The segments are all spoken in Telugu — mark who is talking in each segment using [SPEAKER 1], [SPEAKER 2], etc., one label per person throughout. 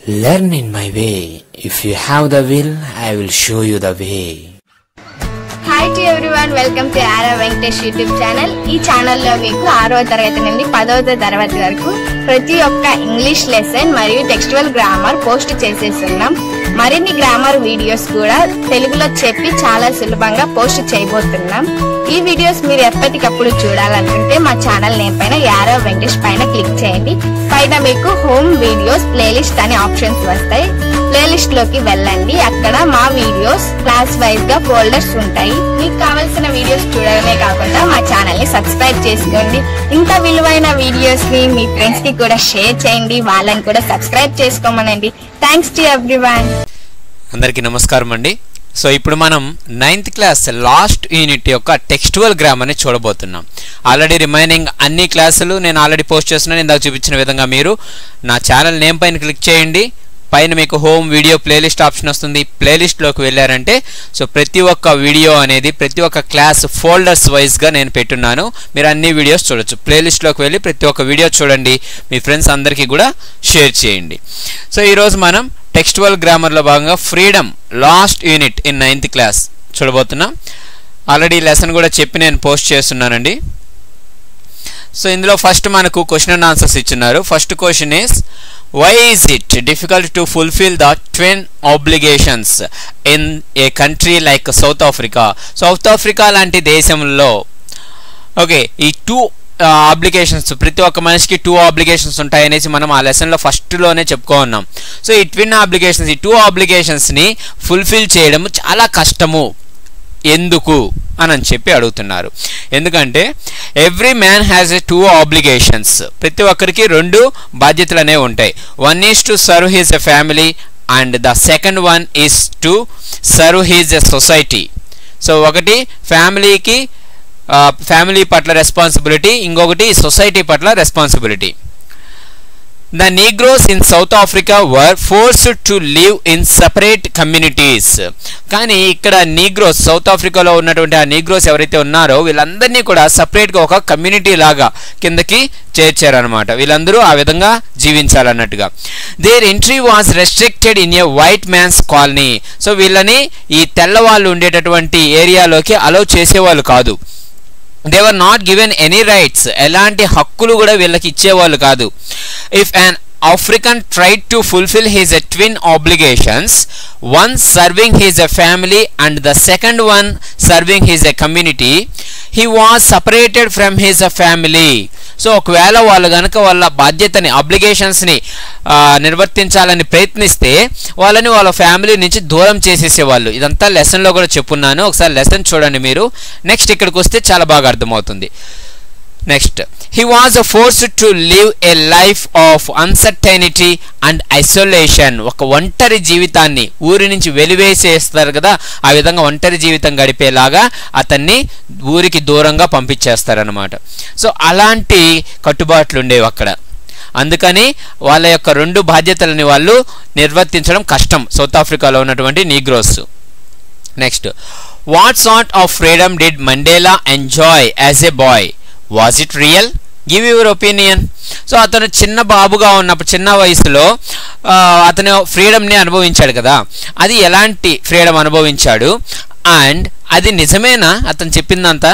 [SPEAKER 1] Learn in my way. If you have the will, I will show you the way.
[SPEAKER 2] Hi to everyone, welcome to Ara Venkatesh YouTube channel. ఈ ఛానల్ లో మీకు 6వ తరగతి నుండి 10వ తరగతి వరకు ప్రతి ఒక్క ఇంగ్లీష్ లెసన్ మరియు టెక్స్చువల్ గ్రామర్ పోస్ట్ చేసేస్తున్నాం. మరిన్ని గ్రామర్ వీడియోస్ కూడా తెలుగులో చెప్పి చాలా సులభంగా పోస్ట్ చేయబోతున్నాం. ఈ వీడియోస్ మీరు ఎప్పటికప్పుడు చూడాలనుకుంటే మా ఛానల్ నేమ్ పైన యారా వెంకటేష్ పైన క్లిక్ చేయండి. పైన మీకు హోమ్ వీడియోస్ ప్లేలిస్ట్ అనే ఆప్షన్స్ వస్తాయి. ప్లేలిస్ట్ లోకి వెళ్ళండి. అక్కడ మా వీడియోస్ క్లాస్ వైజ్ గా ఫోల్డర్స్ ఉంటాయి. మీకు కావాల్సిన వీడియోస్ చూడడమే కాకుండా మా ఛానల్ ని సబ్స్క్రైబ్ చేసుకోండి. ఇంత విలువైన వీడియోస్ ని మీ ఫ్రెండ్స్ కి కూడా షేర్ చేయండి. వాళ్ళని కూడా సబ్స్క్రైబ్ చేసుకోమనండి. Thanks to everyone.
[SPEAKER 3] అందరికీ నమస్కారం అండి. సో ఇప్పుడు మనం 9th క్లాస్ లాస్ట్ యూనిట్ యొక్క టెక్స్చువల్ గ్రామర్ని చూడబోతున్నాం. ఆల్రెడీ రిమైనింగ్ అన్ని క్లాసులు నేను ఆల్రెడీ పోస్ట్ చేస్తున్నాను. ఇందాక చూపించిన విధంగా మీరు నా ఛానల్ నేమ్ పైన క్లిక్ చేయండి. పైన మీకు హోమ్ వీడియో ప్లేలిస్ట్ ఆప్షన్ వస్తుంది. ప్లేలిస్ట్లోకి వెళ్ళారంటే సో ప్రతి ఒక్క వీడియో అనేది ప్రతి ఒక్క క్లాస్ ఫోల్డర్స్ వైజ్గా నేను పెట్టున్నాను. మీరు అన్ని వీడియోస్ చూడొచ్చు. ప్లేలిస్ట్లోకి వెళ్ళి ప్రతి ఒక్క వీడియో చూడండి. మీ ఫ్రెండ్స్ అందరికీ కూడా షేర్ చేయండి. సో ఈరోజు మనం టెక్స్చువల్ గ్రామర్లో భాగంగా freedom last unit in 9th class చూడబోతున్నాం. ఆల్రెడీ లెసన్ కూడా చెప్పి నేను పోస్ట్ చేస్తున్నానండి. సో ఇందులో ఫస్ట్ మనకు క్వశ్చన్ అండ్ ఆన్సర్స్ ఇచ్చున్నారు. First question is why is it difficult to fulfill the twin obligations in a country like South Africa? South Africa లాంటి దేశంలో ఓకే ఈ టూ ఆబ్లిగేషన్స్ ప్రతి ఒక్క మనిషికి 2 ఆబ్లిగేషన్స్ ఉంటాయనేసి మనం ఆ లెసన్లో ఫస్ట్లోనే చెప్పుకున్నాం. సో ఈ ట్విన్ ఆబ్లిగేషన్స్ ఈ 2 ఆబ్లిగేషన్స్ని ఫుల్ఫిల్ చేయడం చాలా కష్టము ఎందుకు అని చెప్పి అడుగుతున్నారు. ఎందుకంటే every man has a 2 obligations. ప్రతి ఒక్కరికి 2 బాధ్యతలు అనేవి ఉంటాయి. One is to serve his a family and the second one is to serve his a society. So ఒకటి ఫ్యామిలీ పట్ల రెస్పాన్సిబిలిటీ, ఇంకొకటి సొసైటీ పట్ల responsibility. The Negroes in South Africa were forced to live in separate communities. కానీ ఇక్కడ నీగ్రోస్ సౌత్ ఆఫ్రికాలో ఉన్నటువంటి ఆ నీగ్రోస్ ఎవరైతే ఉన్నారో వీళ్ళందరినీ కూడా సపరేట్గా ఒక కమ్యూనిటీ లాగా కిందకి చేర్చారనమాట. వీళ్ళందరూ ఆ విధంగా జీవించాలన్నట్టుగా. Their entry was restricted in a white man's colony. So వీళ్ళని ఈ తెల్లవాళ్ళు ఉండేటటువంటి ఏరియాలోకి అలౌ చేసేవాళ్ళు కాదు. They were not given any rights. ఎలాంటి హక్కులు కూడా వీళ్ళకి ఇచ్చేవాళ్ళు కాదు. If an African tried to fulfil his twin obligations, one serving his a family and the second one serving his a community, he was separated from his family. So ఒకవేళ వాళ్ళు కనుక వాళ్ళ బాధ్యతని ఆబ్లిగేషన్స్ని నిర్వర్తించాలని ప్రయత్నిస్తే వాళ్ళని వాళ్ళ ఫ్యామిలీ నుంచి దూరం చేసేసేవాళ్ళు. ఇదంతా లెసన్లో కూడా చెప్పున్నాను. ఒకసారి లెసన్ చూడండి మీరు. నెక్స్ట్ ఇక్కడికి వస్తే చాలా బాగా అర్థమవుతుంది. Next he was forced to live a life of uncertainty and isolation. ఒక ఒంటరి జీవితాన్ని ఊరి నుంచి వెలివేసేస్తారు కదా, ఆ విధంగా ఒంటరి జీవితం గడిపేలాగా అతన్ని ఊరికి దూరంగా పంపించేస్తారనమాట. సో అలాంటి కట్టుబాట్లు ఉండేవి అక్కడ. అందుకని వాళ్ళ యొక్క 2 బాధ్యతలని వాళ్ళు నిర్వర్తించడం కష్టం సౌత్ ఆఫ్రికాలో ఉన్నటువంటి Negroes. Next what sort of freedom did Mandela enjoy as a boy? Was it real? Give your opinion. So అతను చిన్న బాబుగా ఉన్నప్పుడు చిన్న వయసులో అతను ఫ్రీడమ్ని అనుభవించాడు కదా, అది ఎలాంటి ఫ్రీడమ్ అనుభవించాడు అండ్ అది నిజమేనా అతను చెప్పిందంతా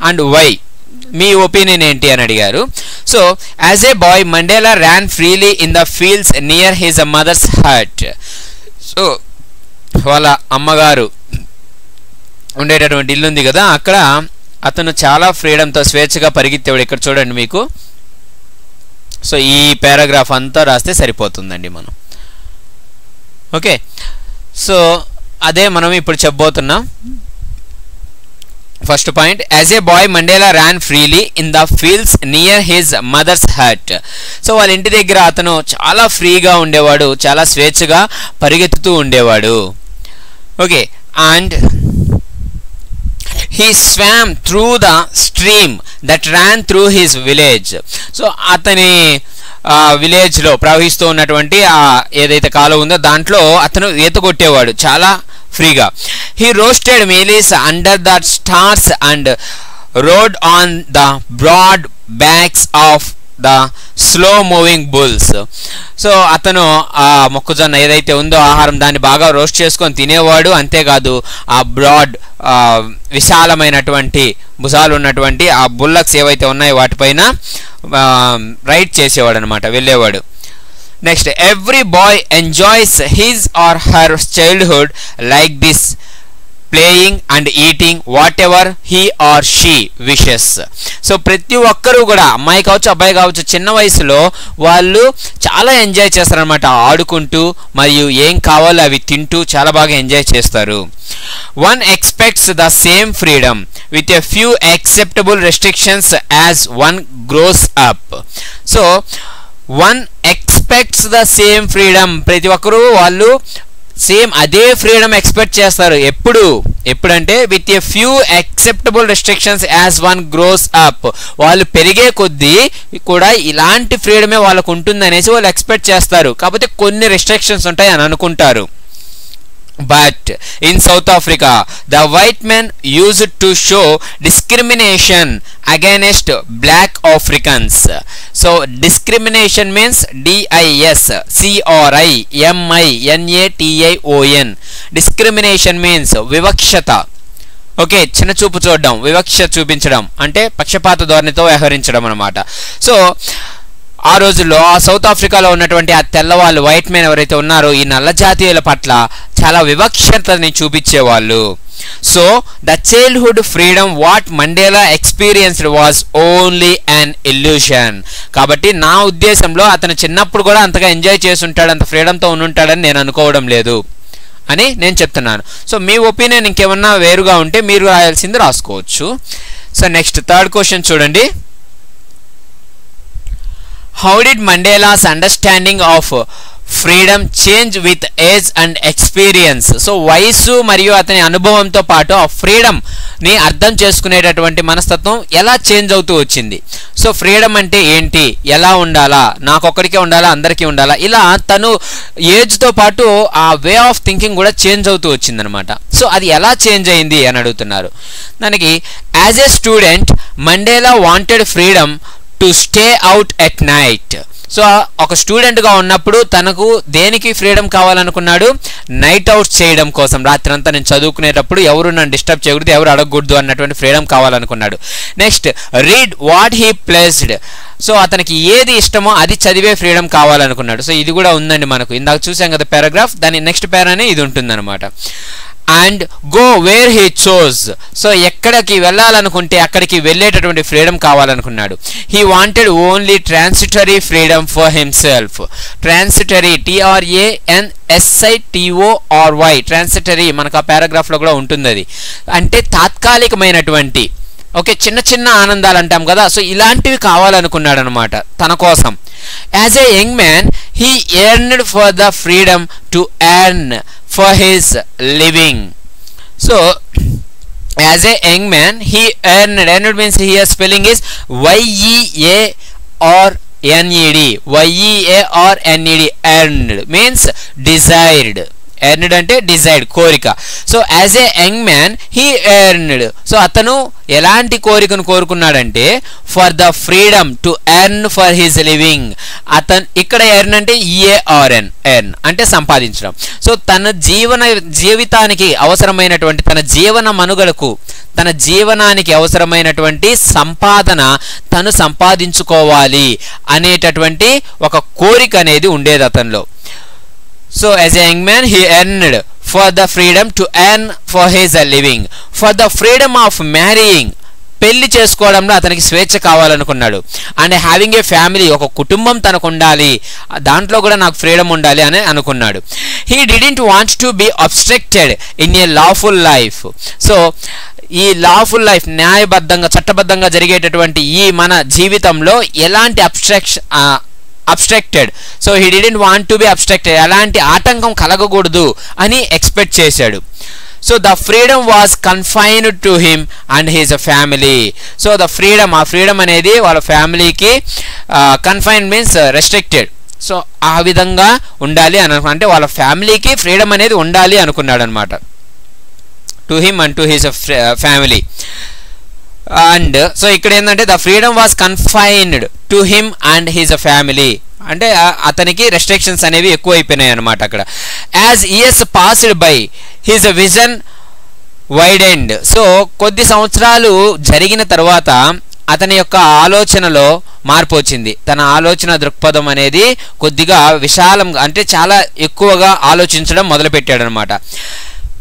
[SPEAKER 3] అండ్ వై? మీ ఒపీనియన్ ఏంటి అని అడిగారు. So as a boy Mandela ran freely in the fields near his mother's hut. So వాళ్ళ అమ్మగారు ఉండేటటువంటి ఇల్లు ఉంది కదా, అక్కడ అతను చాలా ఫ్రీడమ్తో స్వేచ్ఛగా పరిగెత్తేవాడు. ఇక్కడ చూడండి మీకు. సో ఈ పారాగ్రాఫ్ అంతా రాస్తే సరిపోతుందండి మనం. ఓకే, సో అదే మనం ఇప్పుడు చెప్పబోతున్నాం. First point, as a boy Mandela ran freely in the fields near his mother's hut. So వాళ్ళ ఇంటి దగ్గర అతను చాలా ఫ్రీగా ఉండేవాడు, చాలా స్వేచ్ఛగా పరిగెత్తుతూ ఉండేవాడు. Okay, and he swam through the stream that ran through his village. So అతని విలేజ్లో ప్రవహిస్తూ ఉన్నటువంటి ఏదైతే కాలువ ఉందో దాంట్లో అతను ఈత కొట్టేవాడు చాలా ఫ్రీగా. he roasted mealies under the stars and rode on the broad backs of the slow moving bulls. So అతను ఆ మొక్కజొన్న ఏదైతే ఉందో ఆహారం దాన్ని బాగా రోస్ట్ చేసుకొని తినేవాడు. అంతేకాదు ఆ బ్రాడ్ విశాలమైనటువంటి భుజాలు ఉన్నటువంటి ఆ బుల్లక్స్ ఏవైతే ఉన్నాయో వాటిపైన రైడ్ చేసేవాడు అనమాట, వెళ్ళేవాడు. Next, every bye enjoys his or her childhood like this, playing and eating what ever he or she wishes. So ప్రతి ఒక్కరూ కూడా, అమ్మాయి కావచ్చు అబ్బాయి కావచ్చు, చిన్న వయసులో వాళ్ళు చాలా ఎంజాయ్ చేస్తారనమాట, ఆడుకుంటూ మరియు ఏం కావాలో అవి తింటూ చాలా బాగా ఎంజాయ్ చేస్తారు. One expects the same freedom with a few acceptable restrictions as one gross up. So one expects the same freedom, ప్రతి ఒక్కరూ వాళ్ళు సేమ్ అదే ఫ్రీడమ్ ఎక్స్పెక్ట్ చేస్తారు. ఎప్పుడంటే with a few acceptable restrictions as one gross up, వాళ్ళు పెరిగే కొద్దీ కూడా ఇలాంటి ఫ్రీడమే వాళ్ళకు ఉంటుంది అనేసి వాళ్ళు ఎక్స్పెక్ట్ చేస్తారు. కాకపోతే కొన్ని రెస్ట్రిక్షన్స్ ఉంటాయి అని అనుకుంటారు. But in South Africa, the white men used to show discrimination against black Africans. So discrimination means discrimination. Discrimination means వివక్షత. ఓకే, చిన్న చూపు చూడడం, వివక్ష చూపించడం అంటే పక్షపాత ధోరణితో వ్యవహరించడం అన్నమాట. సో ఆ రోజుల్లో ఆ సౌత్ ఆఫ్రికాలో ఉన్నటువంటి ఆ తెల్లవాళ్ళు, వైట్ మెన్ ఎవరైతే ఉన్నారో ఈ నల్ల జాతీయుల పట్ల చాలా వివక్షతని చూపించేవాళ్ళు. So the childhood freedom what Mandela experienced was only an illusion. కాబట్టి నా ఉద్దేశంలో అతను చిన్నప్పుడు కూడా అంతగా ఎంజాయ్ చేసి ఉంటాడు, అంత ఫ్రీడమ్తో ఉండుంటాడని నేను అనుకోవడం లేదు అని నేను చెప్తున్నాను. సో మీ ఒపీనియన్ ఇంకేమన్నా వేరుగా ఉంటే మీరు రాయాల్సింది రాసుకోవచ్చు. సో నెక్స్ట్ థర్డ్ క్వశ్చన్ చూడండి. How did Mandela's understanding of freedom change with age and experience? So వయసు మరియు అతని అనుభవంతో పాటు ఆ ఫ్రీడమ్ ని అర్థం చేసుకునేటటువంటి మనస్తత్వం ఎలా చేంజ్ అవుతూ వచ్చింది. సో ఫ్రీడమ్ అంటే ఏంటి, ఎలా ఉండాలా, నాకొక్కడికే ఉండాలా, అందరికీ ఉండాలా, ఇలా తను ఏజ్తో పాటు ఆ వే ఆఫ్ థింకింగ్ కూడా చేంజ్ అవుతూ వచ్చిందనమాట. సో అది ఎలా చేంజ్ అయింది అని అడుగుతున్నారు. దానికి as a student Mandela wanted freedom to stay out at night. So ఒక స్టూడెంట్గా ఉన్నప్పుడు తనకు దేనికి ఫ్రీడమ్ కావాలనుకున్నాడు, నైట్ అవుట్ చేయడం కోసం. రాత్రి అంతా నేను చదువుకునేటప్పుడు ఎవరు నన్ను డిస్టర్బ్ చేయకూడదు, ఎవరు అడగకూడదు అన్నటువంటి ఫ్రీడమ్ కావాలనుకున్నాడు. Next, read what he pleased. So అతనికి ఏది ఇష్టమో అది చదివే ఫ్రీడమ్ కావాలనుకున్నాడు. సో ఇది కూడా ఉందండి మనకు, ఇందాక చూసాం కదా పారాగ్రాఫ్, దాని నెక్స్ట్ పారానే ఇది ఉంటుందన్నమాట. And go where he chose. So ఎక్కడికి వెళ్ళాలనుకుంటే అక్కడికి వెళ్ళేటటువంటి ఫ్రీడమ్ కావాలనుకున్నాడు. He wanted only transitory freedom for himself. Transitory, TRANSITORY, transitory మనకు ఆ పారాగ్రాఫ్లో కూడా ఉంటుంది. అది అంటే తాత్కాలికమైనటువంటి, ఓకే, చిన్న చిన్న ఆనందాలు అంటాం కదా, సో ఇలాంటివి కావాలనుకున్నాడు అనమాట తన కోసం. As a young man he earned for the freedom to earn for his living. So as a young man he earned means here spelling is YEARNED. earned means desired. Earned అంటే డిజైర్డ్, కోరిక. So as a young man he earned. So అతను ఎలాంటి కోరికను కోరుకున్నాడంటే for the freedom to earn for his living. అతను ఇక్కడ ఎర్న్ అంటే EARN, ఎర్న్ అంటే సంపాదించడం. సో తన జీవితానికి అవసరమైనటువంటి, తన జీవన మనుగడకు, తన జీవనానికి అవసరమైనటువంటి సంపాదన తను సంపాదించుకోవాలి అనేటటువంటి ఒక కోరిక అనేది ఉండేది అతనిలో. So as a young man he earned for the freedom to earn for his living, for the freedom of marrying, పెళ్లి చేసుకోవడంలో అతనికి స్వేచ్ఛ కావాలనుకున్నాడు. అండ్ హ్యావింగ్ ఏ ఫ్యామిలీ, ఒక కుటుంబం తనకు ఉండాలి, దాంట్లో కూడా నాకు ఫ్రీడమ్ ఉండాలి అని అనుకున్నాడు. He didn't want to be obstructed in a lawful life. So ఈ లాఫుల్ లైఫ్, న్యాయబద్ధంగా చట్టబద్ధంగా జరిగేటటువంటి ఈ మన జీవితంలో ఎలాంటి obstructed, so he didn't want to be obstructed, ఎలాంటి ఆటంకం కలగకూడదు అని ఎక్స్పెక్ట్ చేశాడు. So the freedom was confined to him and his family. So the freedom, ఆ ఫ్రీడమ్ అనేది వాళ్ళ ఫ్యామిలీకి, కన్ఫైన్ మీన్స్ రెస్ట్రిక్టెడ్, సో ఆ విధంగా ఉండాలి అని అంటే వాళ్ళ ఫ్యామిలీకి ఫ్రీడమ్ అనేది ఉండాలి అనుకున్నాడు అనమాట. To him and to his family. And so ఇక్కడ ఏంటంటే the freedom was confined to him and his family, అంటే అతనికి రెస్ట్రిక్షన్స్ అనేవి ఎక్కువ అయిపోయినాయి అనమాట అక్కడ. As years passed by his vision widened, so కొద్ది సంవత్సరాలు జరిగిన తర్వాత అతని యొక్క ఆలోచనలో మార్పు వచ్చింది. తన ఆలోచన దృక్పథం అనేది కొద్దిగా విశాలంగా, అంటే చాలా ఎక్కువగా ఆలోచించడం మొదలుపెట్టాడు అనమాట.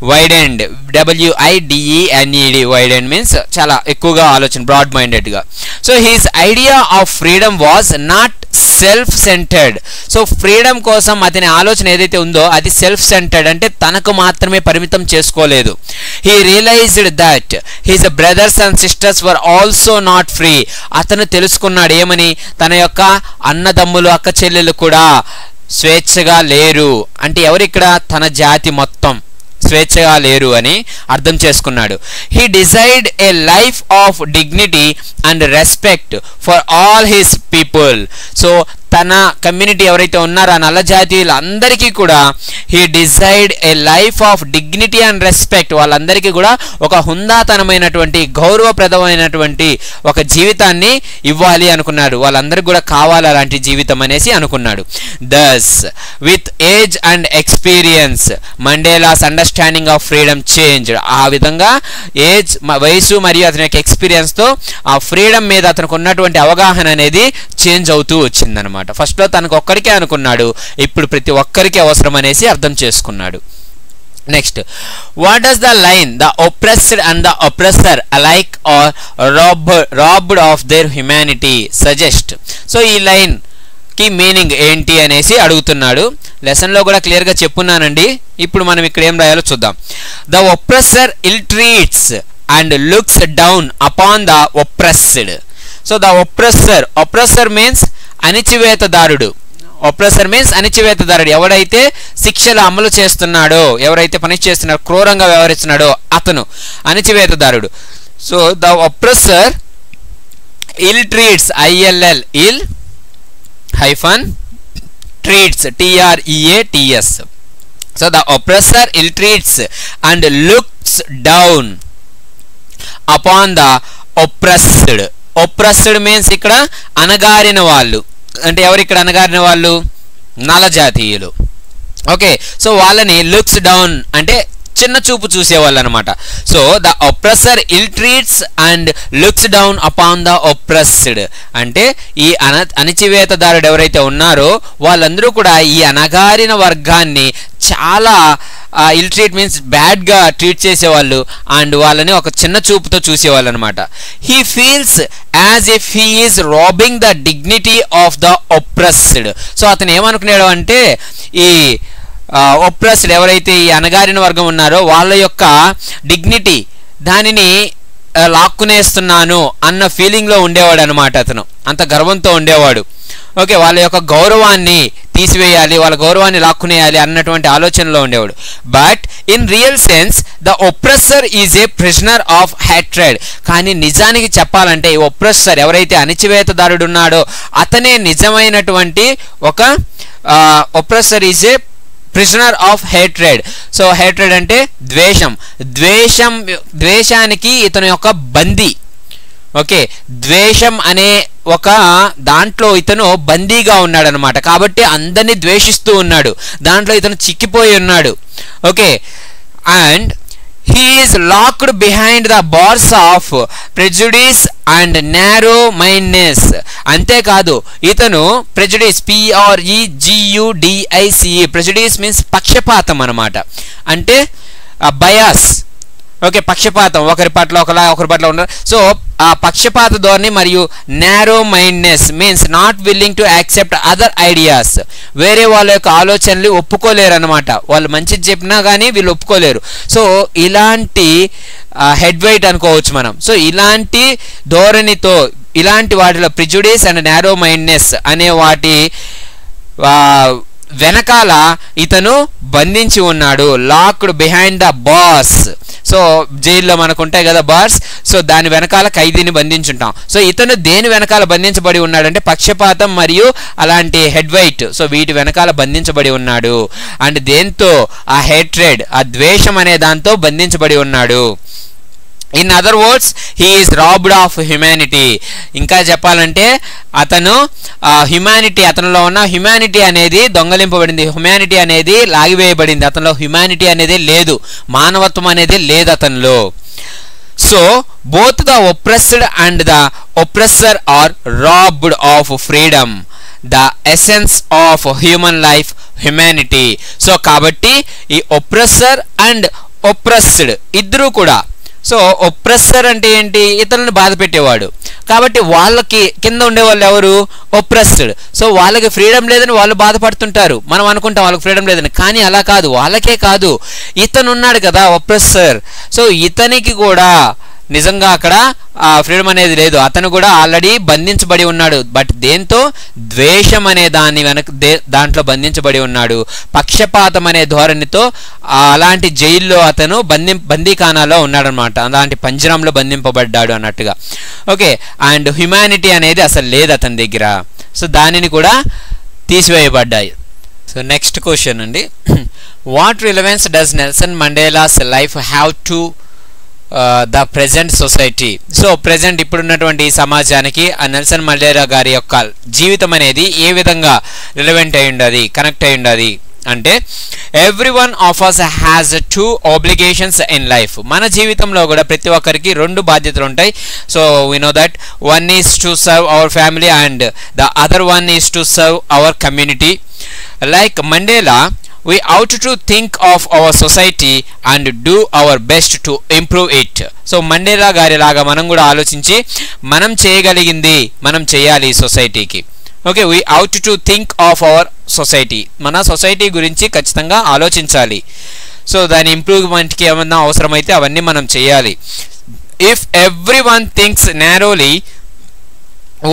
[SPEAKER 3] వైడెండ్, WIDENED, వైడెండ్ మీన్స్ చాలా ఎక్కువగా ఆలోచన, బ్రాడ్ మైండెడ్గా. So his idea of freedom was not self centred, so freedom కోసం అతని ఆలోచన ఏదైతే ఉందో అది సెల్ఫ్ సెంటర్డ్, అంటే తనకు మాత్రమే పరిమితం చేసుకోలేదు. He realized that his brothers and sisters were also not free, అతను తెలుసుకున్నాడు ఏమని, తన యొక్క అన్నదమ్ములు అక్క చెల్లెలు కూడా స్వేచ్ఛగా లేరు, అంటే ఎవరిక్కడ, తన జాతి మొత్తం స్వేచ్ఛగా లేరు అని అర్థం చేసుకున్నాడు. He desired A life of dignity and respect for all his people, so తన కమ్యూనిటీ ఎవరైతే ఉన్నారో ఆ నల్ల జాతీయులందరికీ కూడా he desired A life of dignity and respect, వాళ్ళందరికీ కూడా ఒక హుందాతనమైనటువంటి గౌరవప్రదమైనటువంటి ఒక జీవితాన్ని ఇవ్వాలి అనుకున్నాడు, వాళ్ళందరికీ కూడా కావాలి అలాంటి జీవితం అనేసి అనుకున్నాడు. Thus with age and experience Mandela's understanding of freedom change, ఆ విధంగా ఏజ్ వయసు మరియు అతని యొక్క ఎక్స్పీరియన్స్తో ఆ ఫ్రీడమ్ మీద అతనికి ఉన్నటువంటి అవగాహన అనేది చేంజ్ అవుతూ వచ్చిందనమాట. ఫస్ట్లో తనకు ఒక్కడికే అనుకున్నాడు, ఇప్పుడు ప్రతి ఒక్కరికి అవసరం అనేసి అర్థం చేసుకున్నాడు. Next, what does the line the oppressed and the oppressor alike are robbed of their humanity suggest, so ఈ లైన్ కి మీనింగ్ ఏంటి అనేసి అడుగుతున్నాడు. లెసన్లో కూడా క్లియర్గా చెప్పున్నానండి, ఇప్పుడు మనం ఇక్కడ ఏం రాయాలో చూద్దాం. The oppressor ill treats and looks down upon the oppressed, so the oppressor means అణిచివేతదారుడు. ఒప్రెసర్ మీన్స్ అణిచివేతదారుడు, ఎవడైతే శిక్షలు అమలు చేస్తున్నాడో, ఎవరైతే పని చేస్తున్నాడో, క్రూరంగా వ్యవహరిస్తున్నాడో అతను అణిచివేతదారుడు. So the oppressor ill treats, ILL ill hyphen treats, TREATS, so the oppressor ill treats and looks down upon the oppressed. Oppressed means ఇక్కడ అనగారిన వాళ్ళు, అంటే ఎవరు ఇక్కడ అనగారిన వాళ్ళు, నల జాతీయులు. ఓకే, సో వాళ్ళని లుక్స్ డౌన్ అంటే చిన్న చూపు చూసేవాళ్ళు అనమాట. So the oppressor ill treats and looks down upon the oppressed, అంటే ఈ అణచివేతదారుడు ఎవరైతే ఉన్నారో వాళ్ళందరూ కూడా ఈ అనగారిన వర్గాన్ని చాలా ఇల్ ట్రీట్ మీన్స్ బ్యాడ్గా ట్రీట్ చేసేవాళ్ళు అండ్ వాళ్ళని ఒక చిన్న చూపుతో చూసేవాళ్ళు అనమాట. He feels as if he is robbing the dignity of the oppressed, so అతను ఏమనుకున్నాడు అంటే ఈ ఒప్రెస్డ్ ఎవరైతే ఈ అనగారిన వర్గం ఉన్నారో వాళ్ళ యొక్క డిగ్నిటీ దానిని లాక్కునేస్తున్నాను అన్న ఫీలింగ్లో ఉండేవాడు అనమాట. అతను అంత గర్వంతో ఉండేవాడు. ఓకే, వాళ్ళ యొక్క గౌరవాన్ని తీసివేయాలి, వాళ్ళ గౌరవాన్ని లాక్కునేయాలి అన్నటువంటి ఆలోచనలో ఉండేవాడు. But in real sense the oppressor is a prisoner of hatred, కానీ నిజానికి చెప్పాలంటే ఈ ఒప్రెసర్ ఎవరైతే అణిచివేతదారుడు ఉన్నాడో అతనే నిజమైనటువంటి ఒక oppressor is a prisoner of hatred. So hatred అంటే ద్వేషం, ద్వేషానికి ఇతని యొక్క బందీ. ఓకే, ద్వేషం అనే ఒక దాంట్లో ఇతను బందీగా ఉన్నాడు అనమాట. కాబట్టి అందరినీ ద్వేషిస్తూ ఉన్నాడు, దాంట్లో ఇతను చిక్కిపోయి ఉన్నాడు. Okay, and he is locked behind the bars of prejudice and narrow mindedness. అంతేకాదు ఇతను prejudice, PREGUDICE, prejudice means పక్షపాతం అన్నమాట, అంటే బయాస్. ఓకే, పక్షపాతం, ఒకరి పట్ల ఒకరి పట్ల ఉండరు. సో ఆ పక్షపాత ధోరణి మరియు narrow mindedness means not willing to accept other ideas, వేరే వాళ్ళ యొక్క ఆలోచనలు ఒప్పుకోలేరు అనమాట. వాళ్ళు మంచిది చెప్పినా కానీ వీళ్ళు ఒప్పుకోలేరు. సో ఇలాంటి హెడ్ వెయిట్ అనుకోవచ్చు మనం. సో ఇలాంటి ధోరణితో, ఇలాంటి వాటిలో ప్రిజుడిస్ అండ్ నారో మైండ్నెస్ అనే వాటి వెనకాల ఇతను బంధించి ఉన్నాడు. Locked behind the bars, so జైల్లో మనకు ఉంటాయి కదా బార్స్, సో దాని వెనకాల ఖైదీని బంధించుంటాం. సో ఇతను దేని వెనకాల బంధించబడి ఉన్నాడంటే పక్షపాతం మరియు అలాంటి హెడ్ వెయిట్, సో వీటి వెనకాల బంధించబడి ఉన్నాడు. అండ్ దేంతో, ఆ హేట్రెడ్, ఆ ద్వేషం అనే దాంతో బంధించబడి ఉన్నాడు. In other words he is robbed of humanity. ఇంకా చెప్పాలంటే అతను హ్యుమానిటీ, అతనిలో ఉన్న హ్యుమానిటీ అనేది దొంగలింపబడింది, హ్యుమానిటీ అనేది లాగివేయబడింది, అతనిలో హ్యుమానిటీ అనేది లేదు, మానవత్వం అనేది లేదు అతనిలో. So both the oppressed and the oppressor are robbed of freedom, the essence of human life, humanity. So కాబట్టి ఈ ఒప్రెసర్ అండ్ ఒప్రెస్డ్ ఇద్దరూ కూడా, సో ఒప్రెసర్ అంటే ఏంటి, ఇతరులను బాధ పెట్టేవాడు, కాబట్టి వాళ్ళకి కింద ఉండేవాళ్ళు ఎవరు, ఒప్రెస్డ్. సో వాళ్ళకి ఫ్రీడమ్ లేదని వాళ్ళు బాధపడుతుంటారు, మనం అనుకుంటాం వాళ్ళకి ఫ్రీడమ్ లేదని, కానీ అలా కాదు. వాళ్ళకే కాదు, ఇతను ఉన్నాడు కదా ఒప్రెసర్, సో ఇతనికి కూడా నిజంగా అక్కడ ఫ్రీడమ్ అనేది లేదు, అతను కూడా ఆల్రెడీ బంధించబడి ఉన్నాడు. బట్ దేంతో, ద్వేషం అనే దాంట్లో బంధించబడి ఉన్నాడు, పక్షపాతం అనే ధోరణితో అలాంటి జైల్లో అతను బందీఖానాలో ఉన్నాడనమాట, అలాంటి పంజరంలో బంధింపబడ్డాడు అన్నట్టుగా. ఓకే, అండ్ హ్యుమానిటీ అనేది అసలు లేదు అతని దగ్గర, సో దానిని కూడా తీసివేయబడ్డాయి. సో నెక్స్ట్ క్వశ్చన్ అండి, what relevance does Nelson Mandela's life have to the present society. So present ఇప్పుడున్నటువంటి ఈ సమాజానికి ఆ నెల్సన్ మండేలా గారి యొక్క జీవితం అనేది ఏ విధంగా రిలవెంట్ అయి ఉండదు, కనెక్ట్ అయి ఉండదు అంటే, every one of us has 2 obligations in life. మన జీవితంలో కూడా ప్రతి ఒక్కరికి 2 బాధ్యతలు ఉంటాయి. So we know that one is to serve our family and the other one is to serve our community. Like Mandela, we ought to think of our society and do our best to improve it. So Mandela గారి లాగా మనం కూడా ఆలోచించి మనం చేయగలిగింది మనం చేయాలి సొసైటీకి. Okay, we ought to think of our society, మన సొసైటీ గురించి ఖచ్చితంగా ఆలోచించాలి. సో దాని ఇంప్రూవ్మెంట్కి ఏమన్నా అవసరమైతే అవన్నీ మనం చేయాలి. if everyone thinks narrowly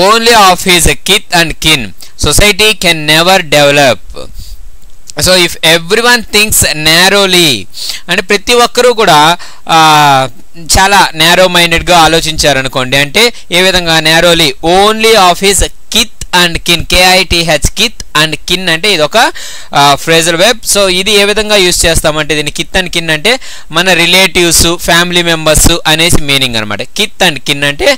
[SPEAKER 3] only of his kith and kin, society can never develop. So if everyone thinks narrowly అంటే ప్రతి ఒక్కరూ కూడా చాలా నేరో మైండెడ్గా ఆలోచించారనుకోండి, అంటే ఏ విధంగా narrowly, only of his kith and kin, KITH, kith and kin అంటే ఇది ఒక ఫ్రేజల్ వెబ్. సో ఇది ఏ విధంగా యూజ్ చేస్తామంటే దీన్ని కిత్ అండ్ కిన్ అంటే మన రిలేటివ్స్, ఫ్యామిలీ మెంబర్స్ అనేసి మీనింగ్ అనమాట. కిత్ అండ్ కిన్ అంటే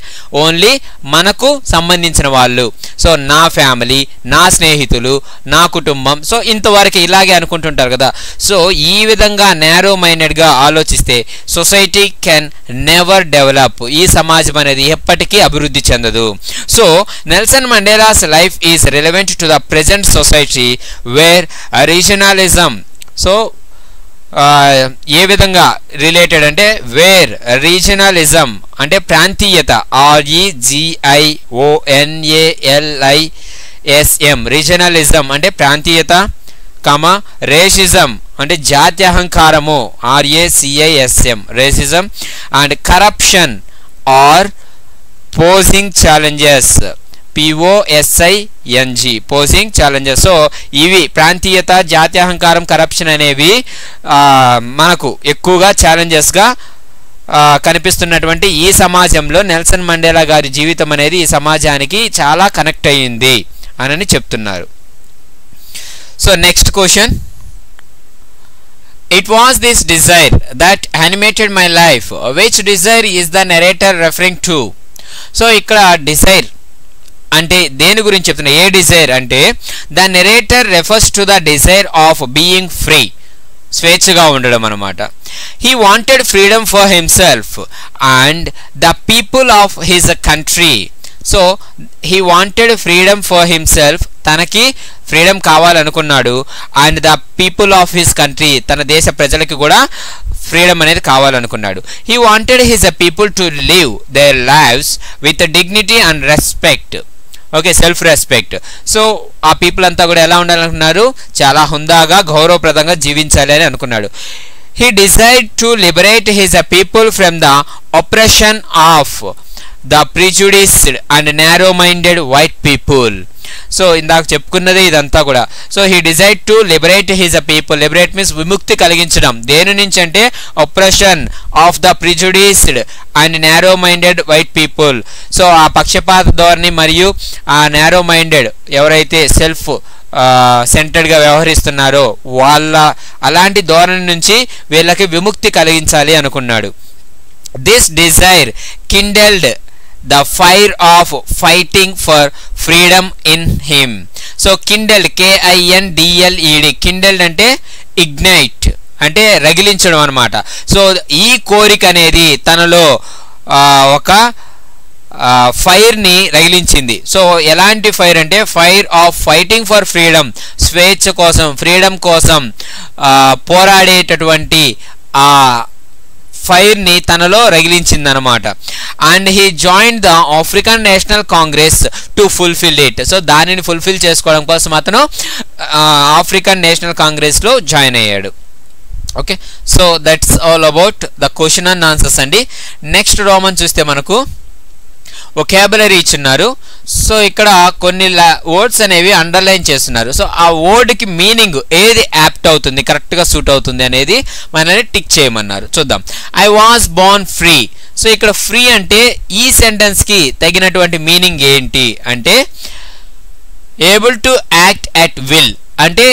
[SPEAKER 3] ఓన్లీ మనకు సంబంధించిన వాళ్ళు, సో నా ఫ్యామిలీ, నా స్నేహితులు, నా కుటుంబం, సో ఇంతవరకు ఇలాగే అనుకుంటుంటారు కదా. సో ఈ విధంగా నేరో మైండెడ్గా ఆలోచిస్తే సొసైటీ కెన్ నెవర్ డెవలప్, ఈ సమాజం అనేది ఎప్పటికీ అభివృద్ధి చెందదు. So Nelson Mandela's life is relevant to the present society where regionalism, so ఏ విధంగా రిలేటెడ్ అంటే వేర్ రీజనలిజం అంటే ప్రాంతీయత, REGIONALISM, రీజనలిజం అంటే ప్రాంతీయత, రేసిజం అంటే జాత్యహంకారము, RACISM racism, and corruption are posing challenges, POSING posing challenges. So ఇవి ప్రాంతీయత, జాత్యహంకారం, కరప్షన్ అనేవి మనకు ఎక్కువగా ఛాలెంజెస్గా కనిపిస్తున్నటువంటి ఈ సమాజంలో నెల్సన్ మండేలా గారి జీవితం అనేది ఈ సమాజానికి చాలా కనెక్ట్ అయ్యింది అని చెప్తున్నారు. So next question, it was this desire that animated my life. Which desire is the narrator referring to? So ఇక్కడ డిజైర్ అంటే దేని గురించి చెప్తున్నా, ఏ డిజైర్ అంటే the narrator refers to the desire of being free, స్వేచ్ఛగా ఉండడం అనమాట. He wanted freedom for himself and the people of his country. So he wanted freedom for himself, తనకి ఫ్రీడమ్ కావాలనుకున్నాడు, and the people of his country, తన దేశ ప్రజలకి కూడా ఫ్రీడమ్ అనేది కావాలనుకున్నాడు. He wanted his people to live their lives with dignity and respect. Okay, self respect. So ఆ పీపుల్ అంతా కూడా ఎలా ఉండాలనుకున్నారు, చాలా హుందాగా, గౌరవప్రదంగా జీవించాలి అని అనుకున్నాడు. He decide to liberate his people from the operation of the prejudiced and narrow minded white people. So ఇందాక చెప్పుకున్నది ఇదంతా కూడా. So he decide to liberate his people, liberate means విముక్తి కలిగించడం, దేని నుంచి అంటే operation of the prejudiced and narrow minded white people. So ఆ పక్షపాత ధోరణి మరియు ఆ నారో మైండెడ్ ఎవరైతే సెల్ఫ్ సెంటర్డ్గా వ్యవహరిస్తున్నారో వాళ్ళ అలాంటి ధోరణి నుంచి వీళ్ళకి విముక్తి కలిగించాలి అనుకున్నాడు. This desire kindled the fire of fighting for freedom in him. So kindled, KINDLED, kindled అంటే ignite అంటే రగిలించడం అన్నమాట. సో ఈ కోరిక అనేది తనలో ఒక ఫైర్ని రగిలించింది. సో ఎలాంటి ఫైర్ అంటే fire of fighting for freedom, స్వేచ్ఛ కోసం, ఫ్రీడమ్ కోసం పోరాడేటటువంటి ఆ ఫైర్ని తనలో రగిలించిందనమాట. And he join the African National Congress to fulfil it. So దానిని ఫుల్ఫిల్ చేసుకోవడం కోసం అతను ఆఫ్రికన్ నేషనల్ కాంగ్రెస్లో జాయిన్ అయ్యాడు. Okay, so that's all about the question and answers అండి. నెక్స్ట్ రోమన్ చూస్తే మనకు వొకాబులరీ ఇచ్చున్నారు. సో ఇక్కడ కొన్ని వర్డ్స్ అనేవి అండర్లైన్ చేస్తున్నారు. సో ఆ వర్డ్కి మీనింగ్ ఏది యాప్ట్ అవుతుంది, కరెక్ట్గా సూట్ అవుతుంది అనేది మనల్ని టిక్ చేయమన్నారు. చూద్దాం. I was Born free. So ఇక్కడ ఫ్రీ అంటే ఈ సెంటెన్స్కి తగినటువంటి మీనింగ్ ఏంటి అంటే able to act at will, అంటే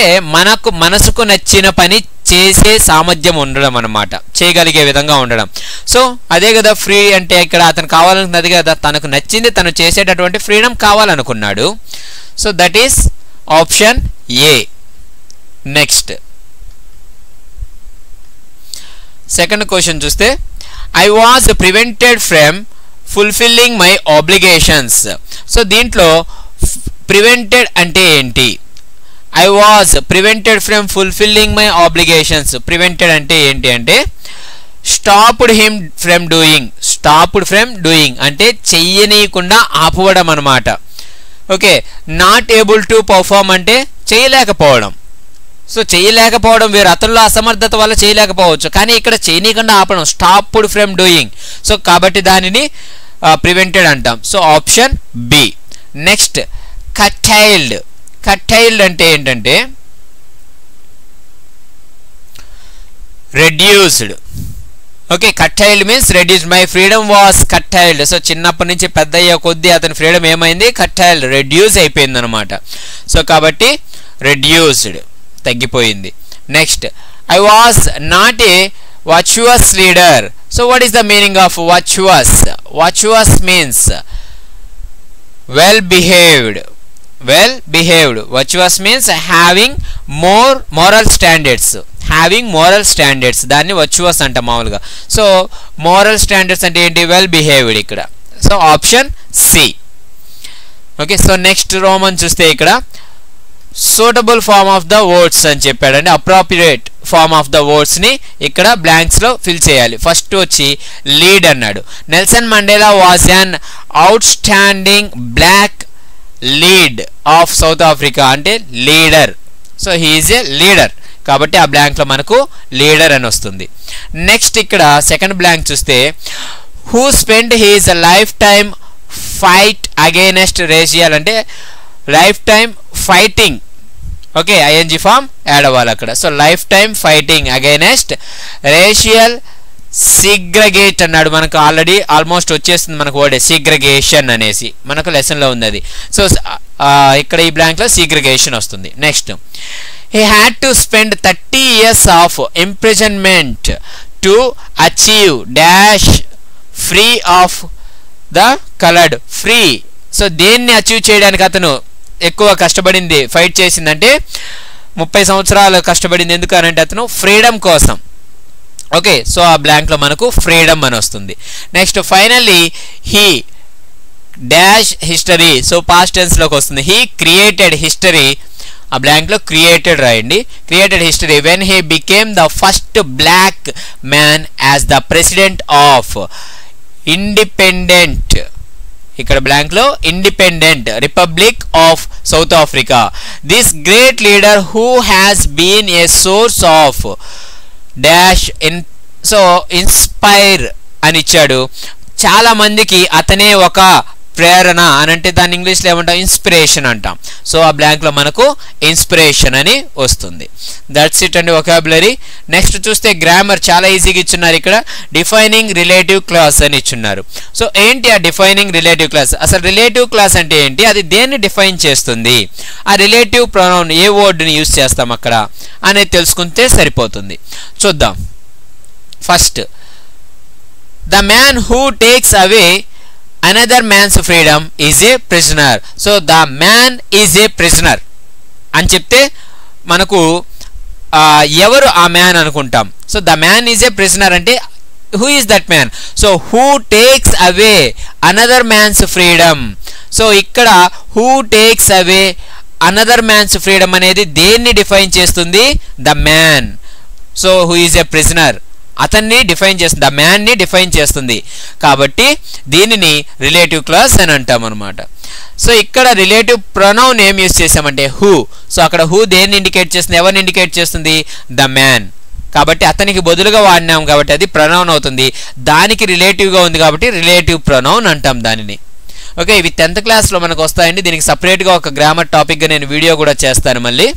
[SPEAKER 3] మనసుకు నచ్చిన పని చేసే సామర్థ్యం ఉండడం అన్నమాట, చేయగలిగే విధంగా ఉండడం. సో అదే కదా ఫ్రీ అంటే, ఇక్కడ అతను కావాలనుకున్నది కదా, తనకు నచ్చింది తను చేసేటటువంటి ఫ్రీడమ్ కావాలనుకున్నాడు. So that is option A. Next second question చూస్తే I was prevented from fulfilling my obligations. So దీంట్లో ప్రివెంటెడ్ అంటే ఏంటి? I was prevented from fulfilling my obligations. Prevented అంటే ఏంటి అంటే stopped him from doing. Stopped from doing అంటే చెయ్యనీయకుండా ఆపవడం అన్నమాట. Okay, not able to perform అంటే చేయలేకపోవడం. సో చేయలేకపోవడం వేరు, అతనిలో అసమర్థత వల్ల చేయలేకపోవచ్చు, కానీ ఇక్కడ చేయనీయకుండా ఆపడం, స్టాప్డ్ ఫ్రమ్ డూయింగ్. సో కాబట్టి దానిని ప్రివెంటెడ్ అంటాం. So option B. Next curtailed. Curtailed అంటే ఏంటంటే reduced. Okay, curtailed means reduced. My freedom was curtailed. So చిన్నప్పటి నుంచి పెద్ద అయ్యే కొద్దీ అతని ఫ్రీడమ్ ఏమైంది? కర్టైల్డ్, రెడ్యూస్ అయిపోయింది అనమాట. సో కాబట్టి రెడ్యూస్డ్, తగ్గిపోయింది. Next I was not a virtuous leader. So what is the meaning of virtuous? Virtuous means well behaved. Well behaved. Virtuous means having more moral standards. Having moral standards, దాన్ని virtuous అంట మామూలుగా. సో moral standards అంటే ఏంటి? వెల్ బిహేవ్డ్ ఇక్కడ. So option C. Okay, so next Roman చూస్తే ఇక్కడ suitable form of the words అని చెప్పాడండి. అప్రోప్రియేట్ ఫార్మ్ ఆఫ్ ద వర్డ్స్ని ఇక్కడ బ్లాంక్స్లో ఫిల్ చేయాలి. ఫస్ట్ వచ్చి లీడ్ అన్నాడు. Nelson Mandela was an outstanding black lead of South Africa అంటే leader. So he is a leader కాబట్టి ఆ బ్లాంక్లో మనకు లీడర్ అని వస్తుంది. నెక్స్ట్ ఇక్కడ సెకండ్ బ్లాంక్ చూస్తే who spend his life time fight against racial అంటే life time fighting. Okay, I N G form add అవ్వాలి అక్కడ. So life time fighting against racial segregate అన్నాడు. మనకు ఆల్రెడీ ఆల్మోస్ట్ వచ్చేస్తుంది మనకు వర్డ్ సిగ్రగేషన్ అనేసి మనకు లెసన్లో ఉంది అది. సో ఇక్కడ ఈ బ్లాంక్లో సిగ్రగేషన్ వస్తుంది. Next he had to spend 30 years of imprisonment to achieve dash free of the coloured. Free. So దేన్ని అచీవ్ చేయడానికి అతను ఎక్కువ కష్టపడింది, ఫైట్ చేసిందంటే 30 సంవత్సరాలు కష్టపడింది. ఎందుకు అనంటే అతను ఫ్రీడమ్ కోసం. ఓకే, సో ఆ బ్లాంక్లో మనకు ఫ్రీడమ్ అని వస్తుంది. Next finally he dash history. So past టెన్స్లోకి వస్తుంది. He created history. ఆ బ్లాంక్లో క్రియేటెడ్ రాయండి. Created history when he became the first black man as the president of independent. ఇక్కడ బ్లాంక్లో independent republic of South Africa. This great leader who has been a source of dash so inspire అని ఇచ్చాడు. చాలా మందికి అతనే ఒక ప్రేరణ అని అంటే దాన్ని ఇంగ్లీష్లో ఏమంటాం? ఇన్స్పిరేషన్ అంటాం. సో ఆ బ్లాంక్లో మనకు ఇన్స్పిరేషన్ అని వస్తుంది. దట్స్ ఇట్ అండి వొకాబులరీ. నెక్స్ట్ చూస్తే గ్రామర్ చాలా ఈజీగా ఇచ్చున్నారు. ఇక్కడ డిఫైనింగ్ రిలేటివ్ క్లాస్ అని ఇచ్చున్నారు. సో ఏంటి ఆ డిఫైనింగ్ రిలేటివ్ క్లాస్? అసలు రిలేటివ్ క్లాస్ అంటే ఏంటి, అది దేన్ని డిఫైన్ చేస్తుంది, ఆ రిలేటివ్ ప్రొనౌన్ ఏ వర్డ్ని యూజ్ చేస్తాం అక్కడ అనేది తెలుసుకుంటే సరిపోతుంది. చూద్దాం. First the man who takes away another man's freedom is a prisoner. So the man is a prisoner అని చెప్తే మనకు ఎవరు ఆ మ్యాన్ అనుకుంటాం. So the man is a prisoner అంటే who is that man? So who takes away another man's freedom. So ఇక్కడ who takes away another man's freedom అనేది దేన్ని డిఫైన్ చేస్తుంది? The man. So who is a prisoner అతన్ని డిఫైన్ చేస్తుంది, ద మ్యాన్ని డిఫైన్ చేస్తుంది. కాబట్టి దీనిని రిలేటివ్ క్లాస్ అని అంటాం అనమాట. సో ఇక్కడ రిలేటివ్ ప్రొనౌన్ ఏం యూస్ చేసామంటే హూ. సో అక్కడ హూ దేన్ని ఇండికేట్ చేస్తుంది, ఎవరిని ఇండికేట్ చేస్తుంది? The man. కాబట్టి అతనికి బదులుగా వాడినాం కాబట్టి అది ప్రొనౌన్ అవుతుంది. దానికి రిలేటివ్గా ఉంది కాబట్టి రిలేటివ్ ప్రొనౌన్ అంటాం దానిని. ఓకే, ఇవి 10th క్లాస్లో మనకు వస్తాయండి. దీనికి సపరేట్గా ఒక గ్రామర్ టాపిక్గా నేను వీడియో కూడా చేస్తాను మళ్ళీ.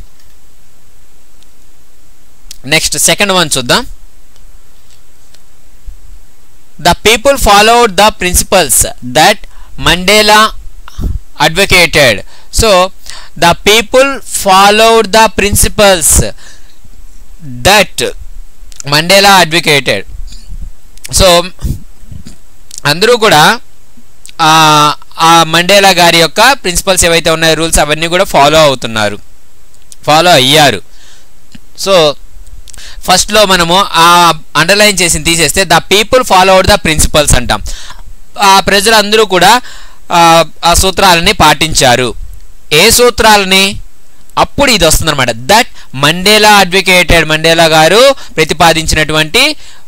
[SPEAKER 3] నెక్స్ట్ సెకండ్ వన్ చూద్దాం. The people followed the principles that Mandela advocated. So the people followed the principles that Mandela advocated. So అందరూ కూడా ఆ మండేలా గారి యొక్క ప్రిన్సిపల్స్ ఏవైతే ఉన్నాయో, రూల్స్ అవన్నీ కూడా ఫాలో అయ్యారు. సో ఫస్ట్లో మనము ఆ అండర్లైన్ చేసి తీసేస్తే the people followed the principles అంటాం. ఆ ప్రజలందరూ కూడా ఆ సూత్రాలని పాటించారు. ఏ సూత్రాలని? అప్పుడు ఇది వస్తుంది అనమాట. దట్ మండేలా అడ్వకేటెడ్, మండేలా గారు ప్రతిపాదించినటువంటి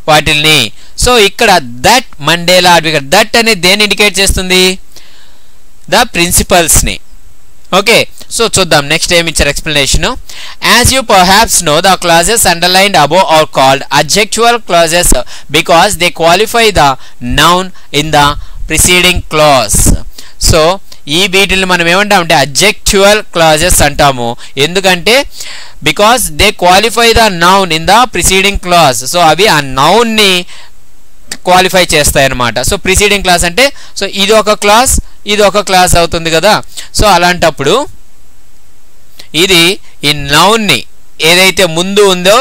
[SPEAKER 3] వాటిల్ని. సో ఇక్కడ దట్ మండేలా అడ్వకేట్, దట్ అనేది దేన్ని ఇండికేట్ చేస్తుంది? ద ప్రిన్సిపల్స్ని. ఓకే, సో చూద్దాం నెక్స్ట్ ఏమి ఇచ్చారు explanation. As you perhaps know the clauses underlined above are called adjectival clauses because they qualify the noun in the preceding clause. So ఈ వీటిని మనం ఏమంటామంటే అడ్జెక్చువల్ క్లాజెస్ అంటాము. ఎందుకంటే because they qualify the noun in the preceding clause. So అవి ఆ నౌన్ని క్వాలిఫై చేస్తాయి అన్నమాట. సో ప్రిసీడింగ్ క్లాస్ అంటే సో ఇది ఒక క్లాస్, ఇది ఒక క్లాస్ అవుతుంది కదా. సో అలాంటప్పుడు ఇది ఈ నౌన్ని ఏదైతే ముందు ఉందో,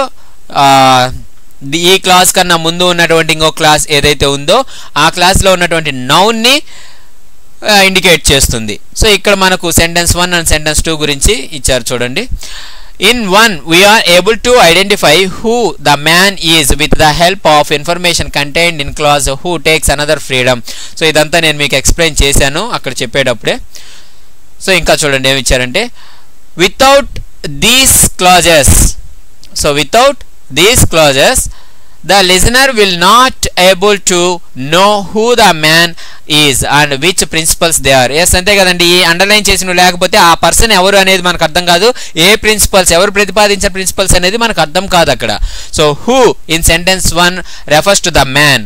[SPEAKER 3] ఈ క్లాస్ కన్నా ముందు ఉన్నటువంటి ఇంకో క్లాస్ ఏదైతే ఉందో ఆ క్లాస్లో ఉన్నటువంటి నౌన్ని ఇండికేట్ చేస్తుంది. సో ఇక్కడ మనకు సెంటెన్స్ 1 అండ్ సెంటెన్స్ 2 గురించి ఇచ్చారు చూడండి. In 1 we are able to identify who the man is with the help of information contained in clause who takes another freedom. So ఇదంతా నేను మీకు ఎక్స్ప్లెయిన్ చేశాను అక్కడ చెప్పేటప్పుడే. సో ఇంకా చూడండి ఏమి ఇచ్చారంటే without these clauses, so without these clauses the listener will not able to know who the man is and which principles they are. yes అంతే కదండి. ఈ అండర్లైన్ చేసిన లేకపోతే ఆ పర్సన్ ఎవరు అనేది మనకు అర్థం కాదు, ఏ ప్రిన్సిపల్స్ ఎవరు ప్రతిపాదించే ప్రిన్సిపల్స్ అనేది మనకు అర్థం కాదు అక్కడ. So who in sentence 1 refers to the man,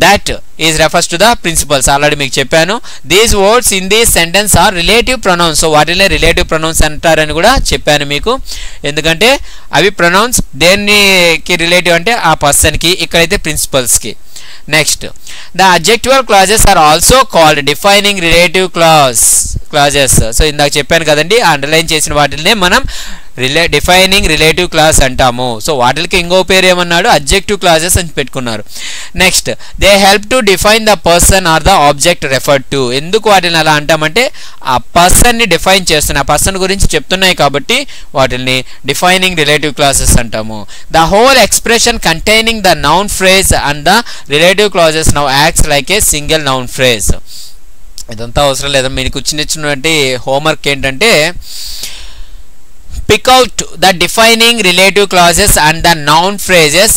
[SPEAKER 3] that is refers to the principles. Already మీకు చెప్పాను. These words in this sentence are relative pronouns. So వాటినే రిలేటివ్ ప్రొనౌన్స్ అంటారని కూడా చెప్పాను మీకు. ఎందుకంటే అవి ప్రొనౌన్స్ దేనికి రిలేటివ్ అంటే ఆ పర్సన్కి, ఇక్కడైతే ప్రిన్సిపల్స్కి. Next the adjectival clauses are also called defining relative clauses. So ఇందాక చెప్పాను కదండి, అండర్లైన్ చేసిన వాటినే మనం డిఫైనింగ్ రిలేటివ్ క్లాస్ అంటాము. సో వాటికి ఇంకో పేరు ఏమన్నాడు? అడ్జెక్టివ్ క్లాజెస్ అని పెట్టుకున్నారు. Next they help to define the person or the object referred to. ఎందుకు వాటిని అలా అంటామంటే ఆ పర్సన్ని డిఫైన్ చేస్తున్నాయి, ఆ పర్సన్ గురించి చెప్తున్నాయి కాబట్టి వాటిని డిఫైనింగ్ రిలేటివ్ క్లాసెస్ అంటాము. The whole expression containing the noun phrase and the relative clauses now acts like a single noun phrase. ఇదంతా అవసరం లేదు, మీకు ఇచ్చినటువంటి హోంవర్క్ ఏంటంటే pick out the defining relative clauses and the noun phrases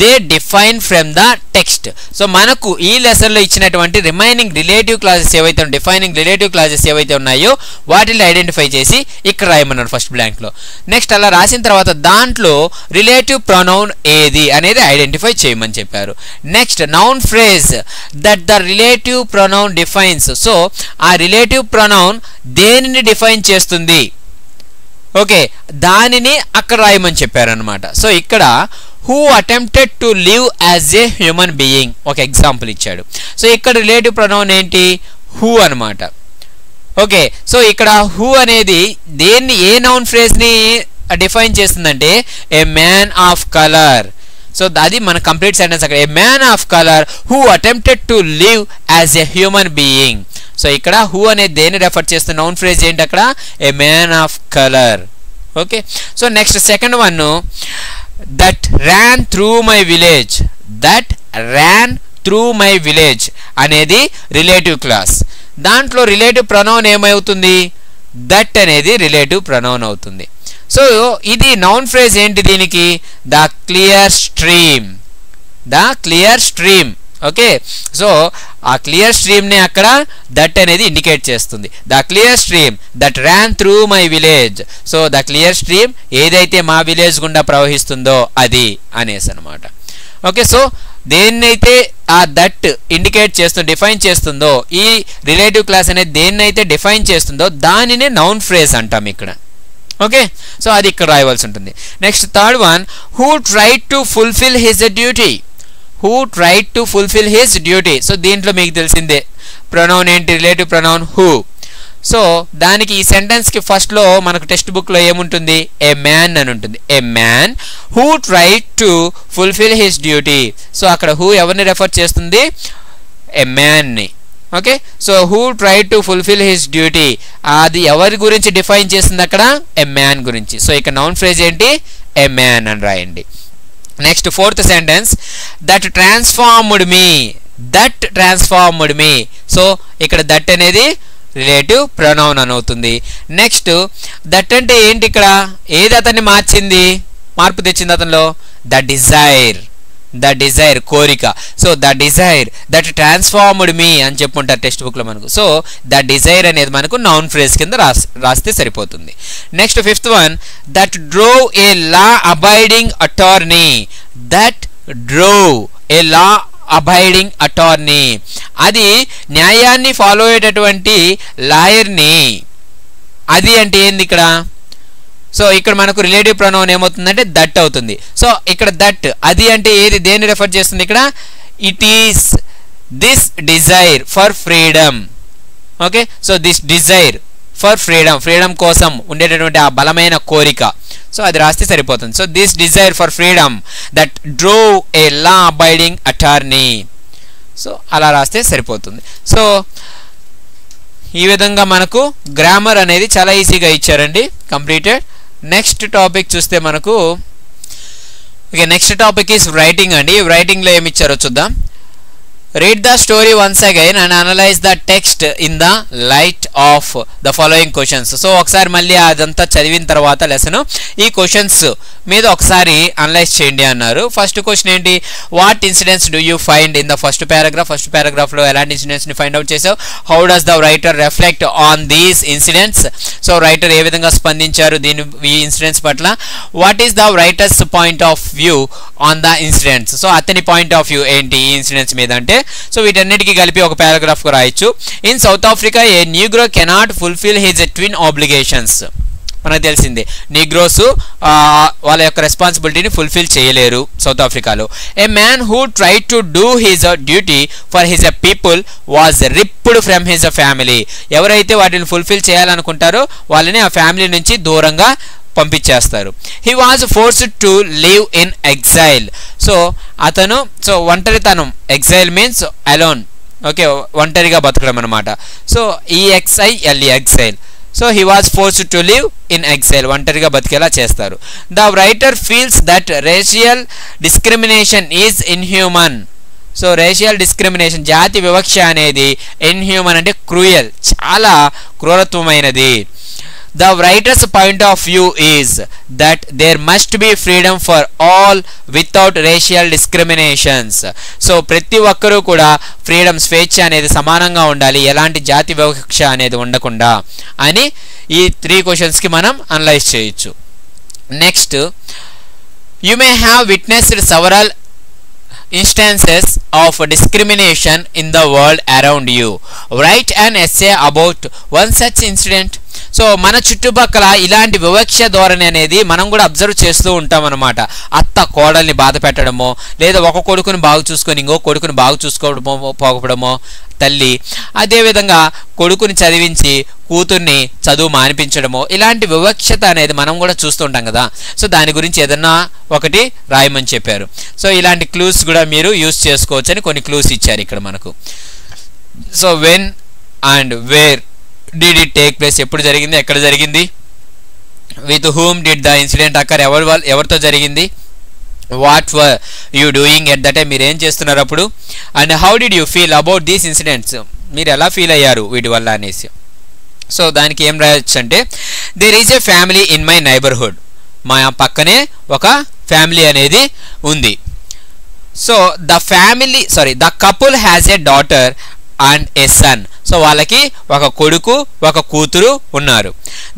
[SPEAKER 3] they define from the text. So మనకు ఈ లెసన్లో ఇచ్చినటువంటి రిమైనింగ్ రిలేటివ్ క్లాసెస్ ఏవైతే డిఫైనింగ్ రిలేటివ్ క్లాసెస్ ఏవైతే ఉన్నాయో వాటిని ఐడెంటిఫై చేసి ఇక్కడ రాయమన్నారు ఫస్ట్ బ్లాంక్లో. నెక్స్ట్ అలా రాసిన తర్వాత దాంట్లో రిలేటివ్ ప్రొనౌన్ ఏది అనేది ఐడెంటిఫై చేయమని చెప్పారు. Next noun phrase that the relative pronoun defines. So ఆ రిలేటివ్ ప్రొనౌన్ దేనిని డిఫైన్ చేస్తుంది, ఓకే, దానిని అక్కడ రాయమని చెప్పారనమాట. సో ఇక్కడ who attempted to live as a human being ఒక ఎగ్జాంపుల్ ఇచ్చాడు. సో ఇక్కడ రిలేటివ్ ప్రొనౌన్ ఏంటి? హూ అనమాట. ఓకే, సో ఇక్కడ హూ అనేది దేన్ని, ఏ నౌన్ ఫ్రేజ్ని డిఫైన్ చేస్తుందంటే ఏ మ్యాన్ ఆఫ్ కలర్. సో అది మన కంప్లీట్ సెంటెన్స్ అక్కడ. A man of colour who attempted to live as a human being. So ఇక్కడ హూ అనేది దేన్ని రెఫర్ చేస్తున్న నౌన్ ఫ్రేజ్ ఏంటి అక్కడ? A man of colour. Okay, so next second one, that ran through my village. That ran through my village అనేది రిలేటివ్ క్లాస్. దాంట్లో రిలేటివ్ ప్రొనౌన్ ఏమవుతుంది? దట్ అనేది రిలేటివ్ ప్రొనౌన్ అవుతుంది. సో ఇది నౌన్ ఫ్రేజ్ ఏంటి దీనికి? The clear stream. The clear stream. Okay, so ఆ క్లియర్ స్ట్రీమ్ని అక్కడ దట్ అనేది ఇండికేట్ చేస్తుంది. The clear stream that ran through my village. So the clear stream ఏదైతే మా విలేజ్ గుండా ప్రవహిస్తుందో అది అనేసి అనమాట. ఓకే, సో దేన్నైతే ఆ దట్ ఇండికేట్ చేస్తుందో, డిఫైన్ చేస్తుందో, ఈ రిలేటివ్ క్లాస్ అనేది దేన్నైతే డిఫైన్ చేస్తుందో దానినే నౌన్ ఫ్రేజ్ అంటాం ఇక్కడ. ఓకే, సో అది ఇక్కడ రాయవలసి ఉంటుంది. Next third one, who tried to fulfil his duty. Who tried to fulfil his duty. So దీంట్లో మీకు తెలిసిందే ప్రొనౌన్ ఏంటి? Relative pronoun who. సో దానికి ఈ సెంటెన్స్కి ఫస్ట్లో మనకు టెక్స్ట్ బుక్లో ఏముంటుంది? ఏ మ్యాన్ అని ఉంటుంది. A man who tried to fulfil his duty. So అక్కడ హూ ఎవరిని రెఫర్ చేస్తుంది? ఏ మ్యాన్ని. Okay, so who tried to fulfil his duty అది ఎవరి గురించి డిఫైన్ చేస్తుంది అక్కడ? ఏ మ్యాన్ గురించి. సో ఇక్కడ నౌన్ ఫ్రేజ్ ఏంటి? ఏ మ్యాన్ అని రాయండి. Next fourth sentence, that transformed me. That transformed me. So ఇక్కడ దట్ అనేది రిలేటివ్ ప్రొనౌన్ అని అవుతుంది. నెక్స్ట్ దట్ అంటే ఏంటి? ఇక్కడ ఏది అతన్ని మార్చింది, మార్పు తెచ్చింది అతనిలో? The desire. ద డిజైర్, కోరిక. So the desire that transformed me అని చెప్పుంటారు టెక్స్ట్ బుక్లో మనకు. సో ద డిజైర్ అనేది మనకు నౌన్ ఫ్రేజ్ కింద రాస్తే సరిపోతుంది. Next fifth one, that drove A law abiding attorney. That drove A law abiding attorney. అది న్యాయాన్ని ఫాలో అయ్యేటటువంటి లాయర్ని. అది అంటే ఏంది ఇక్కడ? సో ఇక్కడ మనకు రిలేటివ్ ప్రొనౌన్ ఏమవుతుందంటే దట్ అవుతుంది. సో ఇక్కడ దట్ అది అంటే ఏది, దేన్ని రెఫర్ చేస్తుంది ఇక్కడ? It is this desire for freedom. Okay, so this desire for freedom, freedom కోసం ఉండేటటువంటి ఆ బలమైన కోరిక. సో అది రాస్తే సరిపోతుంది. So this desire for freedom that drove A law abiding attorney. So అలా రాస్తే సరిపోతుంది. సో ఈ విధంగా మనకు గ్రామర్ అనేది చాలా ఈజీగా ఇచ్చారండి, కంప్లీటెడ్. నెక్స్ట్ టాపిక్ చూస్తే మనకు, okay, next topic is writing అండి. రైటింగ్లో ఏమి ఇచ్చారో చూద్దాం. Read the story once again and analyze the text in the light of the following questions. So ఒకసారి మళ్ళీ అదంతా చదివిన తర్వాత లెసన్ ఈ క్వశ్చన్స్ మీద ఒకసారి అనలైజ్ చేయండి అన్నారు. ఫస్ట్ క్వశ్చన్ ఏంటి? What incidents do you find in the first paragraph. First పారాగ్రాఫ్లో ఎలాంటి ఇన్సిడెంట్స్ని ఫైండ్ అవుట్ చేసావు? How does the writer reflect on these incidents. So writer ఏ విధంగా స్పందించారు ఈ ఇన్సిడెంట్స్ పట్ల. What is the writer's point of view on the incidents. So అతని పాయింట్ ఆఫ్ వ్యూ ఏంటి ఈ ఇన్సిడెంట్స్ మీద అంటే, సో వీటన్నిటికీ కలిపి ఒక పారాగ్రాఫ్ రాయొచ్చు. In south Africa A Negro cannot fulfil his twin obligations. మనకు తెలిసిందే నీగ్రోస్ వాళ్ళ యొక్క రెస్పాన్సిబిలిటీని ఫుల్ఫిల్ చేయలేరు సౌత్ ఆఫ్రికాలో. ఏ man who tried to do his duty for his people was ripped from his family. ఎవరైతే వాటిని ఫుల్ఫిల్ చేయాలనుకుంటారో వాళ్ళని ఆ ఫ్యామిలీ నుంచి దూరంగా పంపించేస్తారు. He was forced to live in exhale. So అతను, సో ఒంటరితనం, ఎగ్జైల్ మీన్స్ అలోన్. ఓకే, ఒంటరిగా బతకడం అనమాట. So EXILE exhale. So he was forced to live in exhale, ఒంటరిగా బతికేలా చేస్తారు. The writer feels that racial discrimination is inhuman. So racial discrimination, జాతి వివక్ష అనేది ఇన్హ్యూమన్ అంటే క్రూయల్, చాలా క్రూరత్వమైనది. The writer's point of view is that there must be freedom for all without racial discriminations. So ప్రతి ఒక్కరూ కూడా ఫ్రీడమ్, స్వేచ్ఛ అనేది సమానంగా ఉండాలి, ఎలాంటి జాతి వివక్ష అనేది ఉండకుండా అని ఈ 3 క్వశ్చన్స్కి మనం అనలైజ్ చేయొచ్చు. Next, you may have witnessed several instances of discrimination in the world around you. Write an essay about one such incident. So మన చుట్టుపక్కల ఇలాంటి వివక్ష ధోరణి అనేది మనం కూడా అబ్జర్వ్ చేస్తూ ఉంటాం అన్నమాట. అత్త కోడల్ని బాధ పెట్టడమో, లేదా ఒక కొడుకుని బాగు చూసుకొని ఇంకో కొడుకుని బాగు చూసుకోవడమో పోకపోవడమో తల్లి, అదేవిధంగా కొడుకుని చదివించి కూతుర్ని చదువు మానిపించడమో, ఇలాంటి వివక్షత అనేది మనం కూడా చూస్తుంటాం కదా. సో దాని గురించి ఏదన్నా ఒకటి రాయమని చెప్పారు. సో ఇలాంటి క్లూస్ కూడా మీరు యూస్ చేసుకోవచ్చు అని కొన్ని క్లూస్ ఇచ్చారు ఇక్కడ మనకు. So when and where did it take place, ఎప్పుడు జరిగింది, ఎక్కడ జరిగింది, with whom did the incident occur, ఎవరితో జరిగింది, what were you doing at the time, మీరు ఏం చేస్తున్నారు అప్పుడు, and how did you feel about these incidents, మీరు ఎలా ఫీల్ అయ్యారు వీటి వల్ల అనేసి. సో దానికి ఏం రాయొచ్చు అంటే, there is a family in my neighbourhood, మా పక్కనే ఒక ఫ్యామిలీ అనేది ఉంది. So the couple has a daughter and a son, so వాళ్ళకి ఒక కొడుకు ఒక కూతురు ఉన్నారు.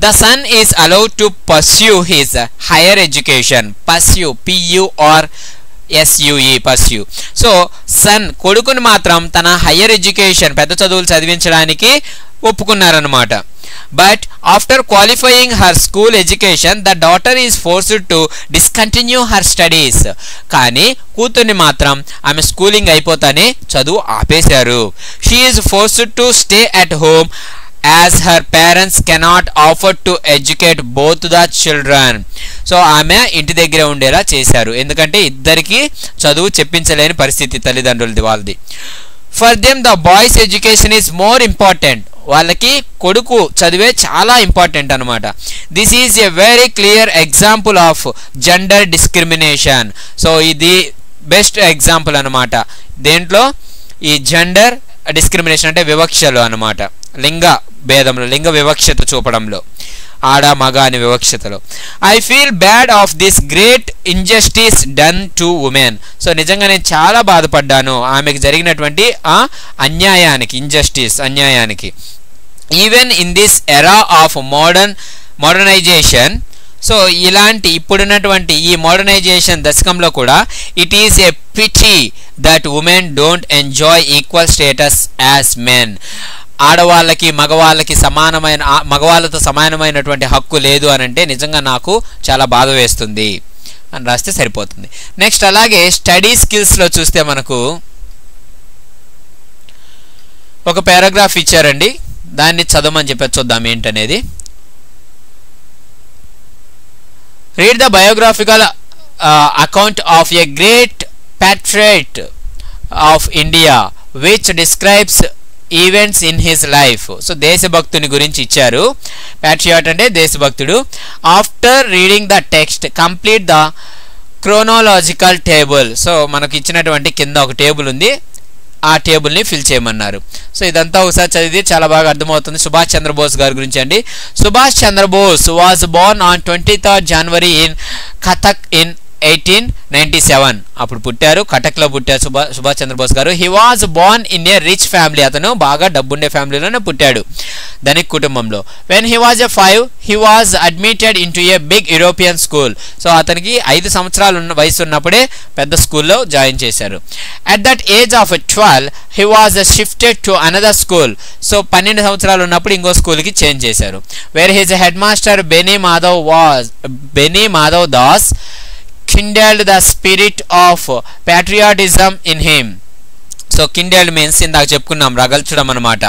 [SPEAKER 3] The son is allowed to pursue his higher education, pursue PURSUE pursue. So son కొడుకుని మాత్రం తన హయ్యర్ ఎడ్యుకేషన్ పెద్ద చదువులు చదివించడానికి ఒప్పుకున్నారన్నమాట. But after qualifying her school education the daughter is forced to discontinue her studies, కానీ కూతుర్ని మాత్రం ఆమె స్కూలింగ్ అయిపోతానే చదువు ఆపేశారు. She is forced to stay at home as her parents cannot offer to educate both the children. So ఆమె ఇంటి దగ్గరే ఉండేలా చేశారు, ఎందుకంటే ఇద్దరికి చదువు చెప్పించలేని పరిస్థితి తల్లిదండ్రులది వాళ్ళది. For them the boys education is more important, వాళ్ళకి కొడుకు చదివే చాలా ఇంపార్టెంట్ అనమాట. This is a very clear example of gender discrimination. So ఇది బెస్ట్ ఎగ్జాంపుల్ అనమాట. దేంట్లో ఈ జెండర్ డిస్క్రిమినేషన్ అంటే వివక్షలు అనమాట, లింగ భేదంలో, లింగ వివక్షత చూపడంలో, ఆడ మగ అనే వివక్షతలో. I feel bad of this great injustice done to women. So నిజంగా నేను చాలా బాధపడ్డాను ఆమెకు జరిగినటువంటి ఆ అన్యాయానికి, ఇంజస్టిస్ అన్యాయానికి. Even in this era of modernization, so ఇలాంటి ఇప్పుడున్నటువంటి ఈ మోడర్నైజేషన్ దశకంలో కూడా it is a pity that women don't enjoy equal status as men. ఆడవాళ్ళకి మగవాళ్ళకి మగవాళ్ళతో సమానమైనటువంటి హక్కు లేదు అని అంటే నిజంగా నాకు చాలా బాధ వేస్తుంది అని రాస్తే సరిపోతుంది. నెక్స్ట్ అలాగే స్టడీ స్కిల్స్లో చూస్తే మనకు ఒక పారాగ్రాఫ్ ఇచ్చారండి, దాన్ని చదవమని చెప్పి చూద్దాం ఏంటనేది. Read the biographical account of a great patriot of India which describes events in his life. So దేశభక్తుని గురించి ఇచ్చారు. ప్యాట్రియాట్ అంటే దేశభక్తుడు. After reading the text complete the chronological table. So మనకు ఇచ్చినటువంటి కింద ఒక టేబుల్ ఉంది, ఆ టేబుల్ని ఫిల్ చేయమన్నారు. సో ఇదంతా ఒకసారి చదివితే చాలా బాగా అర్థమవుతుంది. సుభాష్ చంద్రబోస్ గారి గురించి అండి. Subhash Chandrabose was born on 23rd January in Cuttack in 1897. అప్పుడు పుట్టారు, కటక్లో పుట్టారు సుభాష్ చంద్రబోస్ గారు. He was born in a rich family. అతను బాగా డబ్బుండే ఫ్యామిలీలోనే పుట్టాడు, ధనిక కుటుంబంలో. When he was 5 he was admitted in to a big European school. సో అతనికి 5 సంవత్సరాలు వయసు ఉన్నప్పుడే పెద్ద స్కూల్లో జాయిన్ చేశారు. At that age of 12 he was shifted to another school. So 12 సంవత్సరాలు ఉన్నప్పుడు ఇంకో స్కూల్కి చేంజ్ చేశారు. Where his head master Beni Madhav Das kindled the spirit of patriotism in him. So kindled means ఇందాక చెప్పుకున్నాం, రగల్చడం అనమాట,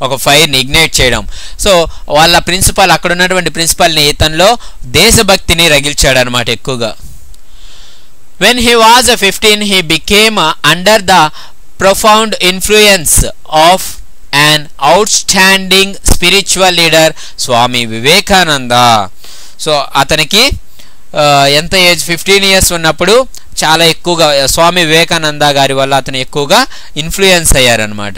[SPEAKER 3] ఒక ఫైర్ని ఇగ్నైట్ చేయడం. సో వాళ్ళ ప్రిన్సిపల్, అక్కడ ఉన్నటువంటి ప్రిన్సిపల్ని ఇతనిలో దేశభక్తిని రగిల్చాడు అనమాట ఎక్కువగా. When he was 15 he became under the profound influence of an outstanding spiritual leader Swami Vivekananda. So అతనికి ఎంత ఏజ్ 15 years ఉన్నప్పుడు చాలా ఎక్కువగా స్వామి వివేకానంద గారి వల్ల అతను ఎక్కువగా ఇన్ఫ్లుయెన్స్ అయ్యారనమాట.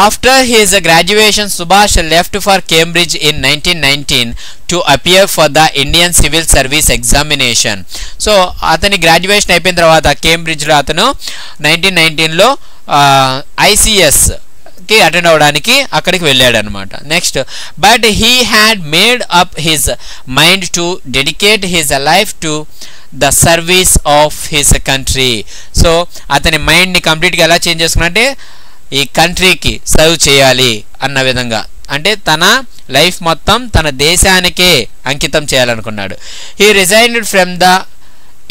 [SPEAKER 3] After his graduation Subhash left for Cambridge in 1919 to appear for the Indian civil service examination. So అతని గ్రాడ్యుయేషన్ అయిపోయిన తర్వాత కేంబ్రిడ్జ్లో అతను 1919లో ICS అటెండ్ అవడానికి అక్కడికి వెళ్ళాడు అనమాట. Next, but he had made up his mind to dedicate his life to the service of his country. So అతని మైండ్ని కంప్లీట్గా ఎలా చేంజ్ చేసుకున్నంటే ఈ కంట్రీకి సర్వ్ చేయాలి అన్న విధంగా, అంటే తన లైఫ్ మొత్తం తన దేశానికే అంకితం చేయాలనుకున్నాడు. He resigned from the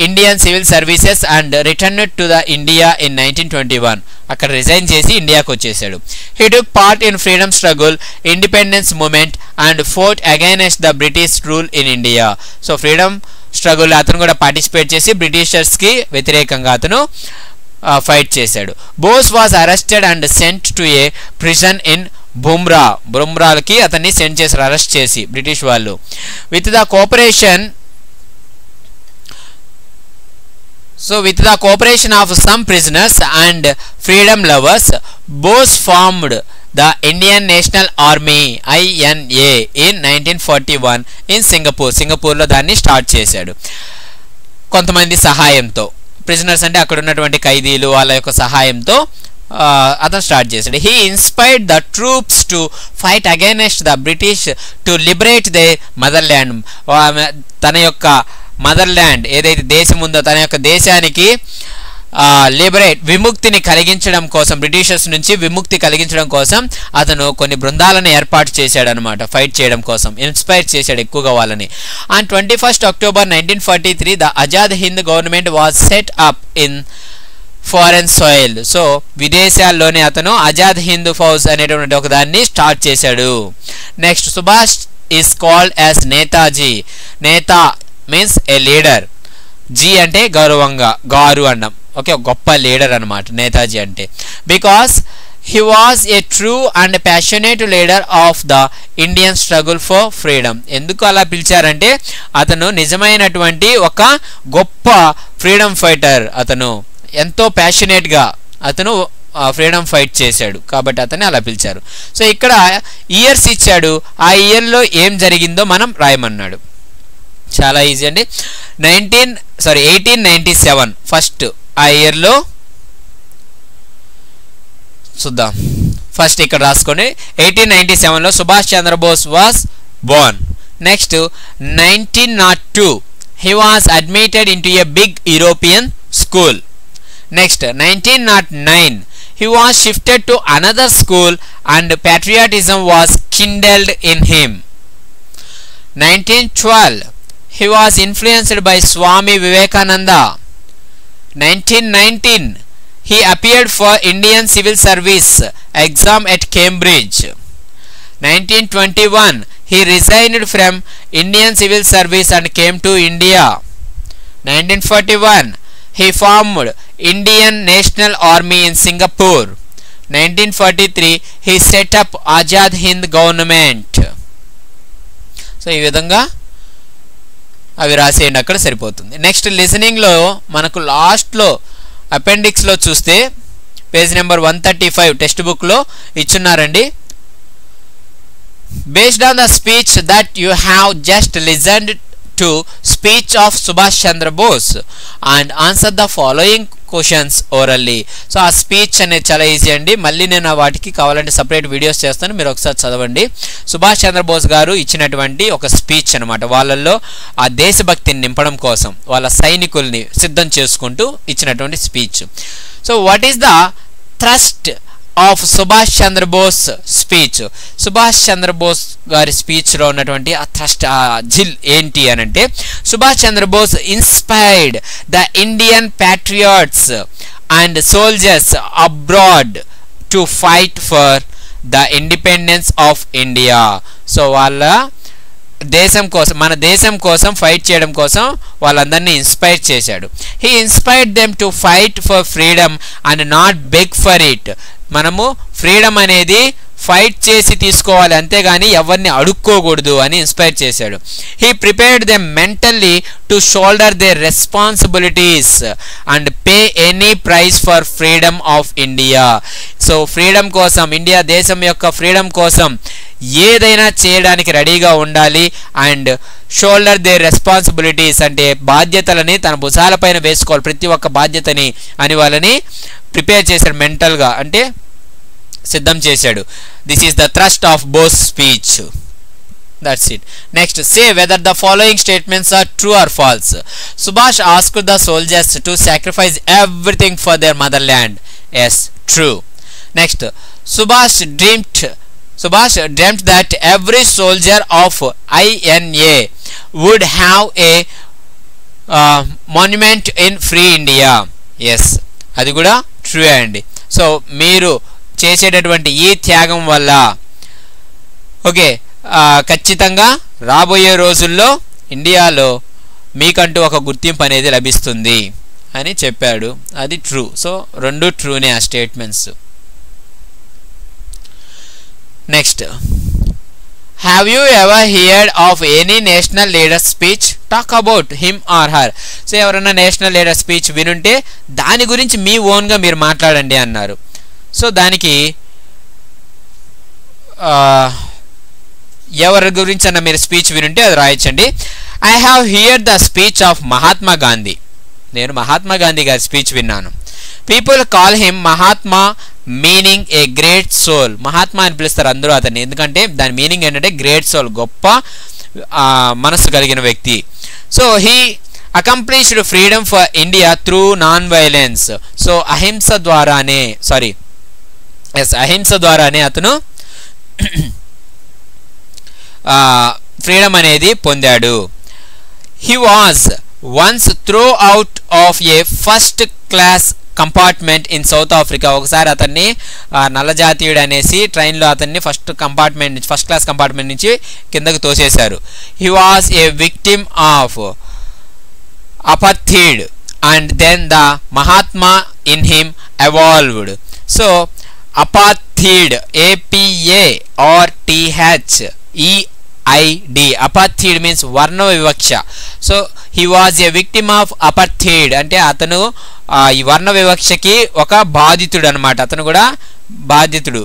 [SPEAKER 3] Indian civil services and returned to the India in 1921. అక్కడ రిజైన్ చేసి ఇండియాకు వచ్చేసాడు. He took part in freedom struggle, independence movement and fought against the British rule in India. So freedom struggle అతను కూడా పార్టిసిపేట్ చేసి బ్రిటిషర్స్కి వ్యతిరేకంగా అతను ఫైట్ చేశాడు. Bose was arrested and sent to a prison in బుమ్రాలకి అతన్ని సెండ్ చేశారు, అరెస్ట్ చేసి బ్రిటిష్ వాళ్ళు. With the cooperation of some prisoners and freedom lovers, Bose formed the Indian National Army INA in 1941 in Singapore. సింగపూర్లో దాన్ని స్టార్ట్ చేశాడు కొంతమంది సహాయంతో. ప్రిజనర్స్ అంటే అక్కడ ఉన్నటువంటి ఖైదీలు వాళ్ళ యొక్క సహాయంతో అతను స్టార్ట్ చేశాడు. He inspired the troops to fight against the British to liberate they motherland. తన యొక్క మదర్ల్యాండ్ ఏదైతే దేశం ఉందో తన యొక్క దేశానికి విముక్తిని కలిగించడం కోసం, బ్రిటిషర్స్ నుంచి విముక్తి కలిగించడం కోసం అతను కొన్ని బృందాలను ఏర్పాటు చేశాడు అనమాట, ఫైట్ చేయడం కోసం ఇన్స్పైర్ చేశాడు ఎక్కువగా వాళ్ళని. On 21 October 1943 the Azad Hind government was set up in foreign soil. So విదేశాల్లోనే అతను ఆజాద్ హింద్ ఫౌజ్ అనేటువంటి ఒక దాన్ని స్టార్ట్ చేశాడు. Next Subhash is called as Netaji. Neta means a leader, ji అంటే గౌరవంగా, గారు అన్నాం, ఓకే, గొప్ప లీడర్ అనమాట నేతాజీ అంటే. Because he was A true and passionate leader of the Indian struggle for freedom. ఎందుకు అలా పిలిచారంటే అతను నిజమైనటువంటి ఒక గొప్ప ఫ్రీడమ్ ఫైటర్, అతను ఎంతో ప్యాషనేట్గా అతను ఫ్రీడమ్ ఫైట్ చేశాడు కాబట్టి అతన్ని అలా పిలిచారు. సో ఇక్కడ ఇయర్స్ ఇచ్చాడు, ఆ ఇయర్లో ఏం జరిగిందో మనం రాయమన్నాడు. చాలా ఈజీ అండి. 1897 ఫస్ట్ ఆ ఇయర్లో చూద్దాం. ఫస్ట్ ఇక్కడ రాసుకోండి. 1897లో Subhash Chandrabose was born. Next 1902 he was admitted into a big European school. Next 1909 he was shifted to another school and patriotism was kindled in him. 1912 he was influenced by Swami Vivekananda. 1919 he appeared for Indian Civil Service exam at Cambridge. 1921 he resigned from Indian Civil Service and came to India. 1941 he formed Indian National Army in Singapore. 1943 he set up Azad Hind government. So ఈ విధంగా అవి రాసేయండి, అక్కడ సరిపోతుంది. నెక్స్ట్ లిసనింగ్లో మనకు లాస్ట్లో అపెండిక్స్లో చూస్తే పేజ్ నెంబర్ 135 టెక్స్ట్ బుక్లో ఇచ్చున్నారండి. Based on the speech that you have just listened to, speech of Subhash Chandra Bose, and answer the following questions orally. So ఆ స్పీచ్ అనేది చాలా ఈజీ అండి. మళ్ళీ నేను వాటికి కావాలంటే సపరేట్ వీడియోస్ చేస్తాను, మీరు ఒకసారి చదవండి. సుభాష్ చంద్రబోస్ గారు ఇచ్చినటువంటి ఒక స్పీచ్ అనమాట, వాళ్ళల్లో ఆ దేశభక్తిని నింపడం కోసం వాళ్ళ సైనికుల్ని సిద్ధం చేసుకుంటూ ఇచ్చినటువంటి speech. So what is the thrust of Subhash Chandrabose speech? Subhash Chandrabose గారి స్పీచ్లో ఉన్నటువంటి ఆ థ్రస్ట్, ఆ జిల్ ఏంటి అని అంటే, Subhash Chandra Bose inspired the Indian patriots and soldiers abroad to fight for the independence of India. So వాళ్ళ దేశం కోసం, మన దేశం కోసం ఫైట్ చేయడం కోసం వాళ్ళందరినీ ఇన్స్పైర్ చేశాడు. He inspired them to fight for freedom and not beg for it. మనము ఫ్రీడమ్ అనేది ఫైట్ చేసి తీసుకోవాలి, అంతేగాని ఎవరిని అడుక్కోకూడదు అని ఇన్స్పైర్ చేశాడు. He prepared them mentally to shoulder their responsibilities and pay any price for freedom of India. So freedom కోసం, ఇండియా దేశం యొక్క ఫ్రీడమ్ కోసం ఏదైనా చేయడానికి రెడీగా ఉండాలి. అండ్ షోల్డర్ దేర్ రెస్పాన్సిబిలిటీస్ అంటే బాధ్యతలని తన భుజాలపైన వేసుకోవాలి, ప్రతి ఒక్క బాధ్యతని అని వాళ్ళని ప్రిపేర్ చేశాడు, మెంటల్గా అంటే సిద్ధం చేశాడు. This is the thrust of Bose speech. That's it. Next, say whether the following statements are true or false. Subhash asked the soldiers to sacrifice everything for their motherland. Yes, true. Next, Subhash dreamed Subhash dreamt that every soldier of INA would have a monument in free India. Yes, అది కూడా ట్రూ అండి. సో మీరు చేసేటటువంటి ఈ త్యాగం వల్ల ఓకే ఖచ్చితంగా రాబోయే రోజుల్లో ఇండియాలో మీకంటూ ఒక గుర్తింపు అనేది లభిస్తుంది అని చెప్పాడు. అది ట్రూ. సో రెండు ట్రూనే ఆ statements. Next, have you ever heard of any national leader speech? Talk about him or her. So ఎవరైనా నేషనల్ లీడర్ స్పీచ్ వినుంటే దాని గురించి మీ ఓన్గా మీరు మాట్లాడండి అన్నారు. సో దానికి ఎవరి గురించి అన్న మీరు స్పీచ్ వినుంటే అది రాయొచ్చండి. I have heard the speech of Mahatma Gandhi. నేను మహాత్మా గాంధీ గారి స్పీచ్ విన్నాను. People call him Mahatma, meaning a great soul. Mahatma అని పిలుస్తారు అందరూ అతన్ని, ఎందుకంటే దాని మీనింగ్ ఏంటంటే గ్రేట్ సోల్, గొప్ప మనసు కలిగిన వ్యక్తి. So he accomplished freedom for India through non violence. So అహింస ద్వారానే అతను ఫ్రీడమ్ అనేది పొందాడు. He was once throw out of A first class compartment in south Africa. ఒకసారి అతన్ని నల్లజాతీయుడు అనేసి ట్రైన్లో అతన్ని ఫస్ట్ క్లాస్ కంపార్ట్మెంట్ నుంచి కిందకు తోసేశారు. He was a victim of apartheid and then the Mahatma in him evolved. So apartheid, APARTHEID, apartheid means వర్ణ వివక్ష. So he was a victim of apartheid అంటే అతను ఈ వర్ణ వివక్షకి ఒక బాధితుడు అనమాట, అతను కూడా బాధితుడు.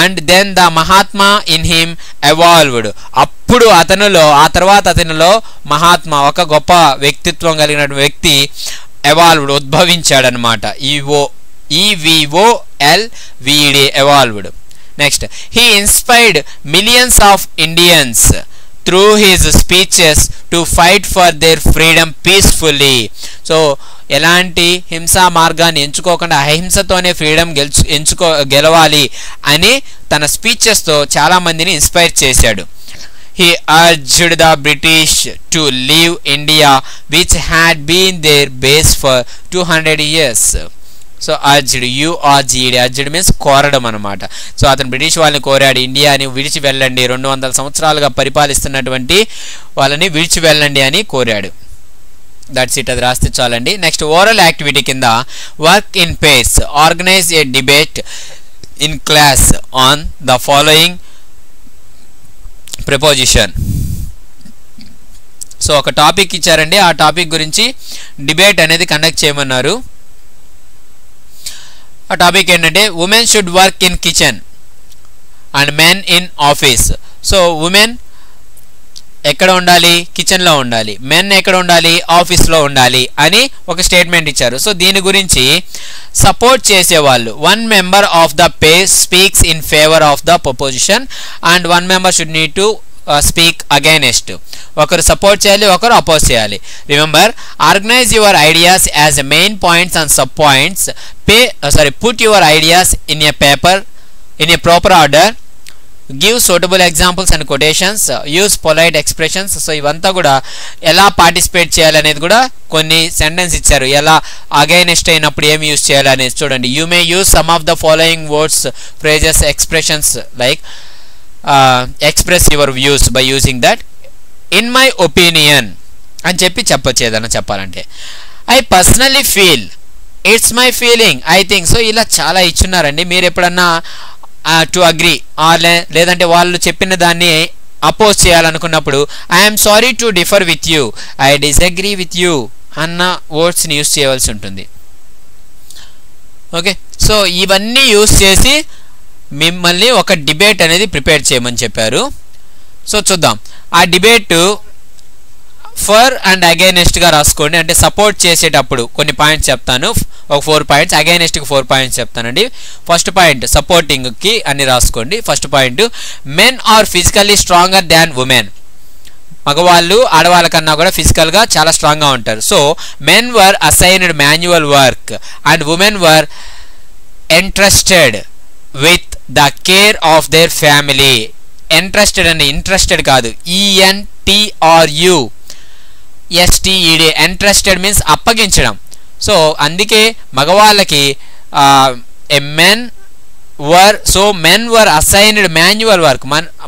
[SPEAKER 3] And then the Mahatma in him evolved, అప్పుడు ఆ తర్వాత అతనిలో మహాత్మా, ఒక గొప్ప వ్యక్తిత్వం కలిగిన వ్యక్తి ఎవాల్వ్డ్, ఉద్భవించాడనమాట. EVOLVED, evolved. Next, he inspired millions of Indians through his speeches to fight for their freedom peacefully. So ఎలాంటి హింసా మార్గాన్ని ఎంచుకోకుండా అహింసతోనే ఫ్రీడమ్ గెలవాలి అని తన స్పీచెస్తో చాలామందిని ఇన్స్పైర్ చేశాడు. He urged the British to leave India, which had been their base for 200 years. So urged, urged means కోరడం అనమాట. సో అతను బ్రిటిష్ వాళ్ళని కోరాడు, ఇండియాని విడిచి వెళ్ళండి, 200 సంవత్సరాలుగా పరిపాలిస్తున్నటువంటి వాళ్ళని విడిచి వెళ్ళండి అని కోరాడు. దట్స్ ఇట్, అది రాస్తే చాలండి. నెక్స్ట్, ఓరల్ యాక్టివిటీ కింద work in pairs, organise A debate in class on the following preposition. So ఒక టాపిక్ ఇచ్చారండి, ఆ టాపిక్ గురించి డిబేట్ అనేది కండక్ట్ చేయమన్నారు. ఆ టాపిక్ ఏంటంటే women should work in kitchen and men in office. So women ఎక్కడ ఉండాలి? కిచెన్లో ఉండాలి. మెన్ ఎక్కడ ఉండాలి? ఆఫీస్లో ఉండాలి అని ఒక స్టేట్మెంట్ ఇచ్చారు. సో దీని గురించి సపోర్ట్ చేసేవాళ్ళు, 1 member of the pair speaks in favour of the proposition and 1 member should need to speak against. ఒకరు సపోర్ట్ చేయాలి, ఒకరు అపోజ్ చేయాలి. Remember, organise your ideas as main points and sub points. Put your ideas in a paper in a proper order. Give suitable examples and quotations. Use polite expressions. So ఇవంతా కూడా ఎలా పార్టిసిపేట్ చేయాలనేది కూడా కొన్ని సెంటెన్స్ ఇచ్చారు, ఎలా అగైనెస్ట్ అయినప్పుడు ఏమి యూస్ చేయాలనేది చూడండి. You may use some of the following words, phrases, expressions like express your views by using that. In my opinion అని చెప్పొచ్చు ఏదన్నా చెప్పాలంటే. I personally feel, it's my feeling, I think. So ఇలా చాలా ఇచ్చున్నారండి. మీరు ఎప్పుడన్నా టు అగ్రీ లేదంటే వాళ్ళు చెప్పిన దాన్ని అపోజ్ చేయాలనుకున్నప్పుడు I'm sorry to differ with you, I disagree with you అన్న వర్డ్స్ని యూస్ చేయవలసి ఉంటుంది. ఓకే, సో ఇవన్నీ యూస్ చేసి మిమ్మల్ని ఒక డిబేట్ అనేది ప్రిపేర్ చేయమని చెప్పారు. సో చూద్దాం. ఆ డిబేట్ ఫర్ అండ్ అగైనెస్ట్గా రాసుకోండి. అంటే సపోర్ట్ చేసేటప్పుడు కొన్ని పాయింట్స్ చెప్తాను, ఒక 4 points, అగైనెస్ట్కి 4 points చెప్తానండి. ఫస్ట్ పాయింట్ సపోర్టింగ్కి అన్ని రాసుకోండి. First point, men are physically stronger than women. మగవాళ్ళు ఆడవాళ్ళ కన్నా కూడా ఫిజికల్గా చాలా స్ట్రాంగ్గా ఉంటారు. So men were assigned manual work and women were entrusted with the care of their family. Interested అండి, ఇంట్రెస్టెడ్ కాదు, ENTRUSTED. ఇంట్రెస్టెడ్ మీన్స్ అప్పగించడం. సో అందుకే మగవాళ్ళకి men were assigned manual work.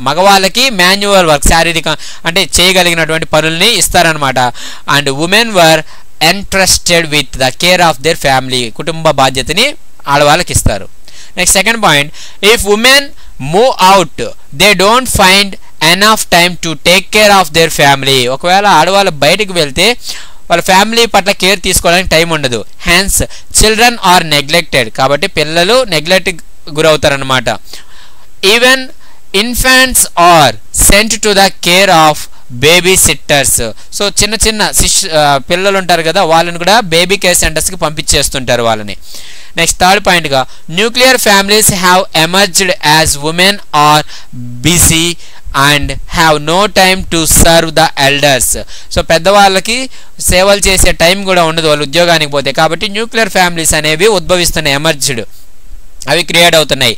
[SPEAKER 3] మగవాళ్ళకి మాన్యువల్ వర్క్, శారీరక అంటే చేయగలిగినటువంటి పనుల్ని ఇస్తారనమాట. And women were entrusted with the care of their family. కుటుంబ బాధ్యతని ఆడవాళ్ళకి ఇస్తారు. Next second point, if women move out they don't find enough time to take care of their family. ఒకవేళ ఆడవాళ్ళు బయటకు వెళ్తే వాళ్ళ ఫ్యామిలీ పట్ల కేర్ తీసుకోవడానికి టైం ఉండదు. Hence children are neglected. కాబట్టి పిల్లలు నెగ్లెక్ట్ గురవుతారనమాట. Even infants are sent to the care of baby sitters. So చిన్న చిన్న పిల్లలు ఉంటారు కదా, వాళ్ళని కూడా బేబీ కేర్ సెంటర్స్కి పంపించేస్తుంటారు వాళ్ళని. నెక్స్ట్ థర్డ్ పాయింట్గా, nuclear families have emerged as women are busy and have no time to serve the elders. So పెద్దవాళ్ళకి సేవలు చేసే టైం కూడా ఉండదు వాళ్ళు ఉద్యోగానికి పోతే. కాబట్టి న్యూక్లియర్ ఫ్యామిలీస్ అనేవి ఉద్భవిస్తున్నాయి, ఎమర్జ్డ్, అవి క్రియేట్ అవుతున్నాయి.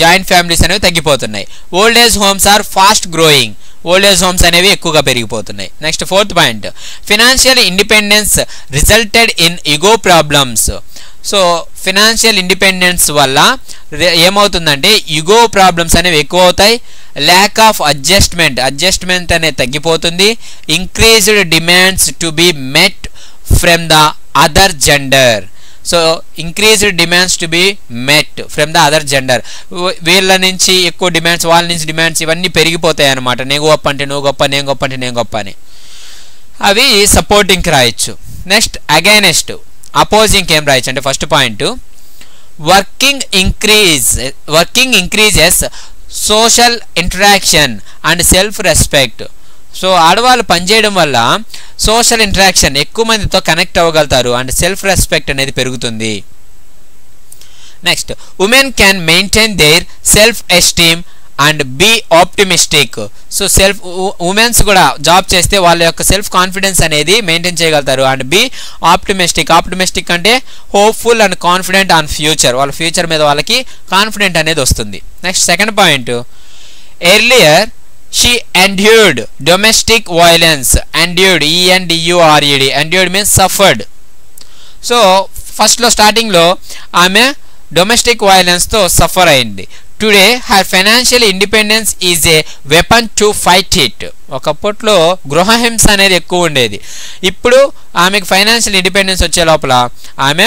[SPEAKER 3] జాయింట్ ఫ్యామిలీస్ అనేవి తగ్గిపోతున్నాయి. Old age homes are fast growing. Old age homes అనేవి ఎక్కువగా పెరిగిపోతున్నాయి. Next fourth point, financial independence resulted in ego problems. So financial independence వల్ల ఏమవుతుందంటే ఈగో ప్రాబ్లమ్స్ అనేవి ఎక్కువ అవుతాయి. ల్యాక్ ఆఫ్ అడ్జస్ట్మెంట్ అనేది తగ్గిపోతుంది. Increased demands to be met from the other gender. So increased demands to be met from the other gender. వీళ్ళ నుంచి ఎక్కువ డిమాండ్స్, వాళ్ళ నుంచి డిమాండ్స్ ఇవన్నీ పెరిగిపోతాయి అన్నమాట. నేను గొప్ప అంటే నువ్వు గొప్ప, నేను గొప్ప అంటే నేను గొప్ప అని. అవి సపోర్టింగ్కి రాయొచ్చు. నెక్స్ట్ అగైనెస్ట్, అపోజింగ్కి ఏం రాయొచ్చు అంటే first point, working increases social interaction and self respect. So ఆడవాళ్ళు పనిచేయడం వల్ల సోషల్ ఇంటరాక్షన్, ఎక్కువ మందితో కనెక్ట్ అవ్వగలుగుతారు అండ్ సెల్ఫ్ రెస్పెక్ట్ అనేది పెరుగుతుంది. Next, women can maintain their self esteem and be optimistic. So womens కూడా జాబ్ చేస్తే వాళ్ళ యొక్క సెల్ఫ్ కాన్ఫిడెన్స్ అనేది మెయింటైన్ చేయగలుగుతారు. అండ్ బీ ఆప్టిమిస్టిక్ అంటే hopeful and confident on future, వాళ్ళ ఫ్యూచర్ మీద వాళ్ళకి కాన్ఫిడెంట్ అనేది వస్తుంది. Next second point, earlier she endured domestic violence. endured means suffered. So ఫస్ట్లో స్టార్టింగ్లో ఆమె డొమెస్టిక్ వైలెన్స్తో సఫర్ అయింది. Today her financial independence is a weapon to fight it. ఒకప్పట్లో గృహహింస అనేది ఎక్కువ ఉండేది. ఇప్పుడు ఆమెకు ఫైనాన్షియల్ ఇండిపెండెన్స్ వచ్చే లోపల ఆమె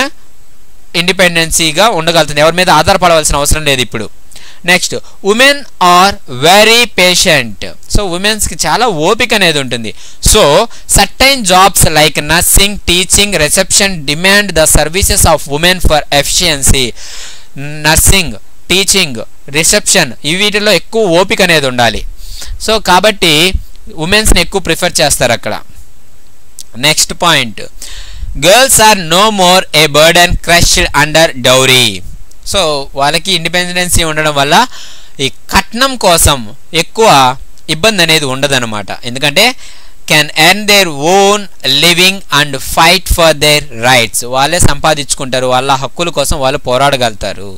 [SPEAKER 3] ఇండిపెండెన్సీగా ఉండగలుగుతుంది, ఎవరి మీద ఆధారపడవలసిన అవసరం లేదు ఇప్పుడు. Next, women are very patient. So ఉమెన్స్కి చాలా ఓపిక అనేది ఉంటుంది. So certain jobs like nursing, teaching, reception demand the services of women for efficiency. Nursing, teaching, reception వీటిలో ఎక్కువ ఓపిక అనేది ఉండాలి. సో కాబట్టి ఉమెన్స్ని ఎక్కువ ప్రిఫర్ చేస్తారు అక్కడ. Next point, girls are no more a burden crushed under dowry. So వాళ్ళకి ఇండిపెండెన్సీ ఉండడం వల్ల ఈ కట్నం కోసం ఎక్కువ ఇబ్బంది అనేది ఉండదన్నమాట. ఎందుకంటే can earn their own living and fight for their rights. వాళ్ళే సంపాదించుకుంటారు, వాళ్ళ హక్కుల కోసం వాళ్ళు పోరాడగలుగుతారు.